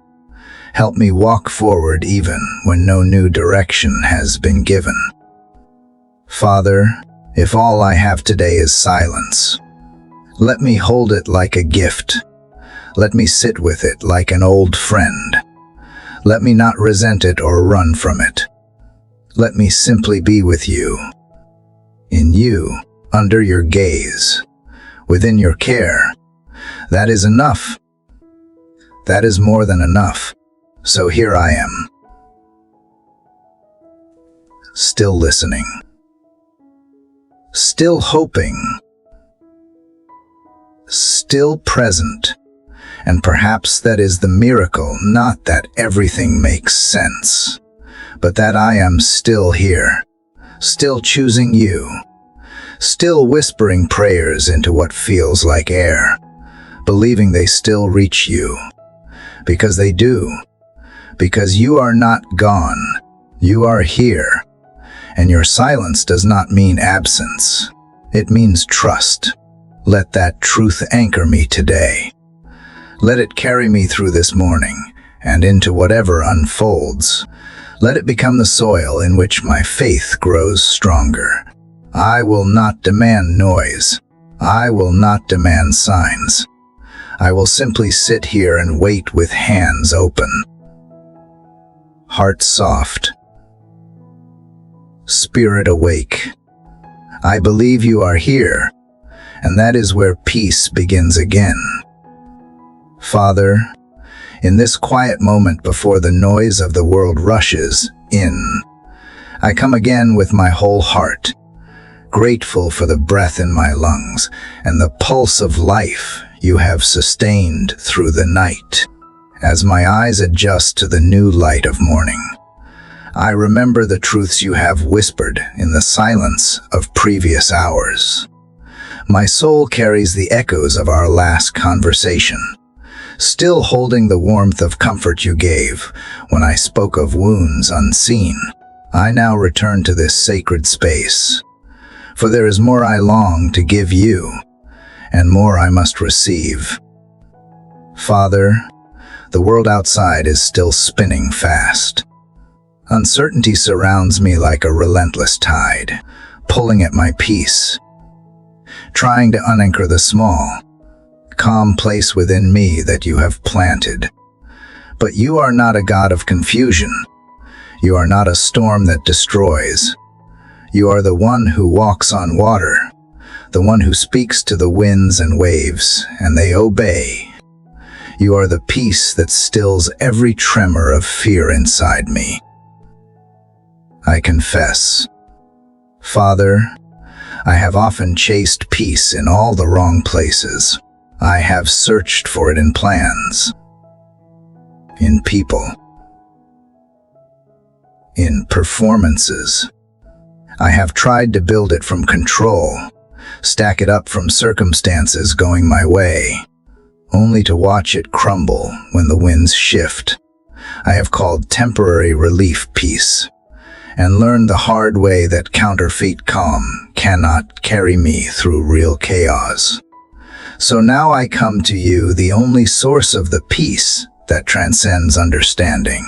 Help me walk forward even when no new direction has been given. Father, If all I have today is silence, let me hold it like a gift. Let me sit with it like an old friend. Let me not resent it or run from it. Let me simply be with you. In you, under your gaze, within your care. That is enough. That is more than enough. So here I am. Still listening. Still hoping. Still present. And perhaps that is the miracle, not that everything makes sense, but that I am still here, still choosing you, still whispering prayers into what feels like air, believing they still reach you, because they do, because you are not gone, you are here, and your silence does not mean absence, it means trust. Let that truth anchor me today. Let it carry me through this morning and into whatever unfolds. Let it become the soil in which my faith grows stronger. I will not demand noise. I will not demand signs. I will simply sit here and wait with hands open. Heart soft. Spirit awake. I believe you are here, and that is where peace begins again. Father, in this quiet moment before the noise of the world rushes in, I come again with my whole heart, grateful for the breath in my lungs and the pulse of life you have sustained through the night. As my eyes adjust to the new light of morning, I remember the truths you have whispered in the silence of previous hours. My soul carries the echoes of our last conversation, still holding the warmth of comfort you gave when I spoke of wounds unseen. I now return to this sacred space, for there is more I long to give you, and more I must receive. Father, the world outside is still spinning fast. Uncertainty surrounds me like a relentless tide, pulling at my peace, trying to unanchor the small, calm place within me that you have planted. But you are not a God of confusion. You are not a storm that destroys. You are the one who walks on water, the one who speaks to the winds and waves, and they obey. You are the peace that stills every tremor of fear inside me. I confess, Father, I have often chased peace in all the wrong places. I have searched for it in plans, in people, in performances. I have tried to build it from control, stack it up from circumstances going my way, only to watch it crumble when the winds shift. I have called temporary relief peace, and learned the hard way that counterfeit calm cannot carry me through real chaos. So now I come to you, the only source of the peace that transcends understanding.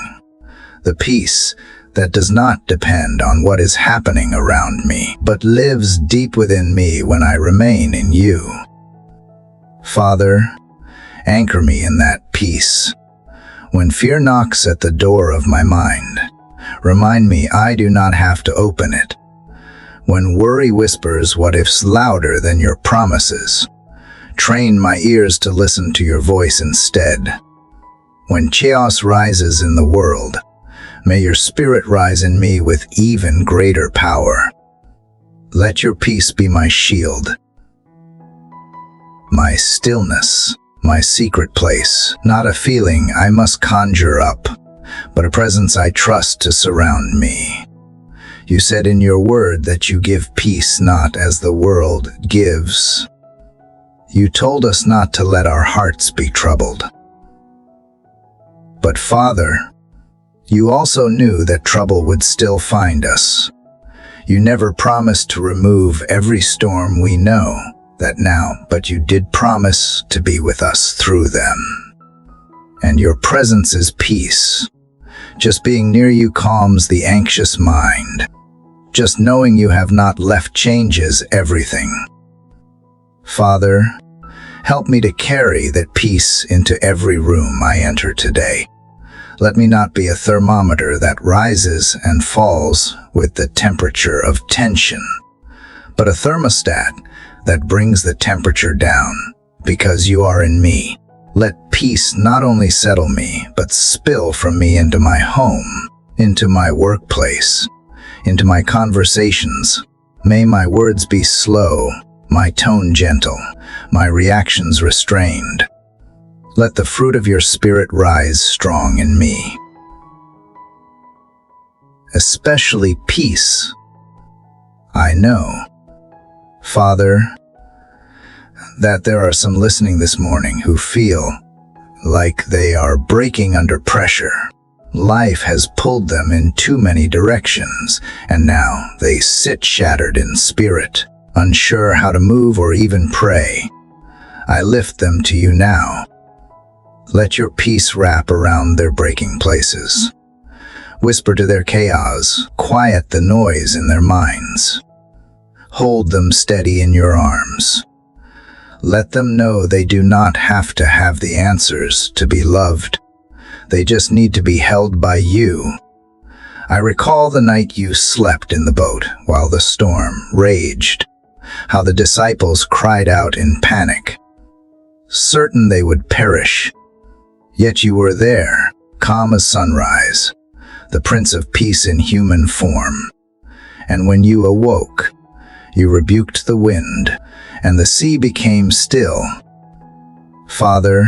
The peace that does not depend on what is happening around me, but lives deep within me when I remain in you. Father, anchor me in that peace. When fear knocks at the door of my mind, remind me I do not have to open it. When worry whispers what ifs louder than your promises, train my ears to listen to your voice instead. When chaos rises in the world, may your spirit rise in me with even greater power. Let your peace be my shield, my stillness, my secret place, not a feeling I must conjure up, but a presence I trust to surround me. You said in your word that you give peace not as the world gives. You told us not to let our hearts be troubled. But Father, you also knew that trouble would still find us. You never promised to remove every storm we know that now, but you did promise to be with us through them. And your presence is peace. Just being near you calms the anxious mind, Just knowing you have not left changes everything. Father, help me to carry that peace into every room I enter today. Let me not be a thermometer that rises and falls with the temperature of tension, but a thermostat that brings the temperature down because you are in me. Let peace not only settle me, but spill from me into my home, into my workplace, into my conversations. May my words be slow, my tone gentle, my reactions restrained. Let the fruit of your Spirit rise strong in me. Especially peace. I know, Father, that there are some listening this morning who feel like they are breaking under pressure. Life has pulled them in too many directions, and now they sit shattered in spirit, unsure how to move or even pray. I lift them to you now. Let your peace wrap around their breaking places. Whisper to their chaos, quiet the noise in their minds. Hold them steady in your arms. Let them know they do not have to have the answers to be loved. They just need to be held by you. I recall the night you slept in the boat while the storm raged, how the disciples cried out in panic, certain they would perish. Yet you were there, calm as sunrise, the Prince of Peace in human form. And when you awoke, you rebuked the wind, and the sea became still. Father,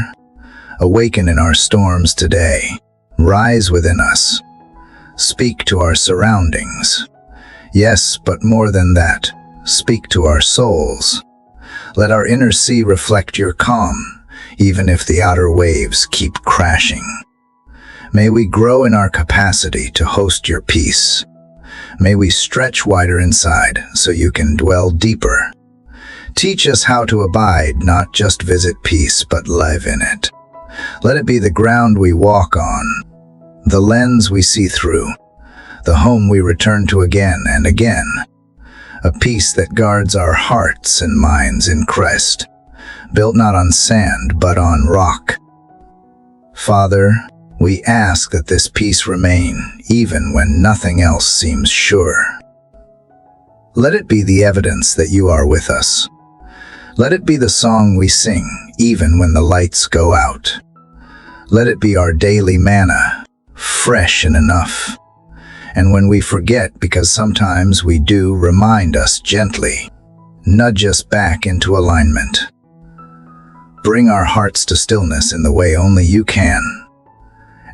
awaken in our storms today. Rise within us. Speak to our surroundings. Yes, but more than that, speak to our souls. Let our inner sea reflect your calm, even if the outer waves keep crashing. May we grow in our capacity to host your peace. May we stretch wider inside so you can dwell deeper. Teach us how to abide, not just visit peace, but live in it. Let it be the ground we walk on, the lens we see through, the home we return to again and again. A peace that guards our hearts and minds in Christ, built not on sand, but on rock. Father, we ask that this peace remain, even when nothing else seems sure. Let it be the evidence that you are with us. Let it be the song we sing, even when the lights go out. Let it be our daily manna, fresh and enough. And when we forget, because sometimes we do, remind us gently. Nudge us back into alignment. Bring our hearts to stillness in the way only you can.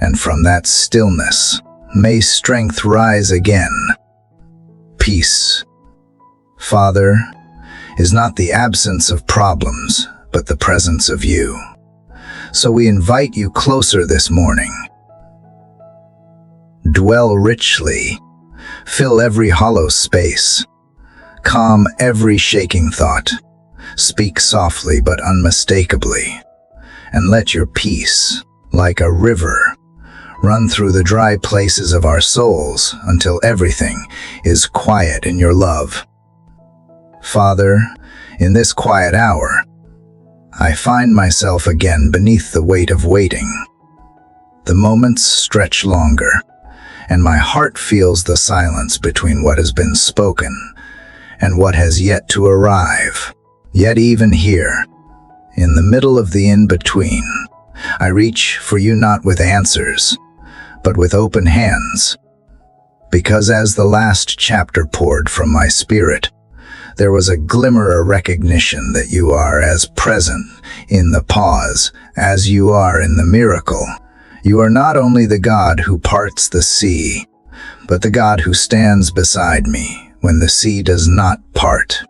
And from that stillness, may strength rise again. Peace, Father, is not the absence of problems, but the presence of you. So we invite you closer this morning. Dwell richly, fill every hollow space, calm every shaking thought. Speak softly but unmistakably, and let your peace, like a river, run through the dry places of our souls until everything is quiet in your love. Father, in this quiet hour, I find myself again beneath the weight of waiting. The moments stretch longer, and my heart feels the silence between what has been spoken and what has yet to arrive. Yet even here, in the middle of the in-between, I reach for you not with answers, but with open hands. Because as the last chapter poured from my spirit, there was a glimmer of recognition that you are as present in the pause as you are in the miracle. You are not only the God who parts the sea, but the God who stands beside me when the sea does not part.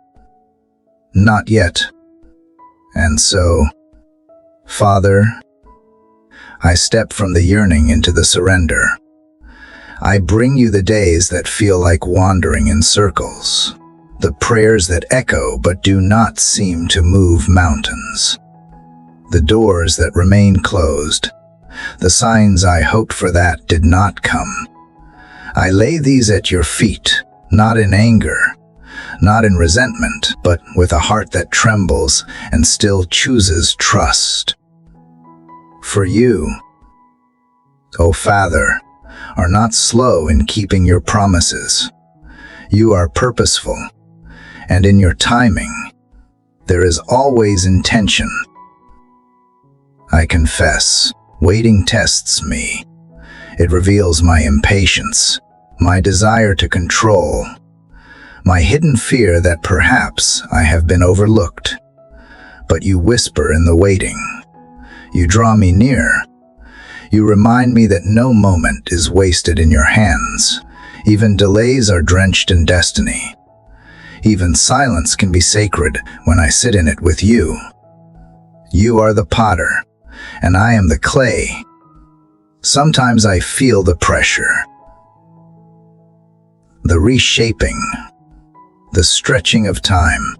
Not yet. And so, Father, I step from the yearning into the surrender. I bring you the days that feel like wandering in circles, the prayers that echo but do not seem to move mountains, the doors that remain closed, the signs I hoped for that did not come. I lay these at your feet, not in anger, not in resentment, but with a heart that trembles and still chooses trust. For you, O Father, are not slow in keeping your promises. You are purposeful, and in your timing, there is always intention. I confess, waiting tests me. It reveals my impatience, my desire to control, my hidden fear that perhaps I have been overlooked. But you whisper in the waiting. You draw me near. You remind me that no moment is wasted in your hands. Even delays are drenched in destiny. Even silence can be sacred when I sit in it with you. You are the potter, and I am the clay. Sometimes I feel the pressure, the reshaping, the stretching of time.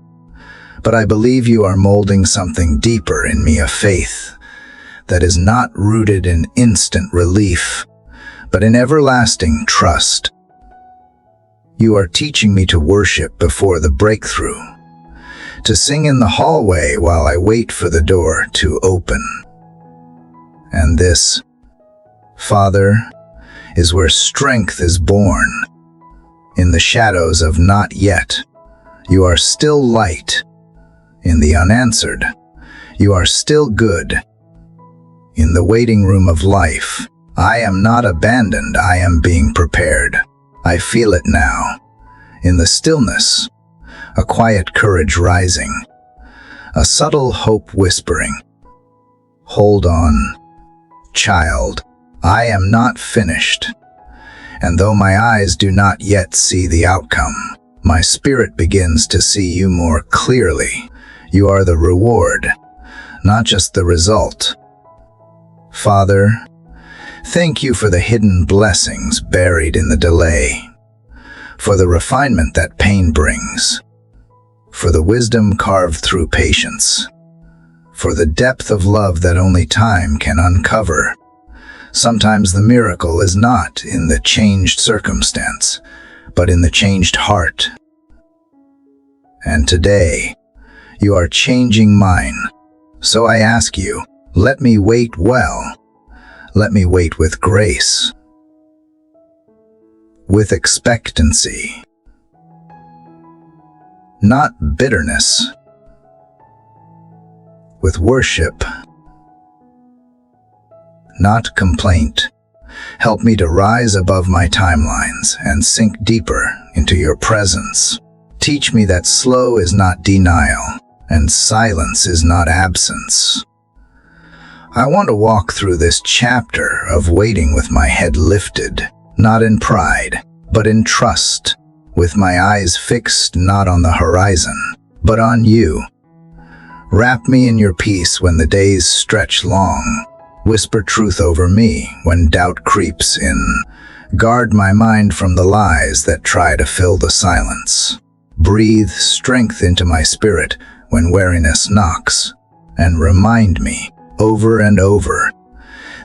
But I believe you are molding something deeper in me, a faith that is not rooted in instant relief, but in everlasting trust. You are teaching me to worship before the breakthrough, to sing in the hallway while I wait for the door to open. And this, Father, is where strength is born. In the shadows of not yet, you are still light. In the unanswered, you are still good. In the waiting room of life, I am not abandoned, I am being prepared. I feel it now. In the stillness, a quiet courage rising, a subtle hope whispering, "Hold on, child, I am not finished." And though my eyes do not yet see the outcome, my spirit begins to see you more clearly. You are the reward, not just the result. Father, thank you for the hidden blessings buried in the delay, for the refinement that pain brings, for the wisdom carved through patience, for the depth of love that only time can uncover. Sometimes the miracle is not in the changed circumstance, but in the changed heart. And today, you are changing mine. So I ask you, let me wait well. Let me wait with grace, with expectancy, not bitterness, with worship, not complaint. Help me to rise above my timelines and sink deeper into your presence. Teach me that slow is not denial, and silence is not absence. I want to walk through this chapter of waiting with my head lifted, not in pride, but in trust, with my eyes fixed not on the horizon, but on you. Wrap me in your peace when the days stretch long. Whisper truth over me when doubt creeps in. Guard my mind from the lies that try to fill the silence. Breathe strength into my spirit when weariness knocks, and remind me over and over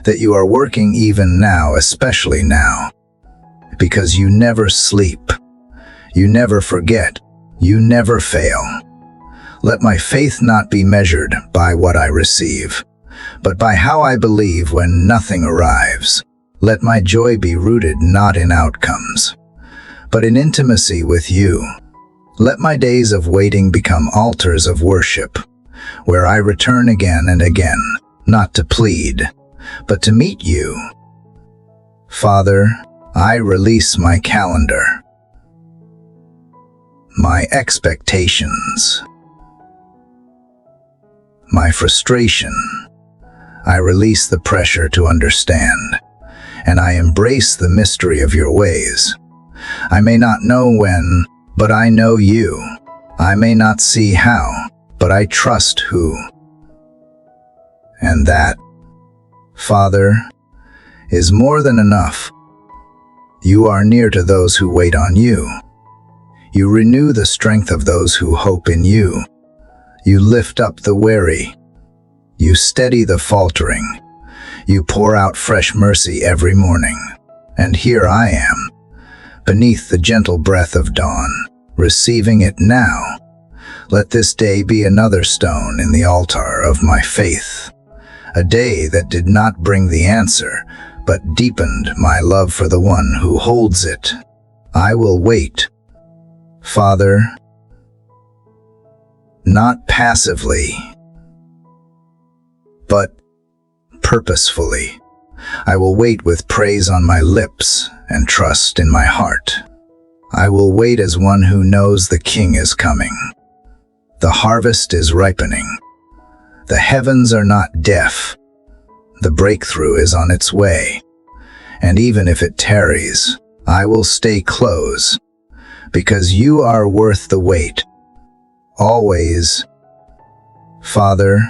that you are working even now, especially now, because you never sleep, you never forget, you never fail. Let my faith not be measured by what I receive, but by how I believe when nothing arrives. Let my joy be rooted not in outcomes, but in intimacy with you. Let my days of waiting become altars of worship, where I return again and again, not to plead, but to meet you. Father, I release my calendar, my expectations, my frustration. I release the pressure to understand, and I embrace the mystery of your ways. I may not know when, but I know you. I may not see how, but I trust who. And that, Father, is more than enough. You are near to those who wait on you. You renew the strength of those who hope in you. You lift up the weary. You steady the faltering. You pour out fresh mercy every morning. And here I am, beneath the gentle breath of dawn, receiving it now. Let this day be another stone in the altar of my faith, a day that did not bring the answer, but deepened my love for the one who holds it. I will wait, Father, not passively, but purposefully. I will wait with praise on my lips and trust in my heart. I will wait as one who knows the King is coming. The harvest is ripening. The heavens are not deaf. The breakthrough is on its way. And even if it tarries, I will stay close, because you are worth the wait. Always, Father,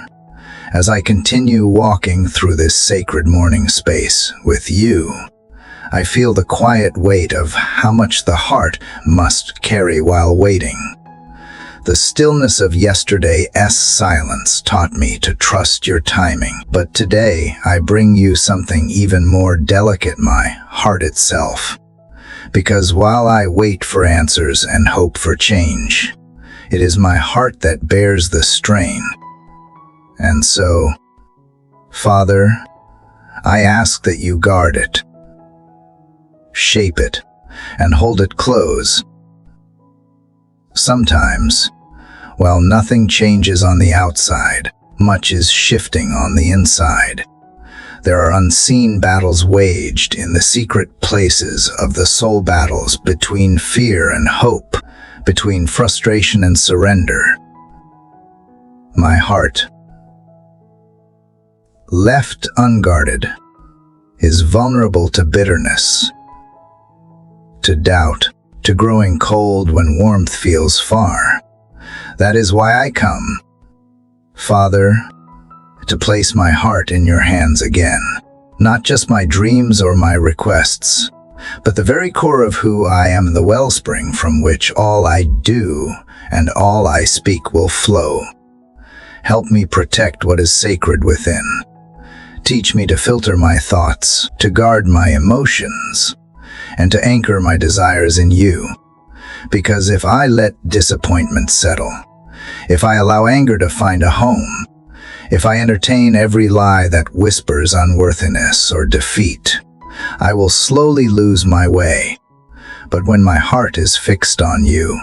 as I continue walking through this sacred morning space with you, I feel the quiet weight of how much the heart must carry while waiting. The stillness of yesterday's silence taught me to trust your timing, but today I bring you something even more delicate, my heart itself. Because while I wait for answers and hope for change, it is my heart that bears the strain. And so, Father, I ask that you guard it, shape it, and hold it close. Sometimes, while nothing changes on the outside, much is shifting on the inside. There are unseen battles waged in the secret places of the soul, battles between fear and hope, between frustration and surrender. My heart, left unguarded, is vulnerable to bitterness, to doubt, to growing cold when warmth feels far. That is why I come, Father, to place my heart in your hands again. Not just my dreams or my requests, but the very core of who I am, the wellspring from which all I do and all I speak will flow. Help me protect what is sacred within. Teach me to filter my thoughts, to guard my emotions, and to anchor my desires in you. Because if I let disappointment settle, if I allow anger to find a home, if I entertain every lie that whispers unworthiness or defeat, I will slowly lose my way. But when my heart is fixed on you,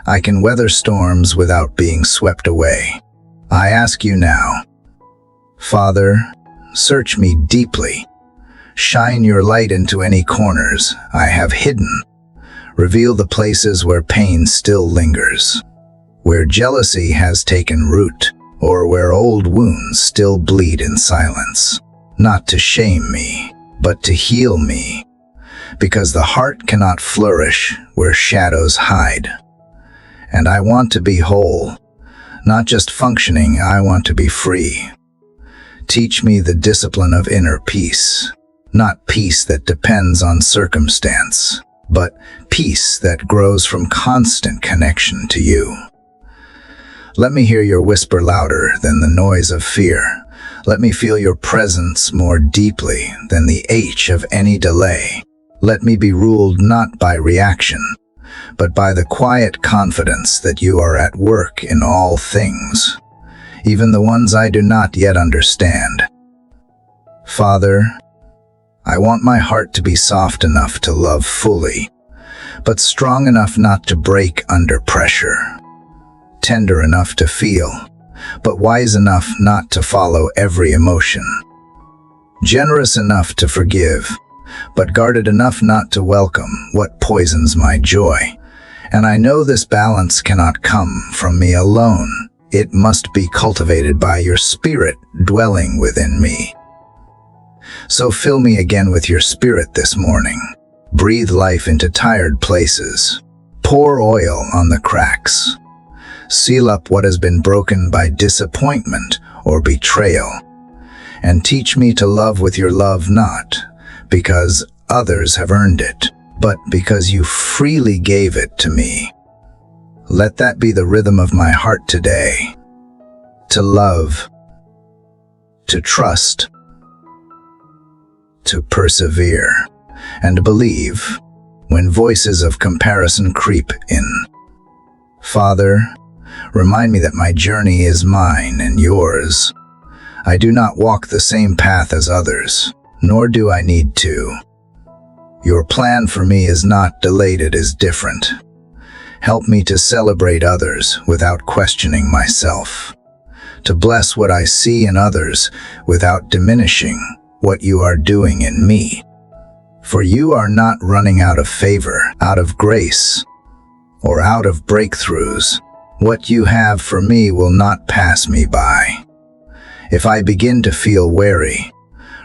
I can weather storms without being swept away. I ask you now, Father, search me deeply. Shine your light into any corners I have hidden. Reveal the places where pain still lingers, where jealousy has taken root, or where old wounds still bleed in silence. Not to shame me, but to heal me, because the heart cannot flourish where shadows hide. And I want to be whole, not just functioning, I want to be free. Teach me the discipline of inner peace, not peace that depends on circumstance, but peace that grows from constant connection to you. Let me hear your whisper louder than the noise of fear. Let me feel your presence more deeply than the ache of any delay. Let me be ruled not by reaction, but by the quiet confidence that you are at work in all things, even the ones I do not yet understand. Father, I want my heart to be soft enough to love fully, but strong enough not to break under pressure, tender enough to feel, but wise enough not to follow every emotion, generous enough to forgive, but guarded enough not to welcome what poisons my joy. And I know this balance cannot come from me alone. It must be cultivated by your Spirit dwelling within me. So fill me again with your Spirit this morning. Breathe life into tired places. Pour oil on the cracks. Seal up what has been broken by disappointment or betrayal. And teach me to love with your love, not because others have earned it, but because you freely gave it to me. Let that be the rhythm of my heart today. To love, to trust, to persevere, and believe when voices of comparison creep in. Father, remind me that my journey is mine and yours. I do not walk the same path as others, nor do I need to. Your plan for me is not delayed, it is different. Help me to celebrate others without questioning myself, to bless what I see in others without diminishing what you are doing in me. For you are not running out of favor, out of grace, or out of breakthroughs. What you have for me will not pass me by. If I begin to feel weary,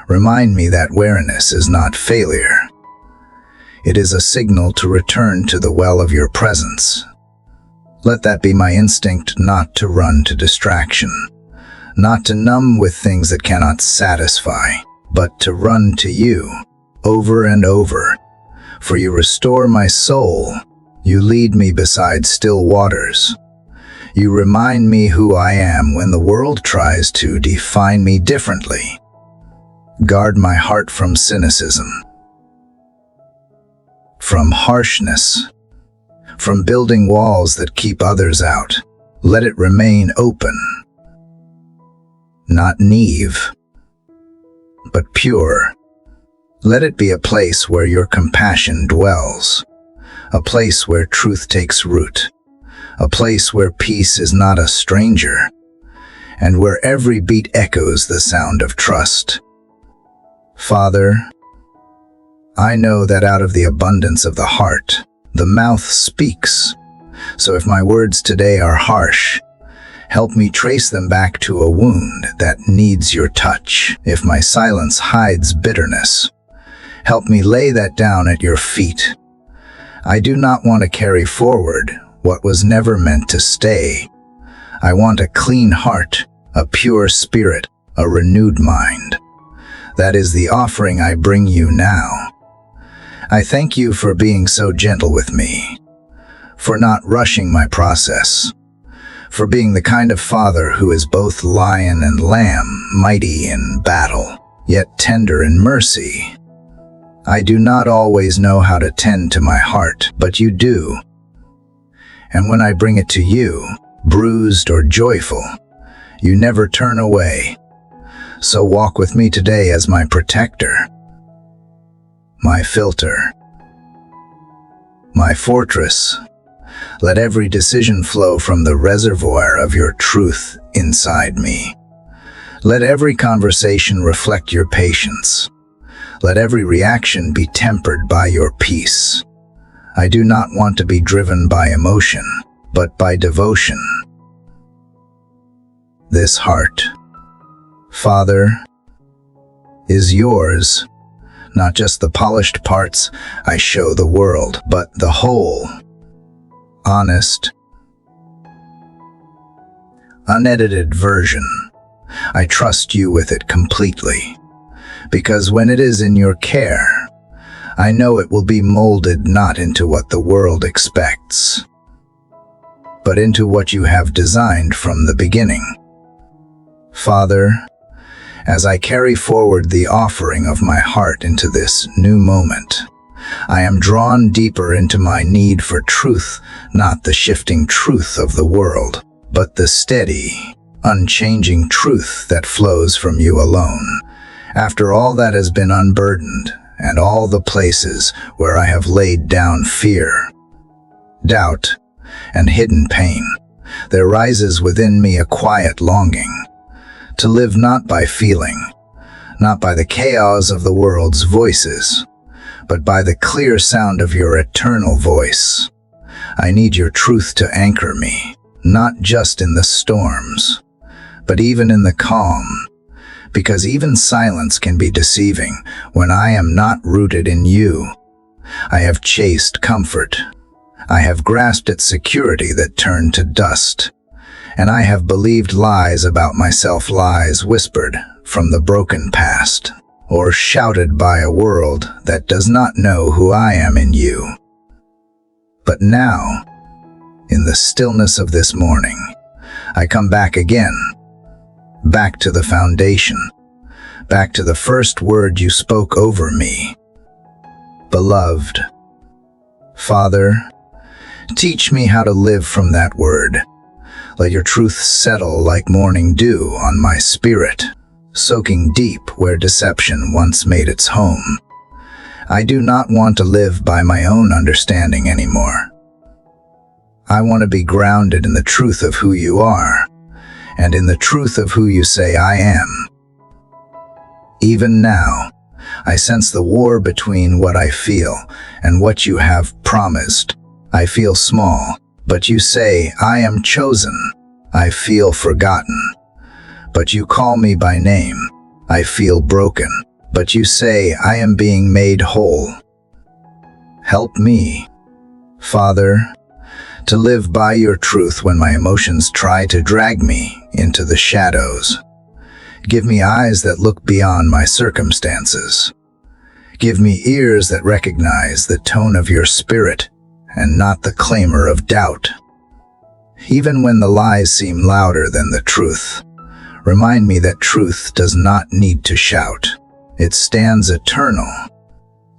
remind me that weariness is not failure. It is a signal to return to the well of your presence. Let that be my instinct, not to run to distraction, not to numb with things that cannot satisfy, but to run to you over and over. For you restore my soul. You lead me beside still waters. You remind me who I am when the world tries to define me differently. Guard my heart from cynicism, from harshness, from building walls that keep others out. Let it remain open, not naive, but pure. Let it be a place where your compassion dwells, a place where truth takes root, a place where peace is not a stranger, and where every beat echoes the sound of trust. Father, I know that out of the abundance of the heart, the mouth speaks. So if my words today are harsh, help me trace them back to a wound that needs your touch. If my silence hides bitterness, help me lay that down at your feet. I do not want to carry forward what was never meant to stay. I want a clean heart, a pure spirit, a renewed mind. That is the offering I bring you now. I thank you for being so gentle with me, for not rushing my process, for being the kind of father who is both lion and lamb, mighty in battle, yet tender in mercy. I do not always know how to tend to my heart, but you do. And when I bring it to you, bruised or joyful, you never turn away. So walk with me today as my protector, my filter, my fortress. Let every decision flow from the reservoir of your truth inside me. Let every conversation reflect your patience. Let every reaction be tempered by your peace. I do not want to be driven by emotion, but by devotion. This heart, Father, is yours. Not just the polished parts I show the world, but the whole, honest, unedited version. I trust you with it completely, because when it is in your care, I know it will be molded not into what the world expects, but into what you have designed from the beginning. Father, as I carry forward the offering of my heart into this new moment, I am drawn deeper into my need for truth, not the shifting truth of the world, but the steady, unchanging truth that flows from you alone. After all that has been unburdened, and all the places where I have laid down fear, doubt, and hidden pain, there rises within me a quiet longing to live not by feeling, not by the chaos of the world's voices, but by the clear sound of your eternal voice. I need your truth to anchor me, not just in the storms, but even in the calm, because even silence can be deceiving when I am not rooted in you. I have chased comfort. I have grasped at security that turned to dust. And I have believed lies about myself, lies whispered from the broken past, or shouted by a world that does not know who I am in you. But now, in the stillness of this morning, I come back again, back to the foundation, back to the first word you spoke over me. Beloved, Father, teach me how to live from that word. Let your truth settle like morning dew on my spirit, soaking deep where deception once made its home. I do not want to live by my own understanding anymore. I want to be grounded in the truth of who you are, and in the truth of who you say I am. Even now, I sense the war between what I feel and what you have promised. I feel small, but you say I am chosen. I feel forgotten, but you call me by name. I feel broken, but you say I am being made whole. Help me, Father, to live by your truth when my emotions try to drag me into the shadows. Give me eyes that look beyond my circumstances. Give me ears that recognize the tone of your spirit and not the clamor of doubt. Even when the lies seem louder than the truth, remind me that truth does not need to shout. It stands eternal,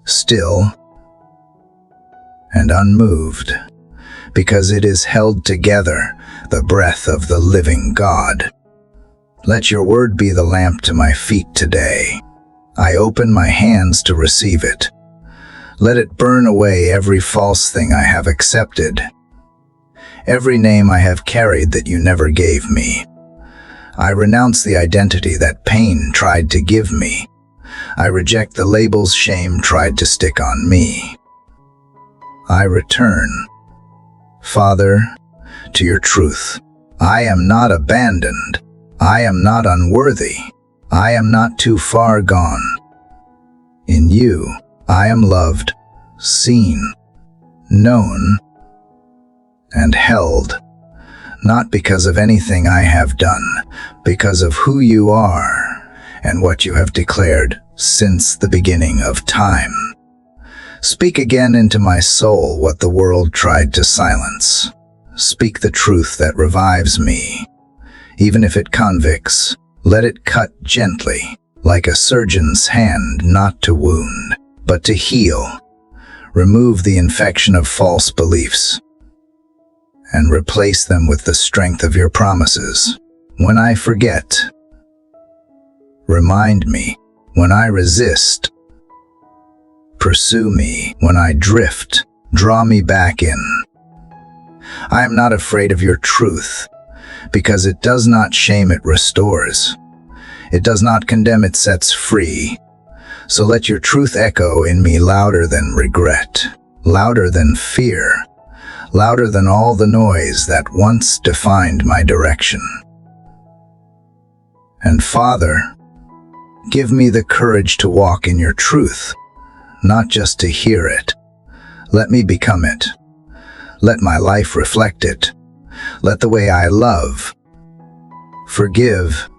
still, and unmoved, because it is held together, the breath of the living God. Let your word be the lamp to my feet today. I open my hands to receive it. Let it burn away every false thing I have accepted, every name I have carried that you never gave me. I renounce the identity that pain tried to give me. I reject the labels shame tried to stick on me. I return, Father, to your truth. I am not abandoned. I am not unworthy. I am not too far gone. In you, I am loved, seen, known, and held, not because of anything I have done, because of who you are and what you have declared since the beginning of time. Speak again into my soul what the world tried to silence. Speak the truth that revives me. Even if it convicts, let it cut gently, like a surgeon's hand, not to wound, but to heal. Remove the infection of false beliefs and replace them with the strength of your promises. When I forget, remind me. When I resist, pursue me. When I drift, draw me back in. I am not afraid of your truth, because it does not shame, it restores. It does not condemn, it sets free. So let your truth echo in me louder than regret, louder than fear, louder than all the noise that once defined my direction. And Father, give me the courage to walk in your truth, not just to hear it. Let me become it. Let my life reflect it. Let the way I love, forgive,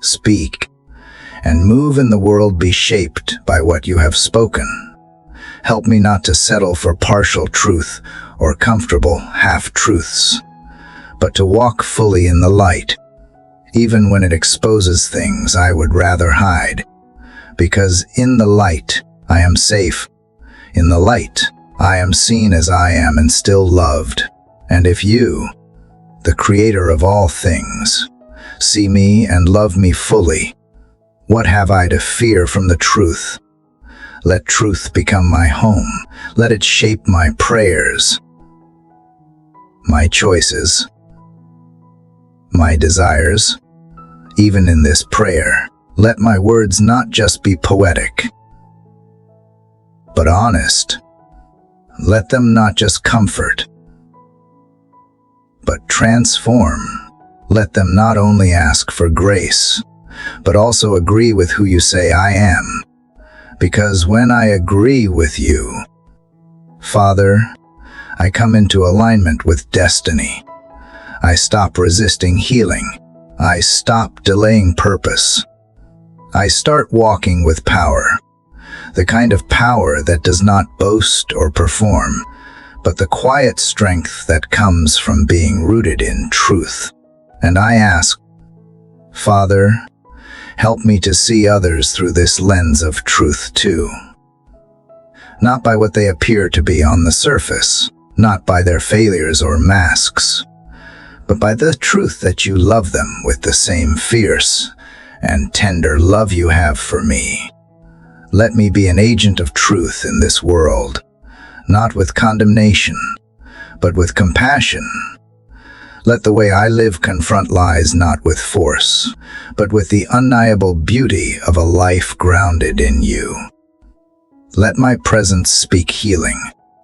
speak, and move in the world be shaped by what you have spoken. Help me not to settle for partial truth or comfortable half-truths, but to walk fully in the light, even when it exposes things I would rather hide. Because in the light, I am safe. In the light, I am seen as I am and still loved. And if you, the creator of all things, see me and love me fully, what have I to fear from the truth? Let truth become my home. Let it shape my prayers, my choices, my desires. Even in this prayer, let my words not just be poetic, but honest. Let them not just comfort, but transform. Let them not only ask for grace, but also agree with who you say I am. Because when I agree with you, Father, I come into alignment with destiny. I stop resisting healing. I stop delaying purpose. I start walking with power, the kind of power that does not boast or perform, but the quiet strength that comes from being rooted in truth. And I ask, Father, help me to see others through this lens of truth too. not by what they appear to be on the surface, not by their failures or masks, but by the truth that you love them with the same fierce and tender love you have for me. Let me be an agent of truth in this world, not with condemnation, but with compassion. Let the way I live confront lies not with force, but with the undeniable beauty of a life grounded in you. Let my presence speak healing.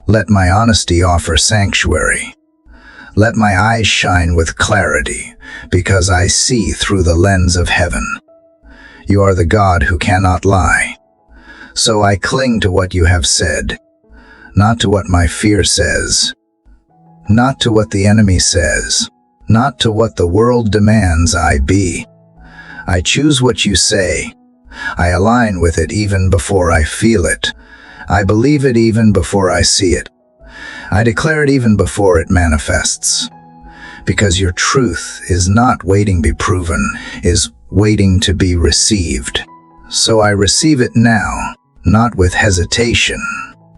Let my honesty offer sanctuary. Let my eyes shine with clarity, because I see through the lens of heaven. You are the God who cannot lie. So I cling to what you have said, not to what my fear says, not to what the enemy says, not to what the world demands I be. I choose what you say. I align with it even before I feel it. I believe it even before I see it. I declare it even before it manifests. Because your truth is not waiting to be proven, is waiting to be received. So I receive it now, not with hesitation,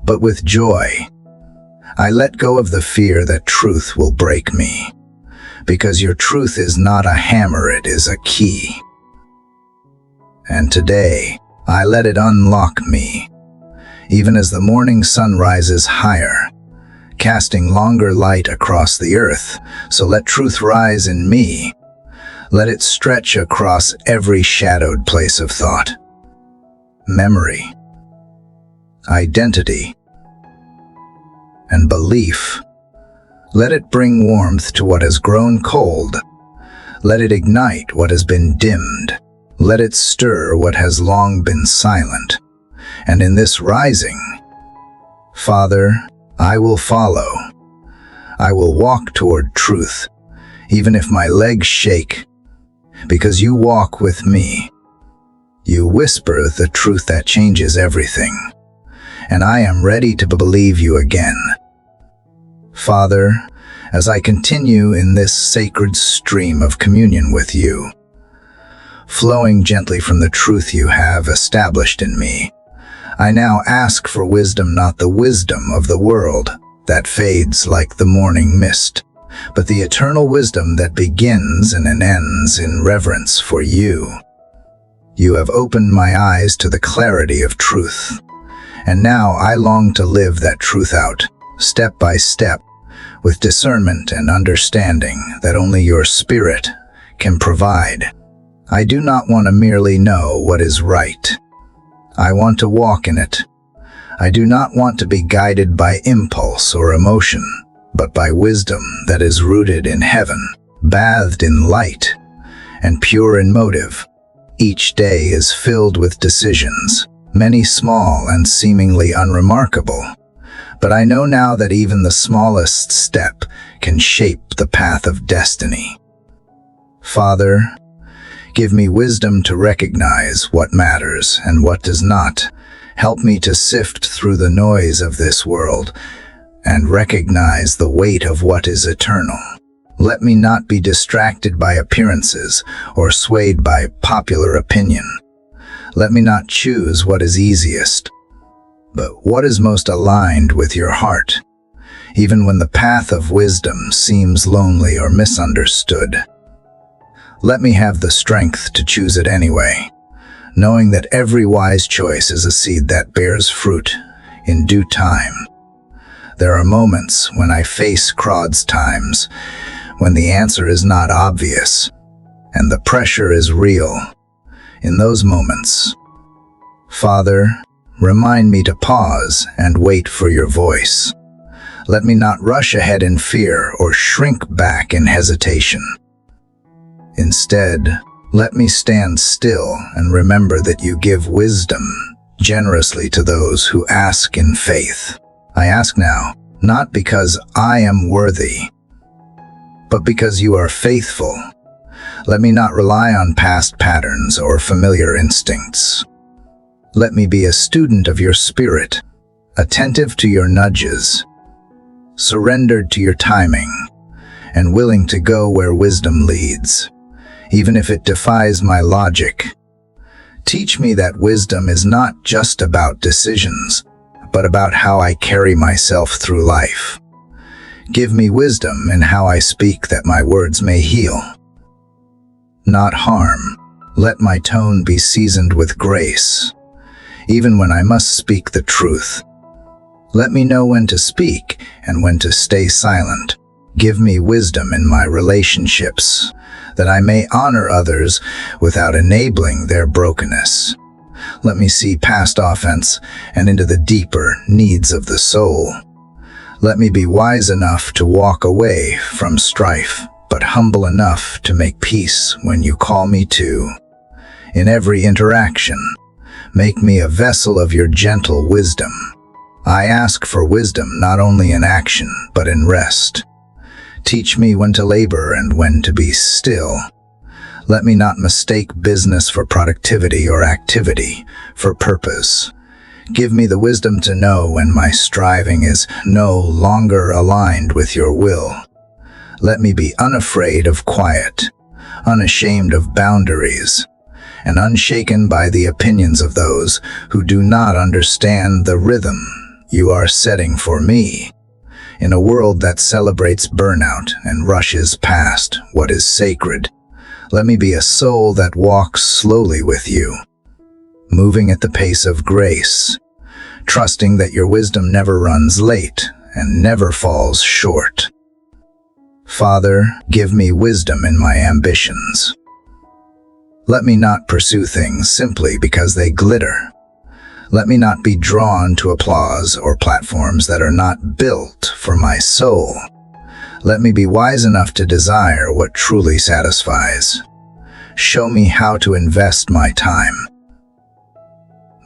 but with joy. I let go of the fear that truth will break me, because your truth is not a hammer, it is a key. And today, I let it unlock me, even as the morning sun rises higher, casting longer light across the earth. So let truth rise in me. Let it stretch across every shadowed place of thought, memory, identity, and belief. Let it bring warmth to what has grown cold. Let it ignite what has been dimmed. Let it stir what has long been silent. And in this rising, Father, I will follow. I will walk toward truth, even if my legs shake, because you walk with me. You whisper the truth that changes everything, and I am ready to believe you again. Father, as I continue in this sacred stream of communion with you, flowing gently from the truth you have established in me, I now ask for wisdom, not the wisdom of the world that fades like the morning mist, but the eternal wisdom that begins and ends in reverence for you. You have opened my eyes to the clarity of truth, and now I long to live that truth out, step by step, with discernment and understanding that only your Spirit can provide. I do not want to merely know what is right. I want to walk in it. I do not want to be guided by impulse or emotion, but by wisdom that is rooted in heaven, bathed in light, and pure in motive. Each day is filled with decisions, many small and seemingly unremarkable. But I know now that even the smallest step can shape the path of destiny. Father, give me wisdom to recognize what matters and what does not. Help me to sift through the noise of this world and recognize the weight of what is eternal. Let me not be distracted by appearances or swayed by popular opinion. Let me not choose what is easiest, but what is most aligned with your heart, even when the path of wisdom seems lonely or misunderstood. Let me have the strength to choose it anyway, knowing that every wise choice is a seed that bears fruit in due time. There are moments when I face crowd's times, when the answer is not obvious, and the pressure is real. In those moments, Father, remind me to pause and wait for your voice. Let me not rush ahead in fear or shrink back in hesitation. Instead, let me stand still and remember that you give wisdom generously to those who ask in faith. I ask now, not because I am worthy, but because you are faithful. Let me not rely on past patterns or familiar instincts. Let me be a student of your Spirit, attentive to your nudges, surrendered to your timing, and willing to go where wisdom leads, even if it defies my logic. Teach me that wisdom is not just about decisions, but about how I carry myself through life. Give me wisdom in how I speak, that my words may heal, not harm. Let my tone be seasoned with grace, even when I must speak the truth. Let me know when to speak and when to stay silent. Give me wisdom in my relationships, that I may honor others without enabling their brokenness. Let me see past offense and into the deeper needs of the soul. Let me be wise enough to walk away from strife, but humble enough to make peace when you call me to. In every interaction, make me a vessel of your gentle wisdom. I ask for wisdom not only in action, but in rest. Teach me when to labor and when to be still. Let me not mistake business for productivity or activity for purpose. Give me the wisdom to know when my striving is no longer aligned with your will. Let me be unafraid of quiet, unashamed of boundaries, and unshaken by the opinions of those who do not understand the rhythm you are setting for me. In a world that celebrates burnout and rushes past what is sacred, let me be a soul that walks slowly with you, moving at the pace of grace, trusting that your wisdom never runs late and never falls short. Father, give me wisdom in my ambitions. Let me not pursue things simply because they glitter. Let me not be drawn to applause or platforms that are not built for my soul. Let me be wise enough to desire what truly satisfies. Show me how to invest my time,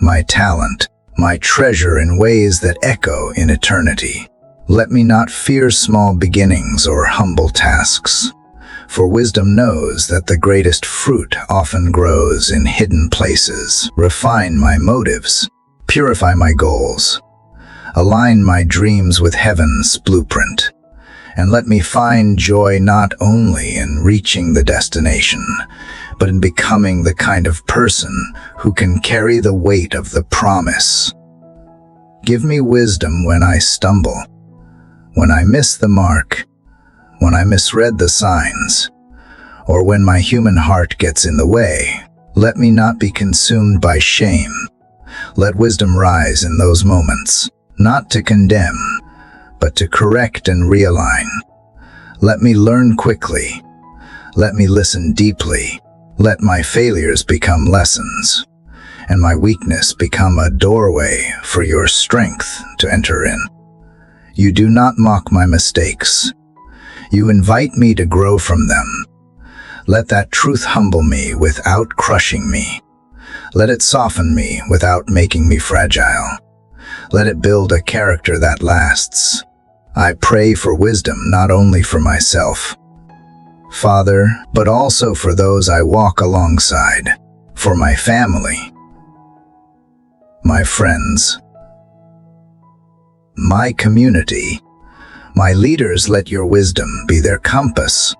my talent, my treasure in ways that echo in eternity. Let me not fear small beginnings or humble tasks, for wisdom knows that the greatest fruit often grows in hidden places. Refine my motives, purify my goals, align my dreams with heaven's blueprint, and let me find joy not only in reaching the destination, but in becoming the kind of person who can carry the weight of the promise. Give me wisdom when I stumble, when I miss the mark, when I misread the signs, or when my human heart gets in the way. Let me not be consumed by shame. Let wisdom rise in those moments, not to condemn, but to correct and realign. Let me learn quickly. Let me listen deeply. Let my failures become lessons, and my weakness become a doorway for your strength to enter in. You do not mock my mistakes. You invite me to grow from them. Let that truth humble me without crushing me. Let it soften me without making me fragile. Let it build a character that lasts. I pray for wisdom not only for myself, Father, but also for those I walk alongside, for my family, my friends, my community, my leaders. Let your wisdom be their compass.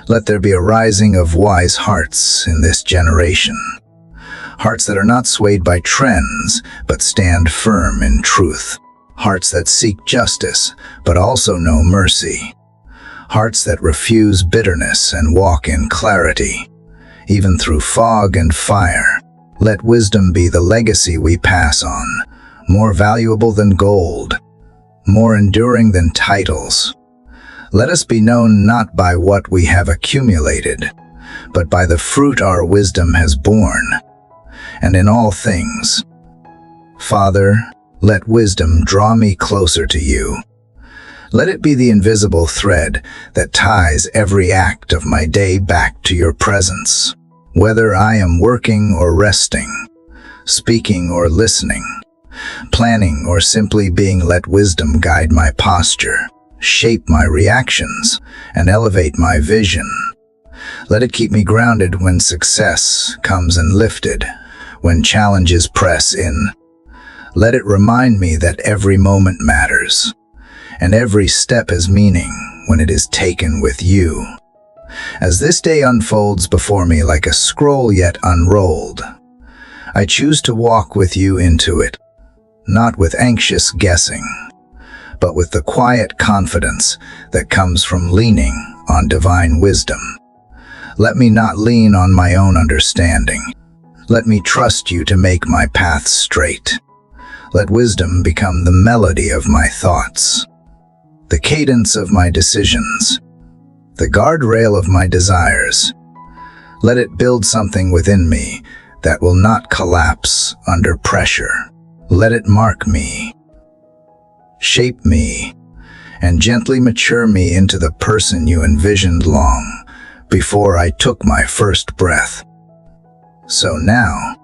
Let there be a rising of wise hearts in this generation. Hearts that are not swayed by trends, but stand firm in truth. Hearts that seek justice, but also know mercy. Hearts that refuse bitterness and walk in clarity, even through fog and fire. Let wisdom be the legacy we pass on, more valuable than gold, more enduring than titles. Let us be known not by what we have accumulated, but by the fruit our wisdom has borne. And in all things, Father, let wisdom draw me closer to you. Let it be the invisible thread that ties every act of my day back to your presence. Whether I am working or resting, speaking or listening, planning or simply being, let wisdom guide my posture, shape my reactions, and elevate my vision. Let it keep me grounded when success comes and lifted when challenges press in. Let it remind me that every moment matters, and every step has meaning when it is taken with you. As this day unfolds before me like a scroll yet unrolled, I choose to walk with you into it, not with anxious guessing, but with the quiet confidence that comes from leaning on divine wisdom. Let me not lean on my own understanding. Let me trust you to make my path straight. Let wisdom become the melody of my thoughts, the cadence of my decisions, the guardrail of my desires. Let it build something within me that will not collapse under pressure. Let it mark me, shape me, and gently mature me into the person you envisioned long before I took my first breath. So now,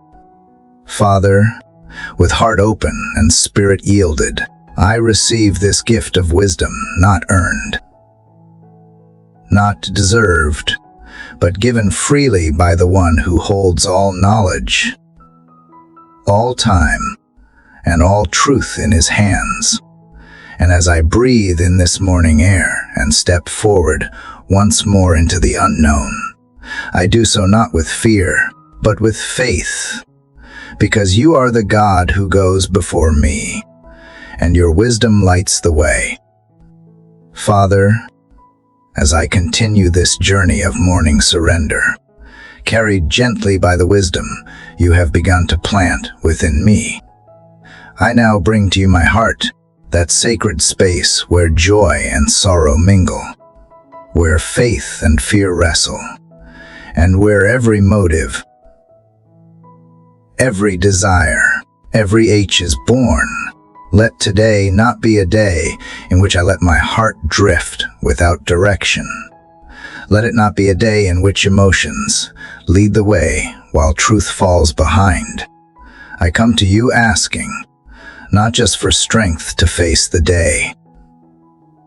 Father, with heart open and spirit yielded, I receive this gift of wisdom not earned, not deserved, but given freely by the one who holds all knowledge, all time, and all truth in his hands. And as I breathe in this morning air and step forward once more into the unknown, I do so not with fear, but with faith, because you are the God who goes before me, and your wisdom lights the way. Father, as I continue this journey of morning surrender, carried gently by the wisdom you have begun to plant within me, I now bring to you my heart, that sacred space where joy and sorrow mingle, where faith and fear wrestle, and where every motive, every desire, every H is born. Let today not be a day in which I let my heart drift without direction. Let it not be a day in which emotions lead the way while truth falls behind. I come to you asking, not just for strength to face the day,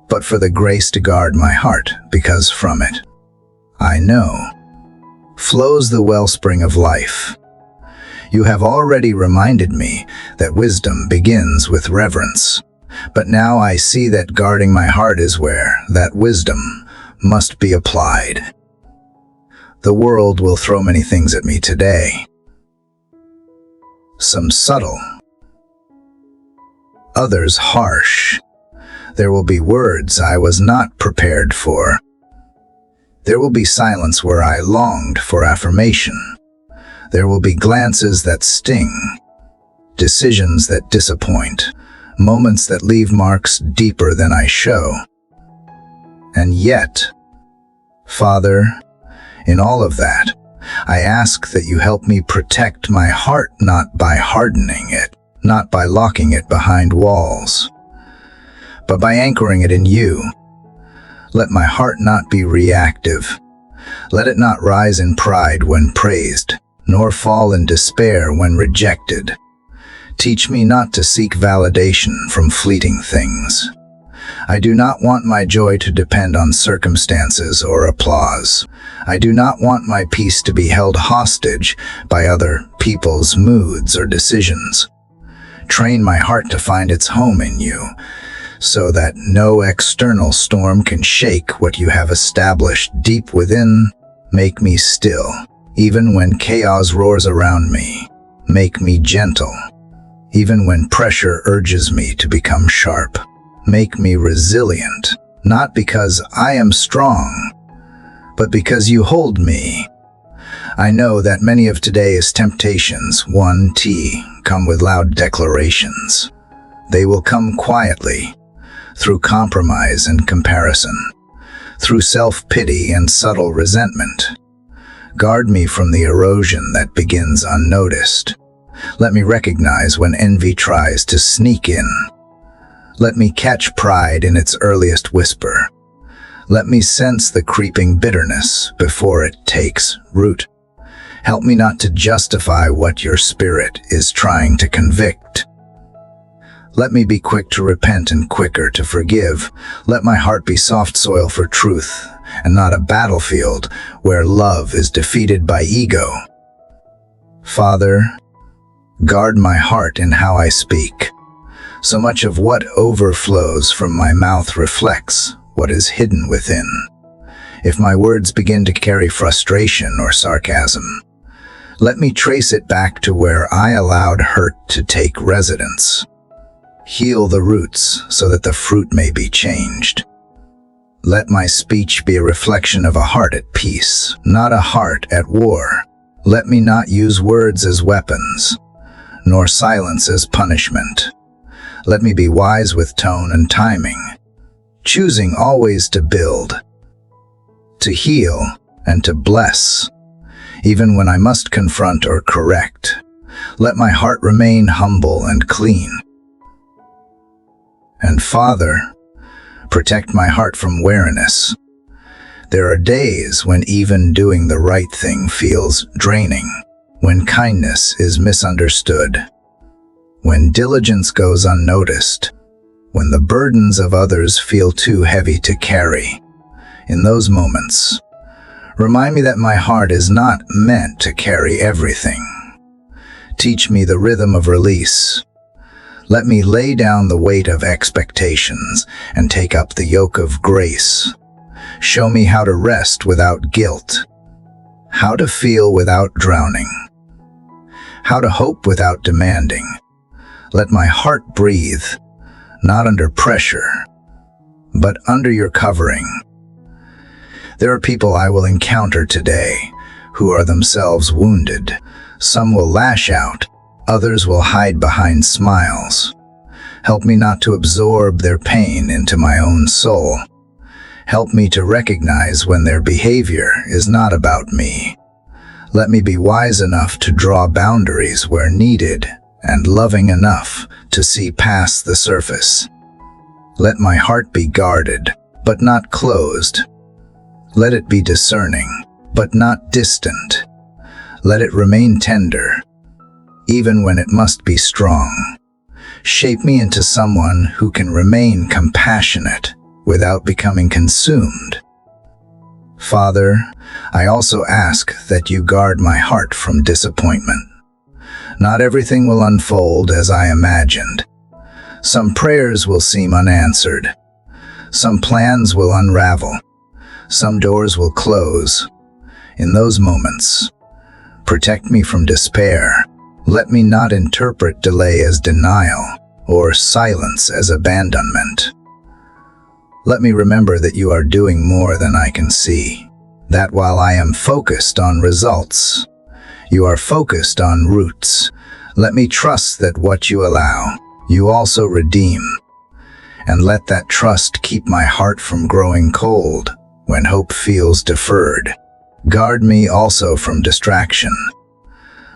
but for the grace to guard my heart, because from it, I know, flows the wellspring of life. You have already reminded me that wisdom begins with reverence, but now I see that guarding my heart is where that wisdom must be applied. The world will throw many things at me today, some subtle, others harsh. There will be words I was not prepared for. There will be silence where I longed for affirmation. There will be glances that sting, decisions that disappoint, moments that leave marks deeper than I show. And yet, Father, in all of that, I ask that you help me protect my heart, not by hardening it, not by locking it behind walls, but by anchoring it in you. Let my heart not be reactive. Let it not rise in pride when praised, nor fall in despair when rejected. Teach me not to seek validation from fleeting things. I do not want my joy to depend on circumstances or applause. I do not want my peace to be held hostage by other people's moods or decisions. Train my heart to find its home in you, so that no external storm can shake what you have established deep within. Make me still, even when chaos roars around me. Make me gentle, even when pressure urges me to become sharp. Make me resilient, not because I am strong, but because you hold me. I know that many of today's temptations, 1T, come with loud declarations. They will come quietly, through compromise and comparison, through self-pity and subtle resentment. Guard me from the erosion that begins unnoticed. Let me recognize when envy tries to sneak in. Let me catch pride in its earliest whisper. Let me sense the creeping bitterness before it takes root. Help me not to justify what your spirit is trying to convict. Let me be quick to repent and quicker to forgive. Let my heart be soft soil for truth, and not a battlefield where love is defeated by ego. Father, guard my heart in how I speak. So much of what overflows from my mouth reflects what is hidden within. If my words begin to carry frustration or sarcasm, let me trace it back to where I allowed hurt to take residence. Heal the roots so that the fruit may be changed. Let my speech be a reflection of a heart at peace, not a heart at war. Let me not use words as weapons, nor silence as punishment. Let me be wise with tone and timing, choosing always to build, to heal, and to bless, even when I must confront or correct. Let my heart remain humble and clean. And Father, protect my heart from weariness. There are days when even doing the right thing feels draining, when kindness is misunderstood, when diligence goes unnoticed, when the burdens of others feel too heavy to carry. In those moments, remind me that my heart is not meant to carry everything. Teach me the rhythm of release. Let me lay down the weight of expectations and take up the yoke of grace. Show me how to rest without guilt, how to feel without drowning, how to hope without demanding. Let my heart breathe, not under pressure, but under your covering. There are people I will encounter today who are themselves wounded. Some will lash out, others will hide behind smiles. Help me not to absorb their pain into my own soul. Help me to recognize when their behavior is not about me. Let me be wise enough to draw boundaries where needed and loving enough to see past the surface. Let my heart be guarded, but not closed. Let it be discerning, but not distant. Let it remain tender, even when it must be strong. Shape me into someone who can remain compassionate without becoming consumed. Father, I also ask that you guard my heart from disappointment. Not everything will unfold as I imagined. Some prayers will seem unanswered. Some plans will unravel. Some doors will close. In those moments, protect me from despair. Let me not interpret delay as denial or silence as abandonment. Let me remember that you are doing more than I can see, that while I am focused on results, you are focused on roots. Let me trust that what you allow, you also redeem. And let that trust keep my heart from growing cold when hope feels deferred. Guard me also from distraction.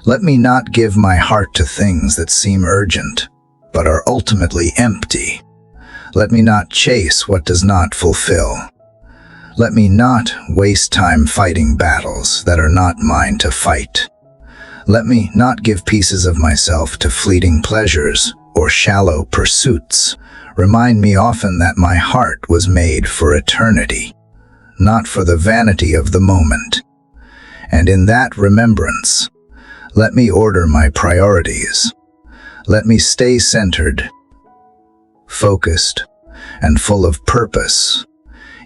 Let me not give my heart to things that seem urgent, but are ultimately empty. Let me not chase what does not fulfill. Let me not waste time fighting battles that are not mine to fight. Let me not give pieces of myself to fleeting pleasures or shallow pursuits. Remind me often that my heart was made for eternity, not for the vanity of the moment. And in that remembrance, let me order my priorities. Let me stay centered, focused, and full of purpose,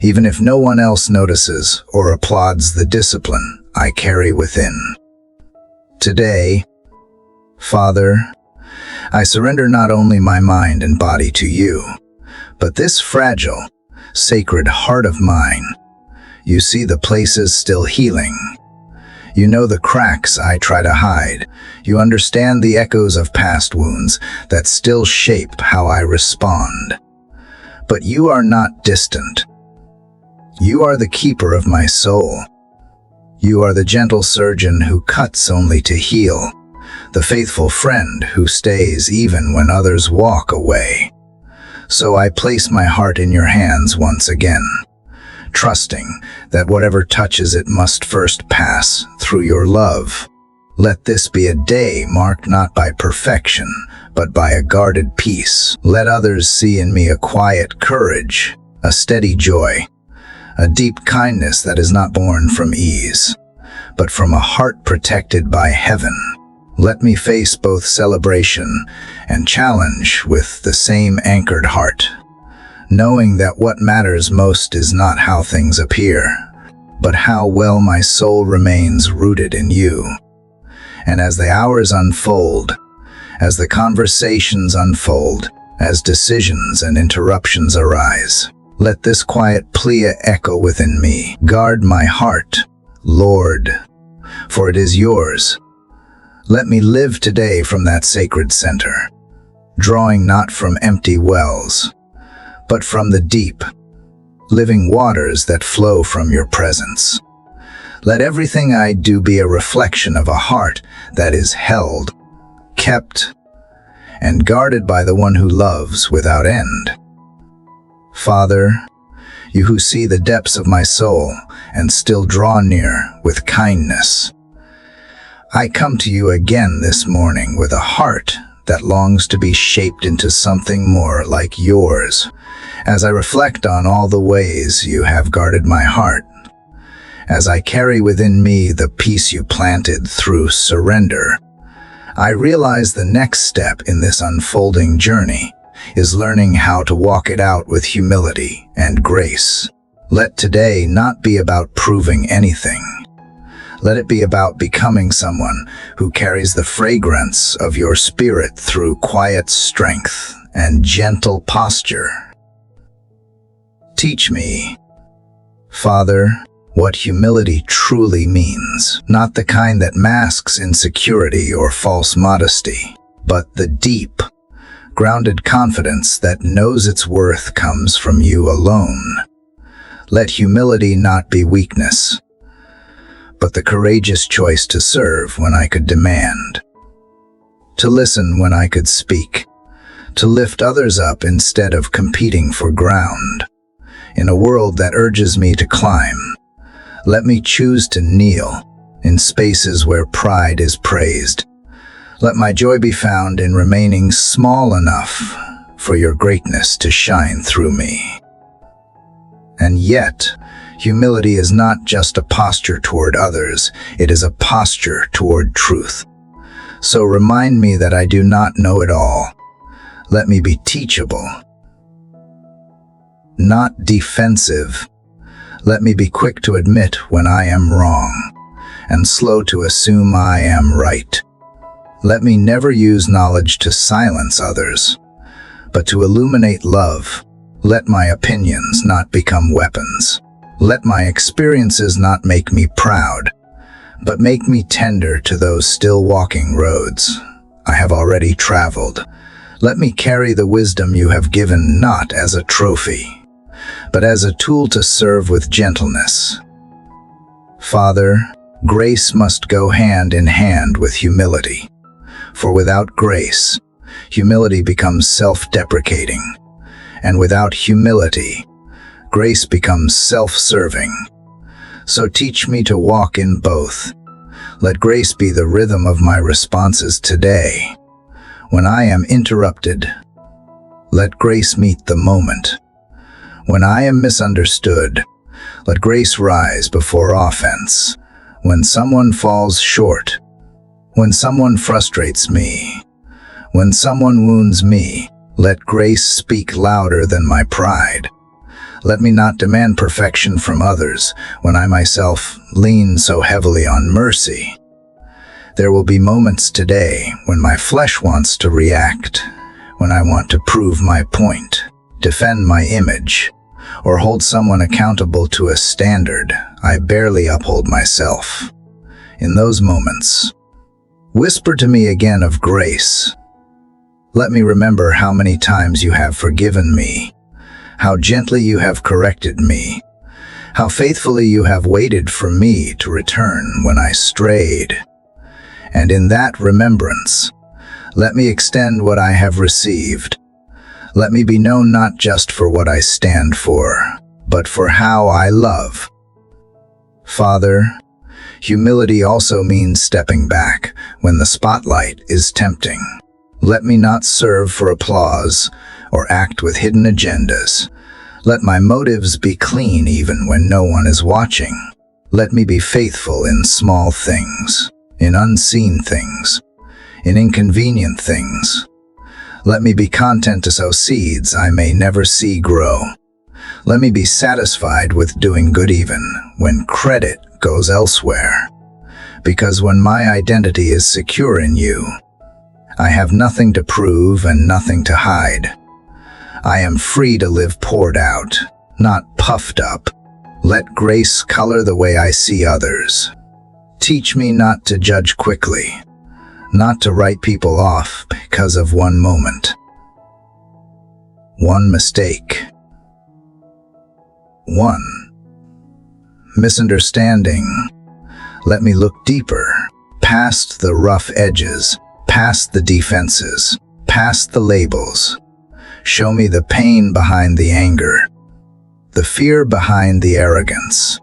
even if no one else notices or applauds the discipline I carry within. Today, Father, I surrender not only my mind and body to you, but this fragile, sacred heart of mine. You see the places still healing. You know the cracks I try to hide. You understand the echoes of past wounds that still shape how I respond. But you are not distant. You are the keeper of my soul. You are the gentle surgeon who cuts only to heal, the faithful friend who stays even when others walk away. So I place my heart in your hands once again, trusting that whatever touches it must first pass through your love. Let this be a day marked not by perfection, but by a guarded peace. Let others see in me a quiet courage, a steady joy, a deep kindness that is not born from ease, but from a heart protected by heaven. Let me face both celebration and challenge with the same anchored heart, knowing that what matters most is not how things appear, but how well my soul remains rooted in you. And as the hours unfold, as the conversations unfold, as decisions and interruptions arise. Let this quiet plea echo within me. Guard my heart, Lord, for it is yours. Let me live today from that sacred center, drawing not from empty wells, but from the deep, living waters that flow from your presence. Let everything I do be a reflection of a heart that is held, kept, and guarded by the one who loves without end. Father, you who see the depths of my soul and still draw near with kindness, I come to you again this morning with a heart that longs to be shaped into something more like yours. As I reflect on all the ways you have guarded my heart, as I carry within me the peace you planted through surrender, I realize the next step in this unfolding journey is learning how to walk it out with humility and grace. Let today not be about proving anything. Let it be about becoming someone who carries the fragrance of your spirit through quiet strength and gentle posture. Teach me, Father, what humility truly means, not the kind that masks insecurity or false modesty, but the deep, grounded confidence that knows its worth comes from you alone. Let humility not be weakness, but the courageous choice to serve when I could demand, to listen when I could speak, to lift others up instead of competing for ground. In a world that urges me to climb, let me choose to kneel in spaces where pride is praised. Let my joy be found in remaining small enough for your greatness to shine through me. And yet, humility is not just a posture toward others, it is a posture toward truth. So remind me that I do not know it all. Let me be teachable, not defensive. Let me be quick to admit when I am wrong, and slow to assume I am right. Let me never use knowledge to silence others, but to illuminate love. Let my opinions not become weapons. Let my experiences not make me proud, but make me tender to those still walking roads I have already traveled. Let me carry the wisdom you have given not as a trophy, but as a tool to serve with gentleness. Father, grace must go hand in hand with humility. For without grace, humility becomes self-deprecating, and without humility, grace becomes self-serving. So teach me to walk in both. Let grace be the rhythm of my responses today. When I am interrupted, let grace meet the moment. When I am misunderstood, let grace rise before offense. When someone falls short, when someone frustrates me, when someone wounds me, let grace speak louder than my pride. Let me not demand perfection from others when I myself lean so heavily on mercy. There will be moments today when my flesh wants to react, when I want to prove my point, defend my image, or hold someone accountable to a standard I barely uphold myself. In those moments, whisper to me again of grace. Let me remember how many times you have forgiven me, how gently you have corrected me, how faithfully you have waited for me to return when I strayed. And in that remembrance, let me extend what I have received. Let me be known not just for what I stand for, but for how I love. Father, humility also means stepping back when the spotlight is tempting. Let me not serve for applause or act with hidden agendas. Let my motives be clean even when no one is watching. Let me be faithful in small things, in unseen things, in inconvenient things. Let me be content to sow seeds I may never see grow. Let me be satisfied with doing good even when credit goes elsewhere. Because when my identity is secure in you, I have nothing to prove and nothing to hide. I am free to live poured out, not puffed up. Let grace color the way I see others. Teach me not to judge quickly, not to write people off because of one moment, one mistake, one misunderstanding. Let me look deeper, past the rough edges, past the defenses, past the labels. Show me the pain behind the anger, the fear behind the arrogance,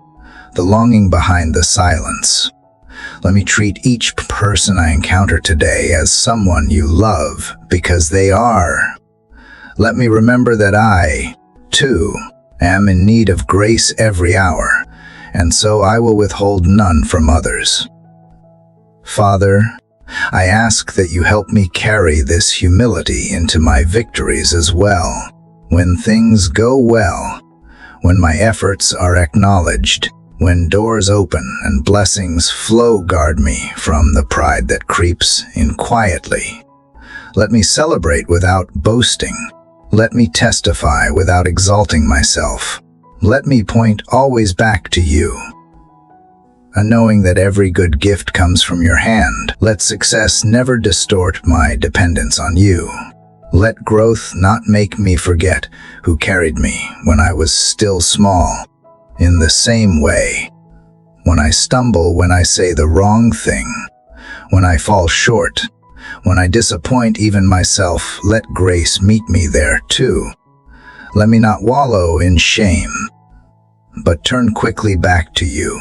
the longing behind the silence. Let me treat each person I encounter today as someone you love because they are. Let me remember that I, too, am in need of grace every hour, and so I will withhold none from others. Father, I ask that you help me carry this humility into my victories as well. When things go well, when my efforts are acknowledged, when doors open and blessings flow, guard me from the pride that creeps in quietly. Let me celebrate without boasting. Let me testify without exalting myself. Let me point always back to you, and knowing that every good gift comes from your hand. Let success never distort my dependence on you. Let growth not make me forget who carried me when I was still small. In the same way, when I stumble, when I say the wrong thing, when I fall short, when I disappoint even myself, let grace meet me there too. Let me not wallow in shame, but turn quickly back to you.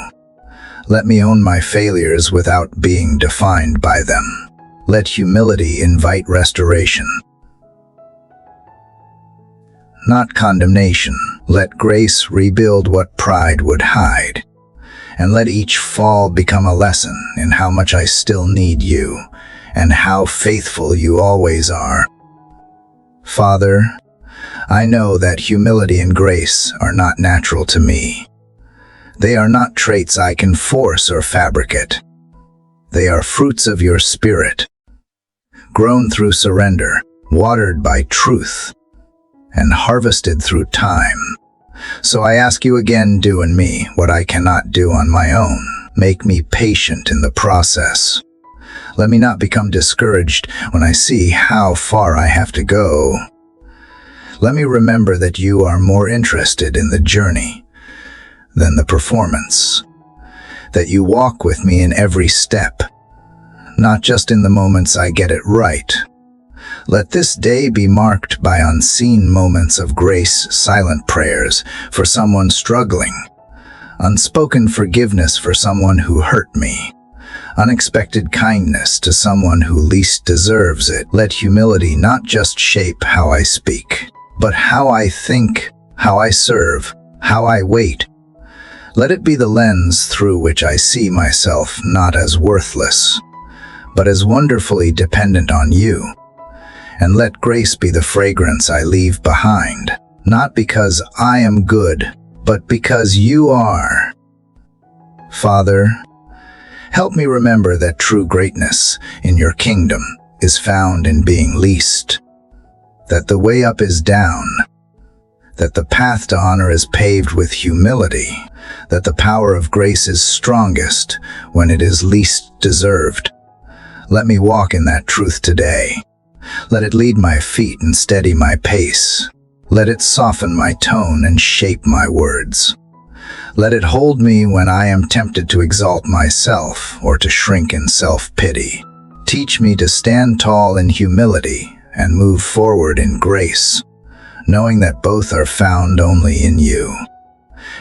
Let me own my failures without being defined by them. Let humility invite restoration, not condemnation. Let grace rebuild what pride would hide, and let each fall become a lesson in how much I still need you and how faithful you always are. Father, I know that humility and grace are not natural to me. They are not traits I can force or fabricate. They are fruits of your Spirit, grown through surrender, watered by truth, and harvested through time. So I ask you again, do in me what I cannot do on my own. Make me patient in the process. Let me not become discouraged when I see how far I have to go. Let me remember that you are more interested in the journey than the performance, that you walk with me in every step, not just in the moments I get it right. Let this day be marked by unseen moments of grace, silent prayers for someone struggling, unspoken forgiveness for someone who hurt me, unexpected kindness to someone who least deserves it. Let humility not just shape how I speak, but how I think, how I serve, how I wait. Let it be the lens through which I see myself not as worthless, but as wonderfully dependent on you. And let grace be the fragrance I leave behind, not because I am good, but because you are. Father, help me remember that true greatness in your kingdom is found in being least, that the way up is down, that the path to honor is paved with humility, that the power of grace is strongest when it is least deserved. Let me walk in that truth today. Let it lead my feet and steady my pace. Let it soften my tone and shape my words. Let it hold me when I am tempted to exalt myself or to shrink in self-pity. Teach me to stand tall in humility and move forward in grace, knowing that both are found only in you.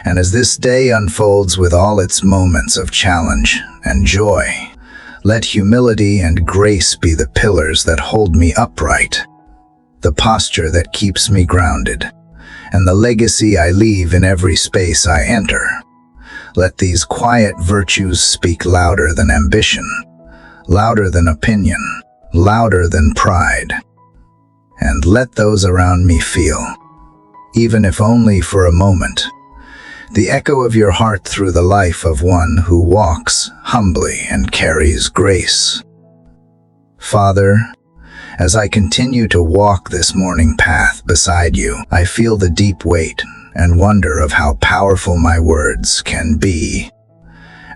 And as this day unfolds with all its moments of challenge and joy, let humility and grace be the pillars that hold me upright, the posture that keeps me grounded, and the legacy I leave in every space I enter. Let these quiet virtues speak louder than ambition, louder than opinion, louder than pride. And let those around me feel, even if only for a moment, the echo of your heart through the life of one who walks humbly and carries grace. Father, As I continue to walk this morning path beside you, I feel the deep weight and wonder of how powerful my words can be.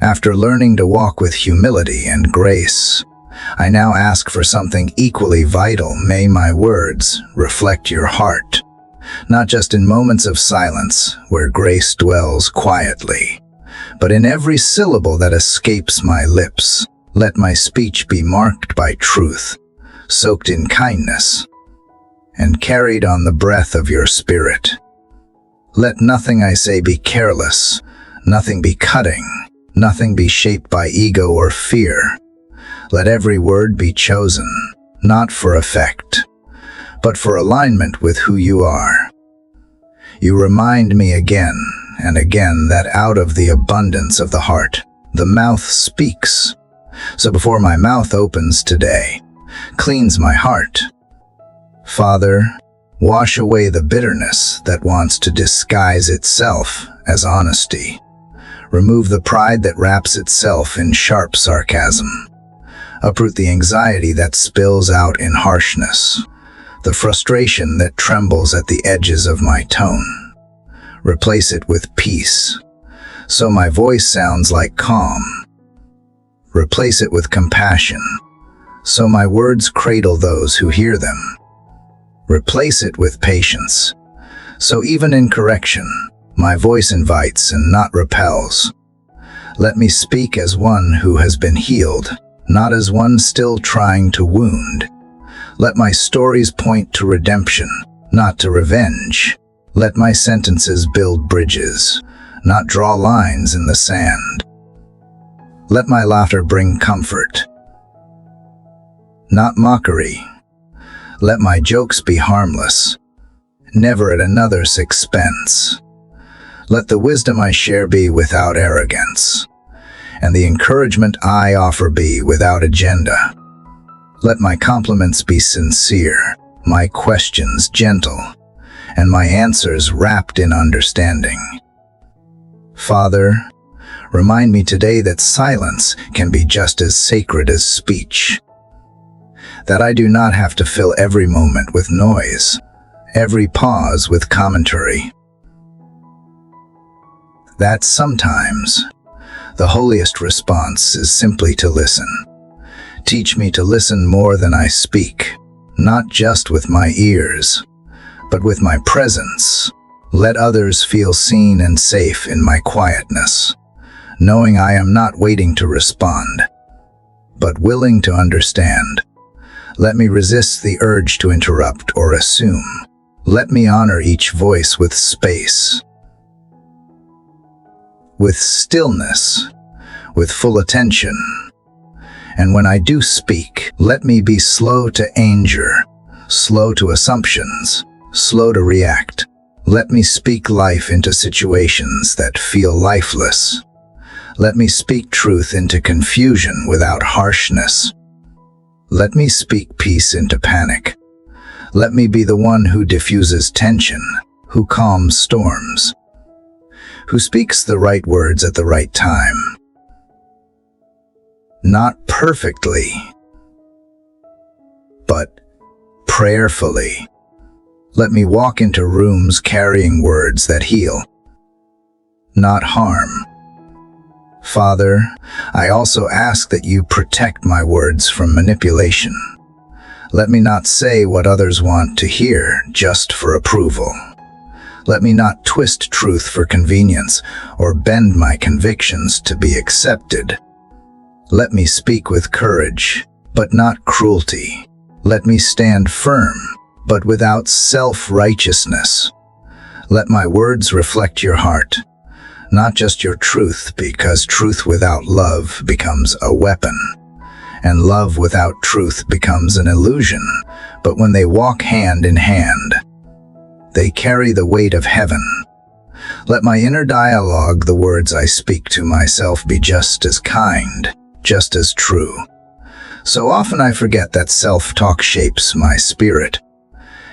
After learning to walk with humility and grace, I now ask for something equally vital. May my words reflect your heart, not just in moments of silence where grace dwells quietly, but in every syllable that escapes my lips. Let my speech be marked by truth, soaked in kindness, and carried on the breath of your Spirit. Let nothing I say be careless, nothing be cutting, nothing be shaped by ego or fear. Let every word be chosen, not for effect, but for alignment with who you are. You remind me again and again that out of the abundance of the heart, the mouth speaks. So before my mouth opens today, cleanse my heart. Father, wash away the bitterness that wants to disguise itself as honesty. Remove the pride that wraps itself in sharp sarcasm. Uproot the anxiety that spills out in harshness, the frustration that trembles at the edges of my tone. Replace it with peace, so my voice sounds like calm. Replace it with compassion, so my words cradle those who hear them. Replace it with patience, so even in correction, my voice invites and not repels. Let me speak as one who has been healed, not as one still trying to wound. Let my stories point to redemption, not to revenge. Let my sentences build bridges, not draw lines in the sand. Let my laughter bring comfort, not mockery. Let my jokes be harmless, never at another's expense. Let the wisdom I share be without arrogance, and the encouragement I offer be without agenda. Let my compliments be sincere, my questions gentle, and my answers wrapped in understanding. Father, remind me today that silence can be just as sacred as speech, that I do not have to fill every moment with noise, every pause with commentary, that sometimes the holiest response is simply to listen. Teach me to listen more than I speak, not just with my ears, but with my presence. Let others feel seen and safe in my quietness, knowing I am not waiting to respond, but willing to understand. Let me resist the urge to interrupt or assume. Let me honor each voice with space, with stillness, with full attention. And when I do speak, let me be slow to anger, slow to assumptions, slow to react. Let me speak life into situations that feel lifeless. Let me speak truth into confusion without harshness. Let me speak peace into panic. Let me be the one who diffuses tension, who calms storms, who speaks the right words at the right time. Not perfectly, but prayerfully. Let me walk into rooms carrying words that heal, not harm. Father, I also ask that you protect my words from manipulation. Let me not say what others want to hear just for approval. Let me not twist truth for convenience or bend my convictions to be accepted. Let me speak with courage, but not cruelty. Let me stand firm, but without self-righteousness. Let my words reflect your heart, not just your truth, because truth without love becomes a weapon, and love without truth becomes an illusion. But when they walk hand in hand, they carry the weight of heaven. Let my inner dialogue, the words I speak to myself, be just as kind, just as true. So often I forget that self-talk shapes my spirit.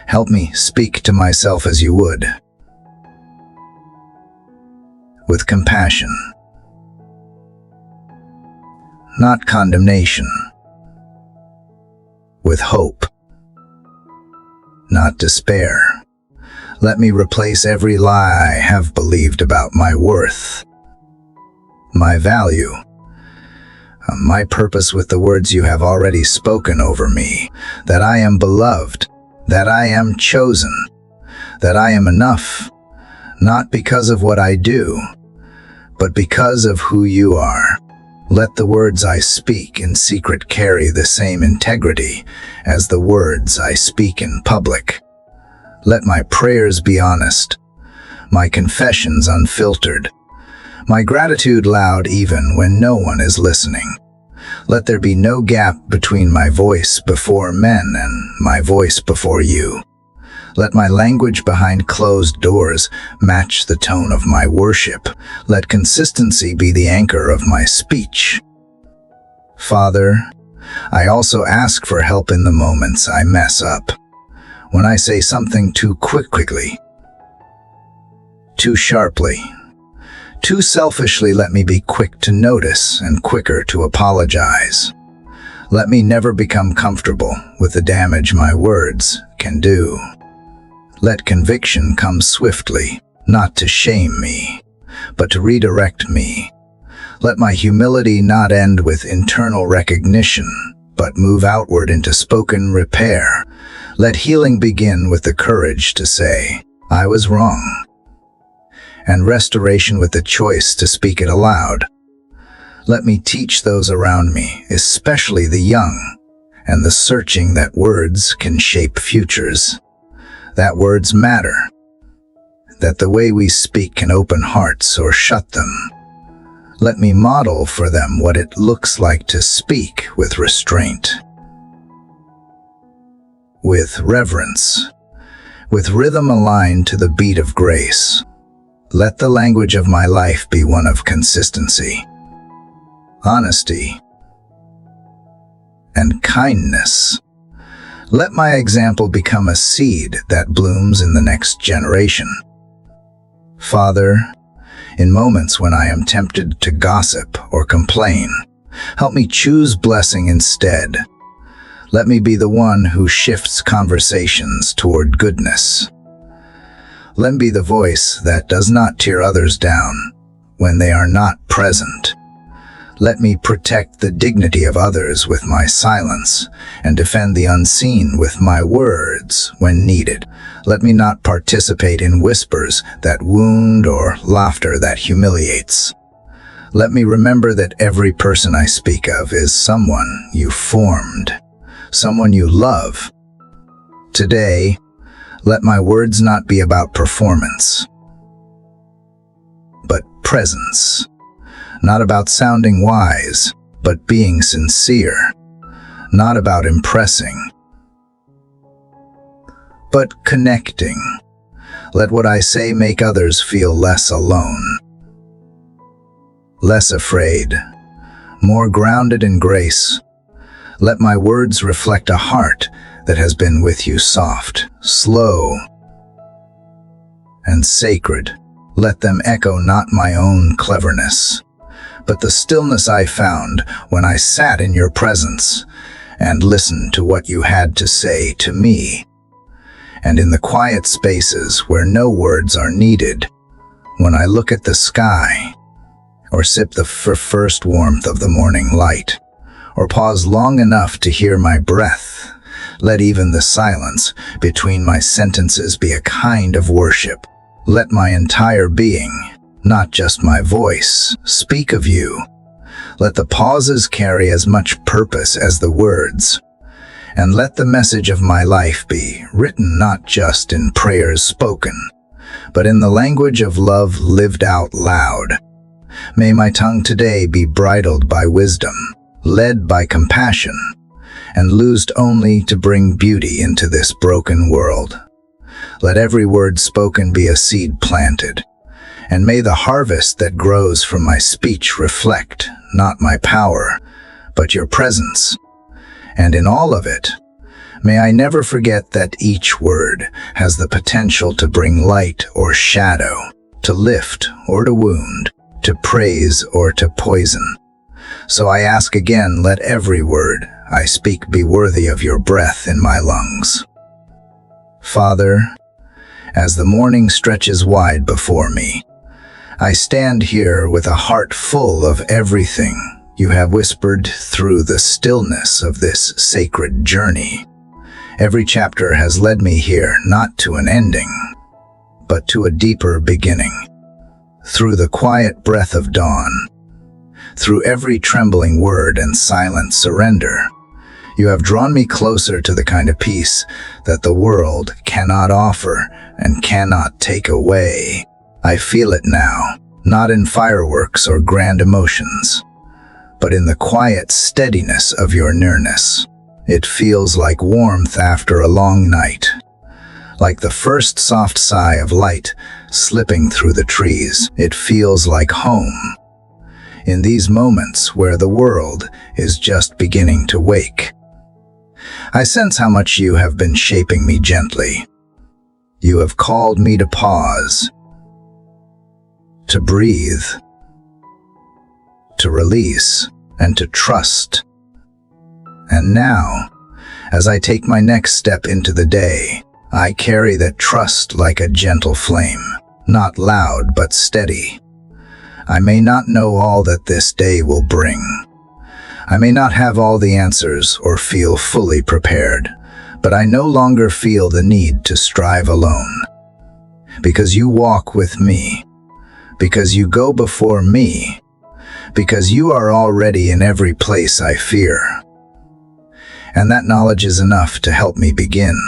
Help me speak to myself as you would, with compassion, not condemnation, with hope. not despair. Let me replace every lie I have believed about my worth, my value, my purpose with the words you have already spoken over me, that I am beloved, that I am chosen, that I am enough, not because of what I do, but because of who you are. Let the words I speak in secret carry the same integrity as the words I speak in public. Let my prayers be honest, my confessions unfiltered, my gratitude loud even when no one is listening. Let there be no gap between my voice before men and my voice before you. Let my language behind closed doors match the tone of my worship. Let consistency be the anchor of my speech. Father, I also ask for help in the moments I mess up. When I say something too quickly, too sharply, too selfishly, let me be quick to notice and quicker to apologize. Let me never become comfortable with the damage my words can do. Let conviction come swiftly, not to shame me, but to redirect me. Let my humility not end with internal recognition, but move outward into spoken repair. Let healing begin with the courage to say, I was wrong, and restoration with the choice to speak it aloud. Let me teach those around me, especially the young, and the searching, that words can shape futures, that words matter, that the way we speak can open hearts or shut them. Let me model for them what it looks like to speak with restraint, with reverence, with rhythm aligned to the beat of grace. Let the language of my life be one of consistency, honesty, and kindness. Let my example become a seed that blooms in the next generation. Father, in moments when I am tempted to gossip or complain, help me choose blessing instead. Let me be the one who shifts conversations toward goodness. Let me be the voice that does not tear others down when they are not present. Let me protect the dignity of others with my silence and defend the unseen with my words when needed. Let me not participate in whispers that wound or laughter that humiliates. Let me remember that every person I speak of is someone you formed, someone you love. Today, let my words not be about performance, but presence. Not about sounding wise, but being sincere. Not about impressing, but connecting. Let what I say make others feel less alone, less afraid, more grounded in grace. Let my words reflect a heart that has been with you, soft, slow, and sacred. Let them echo not my own cleverness, but the stillness I found when I sat in your presence and listened to what you had to say to me. And in the quiet spaces where no words are needed, when I look at the sky, or sip the first warmth of the morning light, or pause long enough to hear my breath, let even the silence between my sentences be a kind of worship. Let my entire being, not just my voice, speak of you. Let the pauses carry as much purpose as the words, and let the message of my life be written not just in prayers spoken, but in the language of love lived out loud. May my tongue today be bridled by wisdom, led by compassion, and loosed only to bring beauty into this broken world. Let every word spoken be a seed planted, and may the harvest that grows from my speech reflect not my power, but your presence. And in all of it, may I never forget that each word has the potential to bring light or shadow, to lift or to wound, to praise or to poison. So I ask again, let every word I speak be worthy of your breath in my lungs. Father, as the morning stretches wide before me, I stand here with a heart full of everything you have whispered through the stillness of this sacred journey. Every chapter has led me here not to an ending, but to a deeper beginning. Through the quiet breath of dawn, through every trembling word and silent surrender, you have drawn me closer to the kind of peace that the world cannot offer and cannot take away. I feel it now, not in fireworks or grand emotions, but in the quiet steadiness of your nearness. It feels like warmth after a long night, like the first soft sigh of light slipping through the trees. It feels like home, in these moments where the world is just beginning to wake. I sense how much you have been shaping me gently. You have called me to pause, to breathe, to release, and to trust. And now, as I take my next step into the day, I carry that trust like a gentle flame, not loud but steady. I may not know all that this day will bring. I may not have all the answers or feel fully prepared, but I no longer feel the need to strive alone. Because you walk with me, because you go before me, because you are already in every place I fear. And that knowledge is enough to help me begin.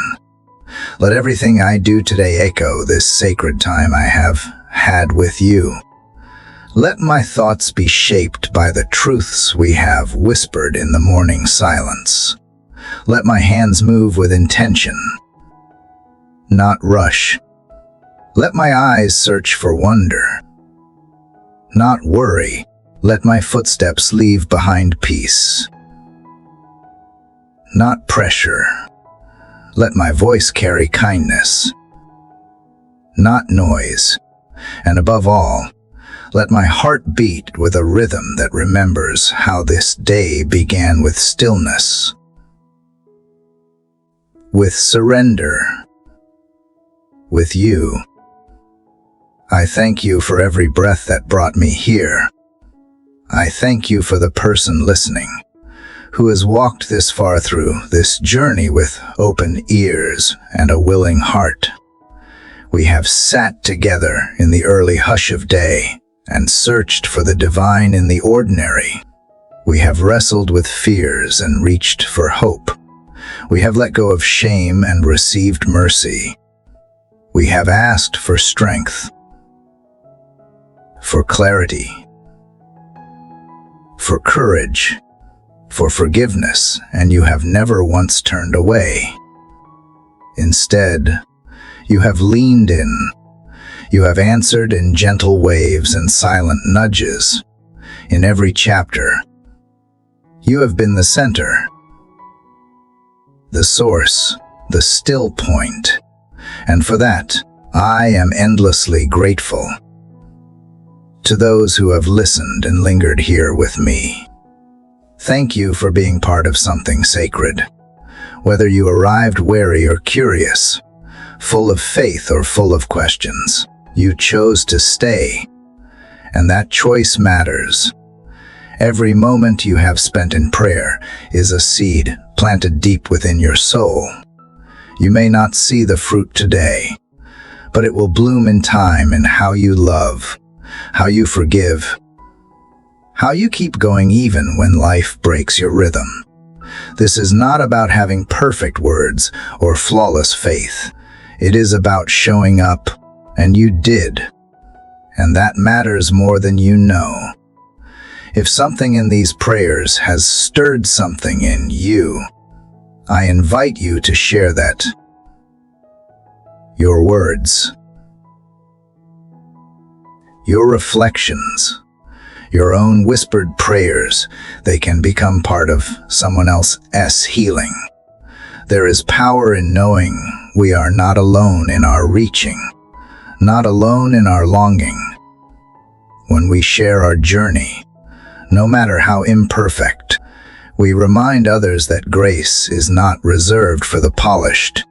Let everything I do today echo this sacred time I have had with you. Let my thoughts be shaped by the truths we have whispered in the morning silence. Let my hands move with intention, not rush. Let my eyes search for wonder, not worry. Let my footsteps leave behind peace, not pressure. Let my voice carry kindness, not noise. And above all, let my heart beat with a rhythm that remembers how this day began with stillness, with surrender, with you. I thank you for every breath that brought me here. I thank you for the person listening, who has walked this far through this journey with open ears and a willing heart. We have sat together in the early hush of day and searched for the divine in the ordinary. We have wrestled with fears and reached for hope. We have let go of shame and received mercy. We have asked for strength, for clarity, for courage, for forgiveness, and you have never once turned away. Instead, you have leaned in. You have answered in gentle waves and silent nudges. In every chapter, you have been the center, the source, the still point. And for that, I am endlessly grateful. To those who have listened and lingered here with me, thank you for being part of something sacred. Whether you arrived wary or curious, full of faith or full of questions, you chose to stay, and that choice matters. Every moment you have spent in prayer is a seed planted deep within your soul. You may not see the fruit today, but it will bloom in time in how you love, how you forgive, how you keep going even when life breaks your rhythm. This is not about having perfect words or flawless faith. It is about showing up, and you did. And that matters more than you know. If something in these prayers has stirred something in you, I invite you to share that. Your words, your reflections, your own whispered prayers, they can become part of someone else's healing. There is power in knowing we are not alone in our reaching, not alone in our longing. When we share our journey, no matter how imperfect, we remind others that grace is not reserved for the polished,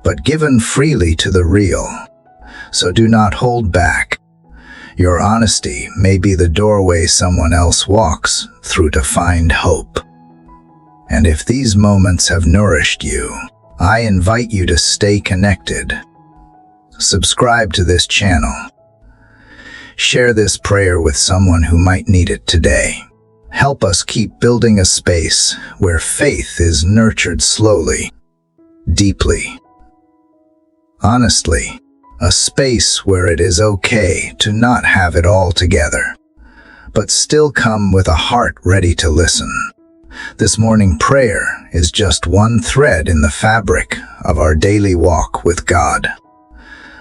but given freely to the real. So do not hold back. Your honesty may be the doorway someone else walks through to find hope. And if these moments have nourished you, I invite you to stay connected. Subscribe to this channel. Share this prayer with someone who might need it today. Help us keep building a space where faith is nurtured slowly, deeply, honestly. A space where it is okay to not have it all together, but still come with a heart ready to listen. This morning prayer is just one thread in the fabric of our daily walk with God.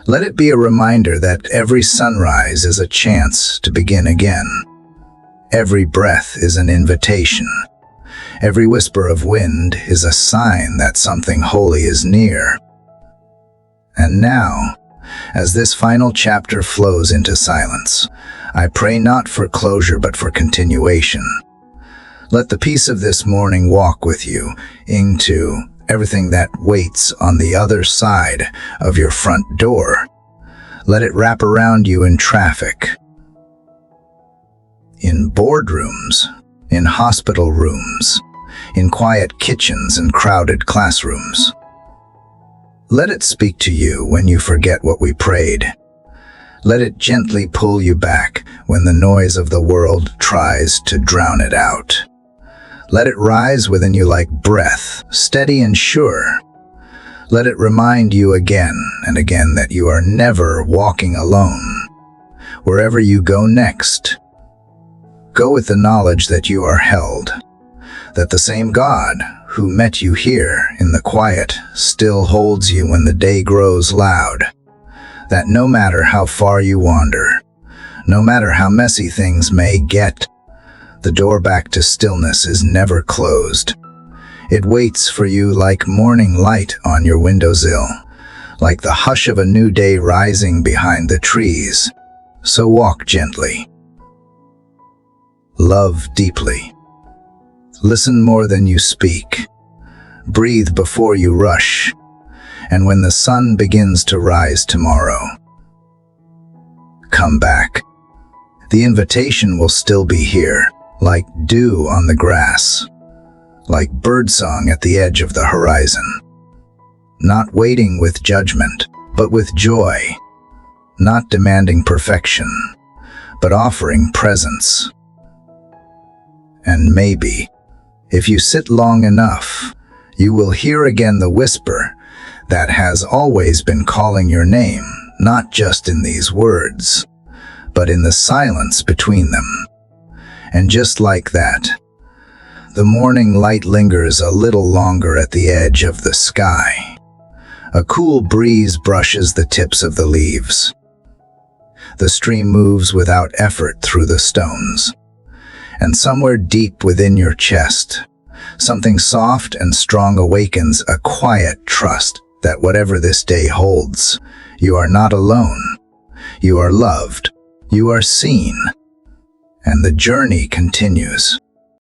Let it be a reminder that every sunrise is a chance to begin again. Every breath is an invitation. Every whisper of wind is a sign that something holy is near. And now, as this final chapter flows into silence, I pray not for closure but for continuation. Let the peace of this morning walk with you into everything that waits on the other side of your front door. Let it wrap around you in traffic, in boardrooms, in hospital rooms, in quiet kitchens and crowded classrooms. Let it speak to you when you forget what we prayed. Let it gently pull you back when the noise of the world tries to drown it out. Let it rise within you like breath, steady and sure. Let it remind you again and again that you are never walking alone. Wherever you go next, go with the knowledge that you are held, that the same God who met you here in the quiet still holds you when the day grows loud, that no matter how far you wander, no matter how messy things may get, the door back to stillness is never closed. It waits for you like morning light on your windowsill, like the hush of a new day rising behind the trees. So walk gently. Love deeply. Listen more than you speak. Breathe before you rush. And when the sun begins to rise tomorrow, come back. The invitation will still be here, like dew on the grass, like birdsong at the edge of the horizon. Not waiting with judgment, but with joy. Not demanding perfection, but offering presence. And maybe, if you sit long enough, you will hear again the whisper that has always been calling your name, not just in these words, but in the silence between them. And just like that, the morning light lingers a little longer at the edge of the sky. A cool breeze brushes the tips of the leaves. The stream moves without effort through the stones. And somewhere deep within your chest, something soft and strong awakens a quiet trust that whatever this day holds, you are not alone. You are loved. You are seen. And the journey continues.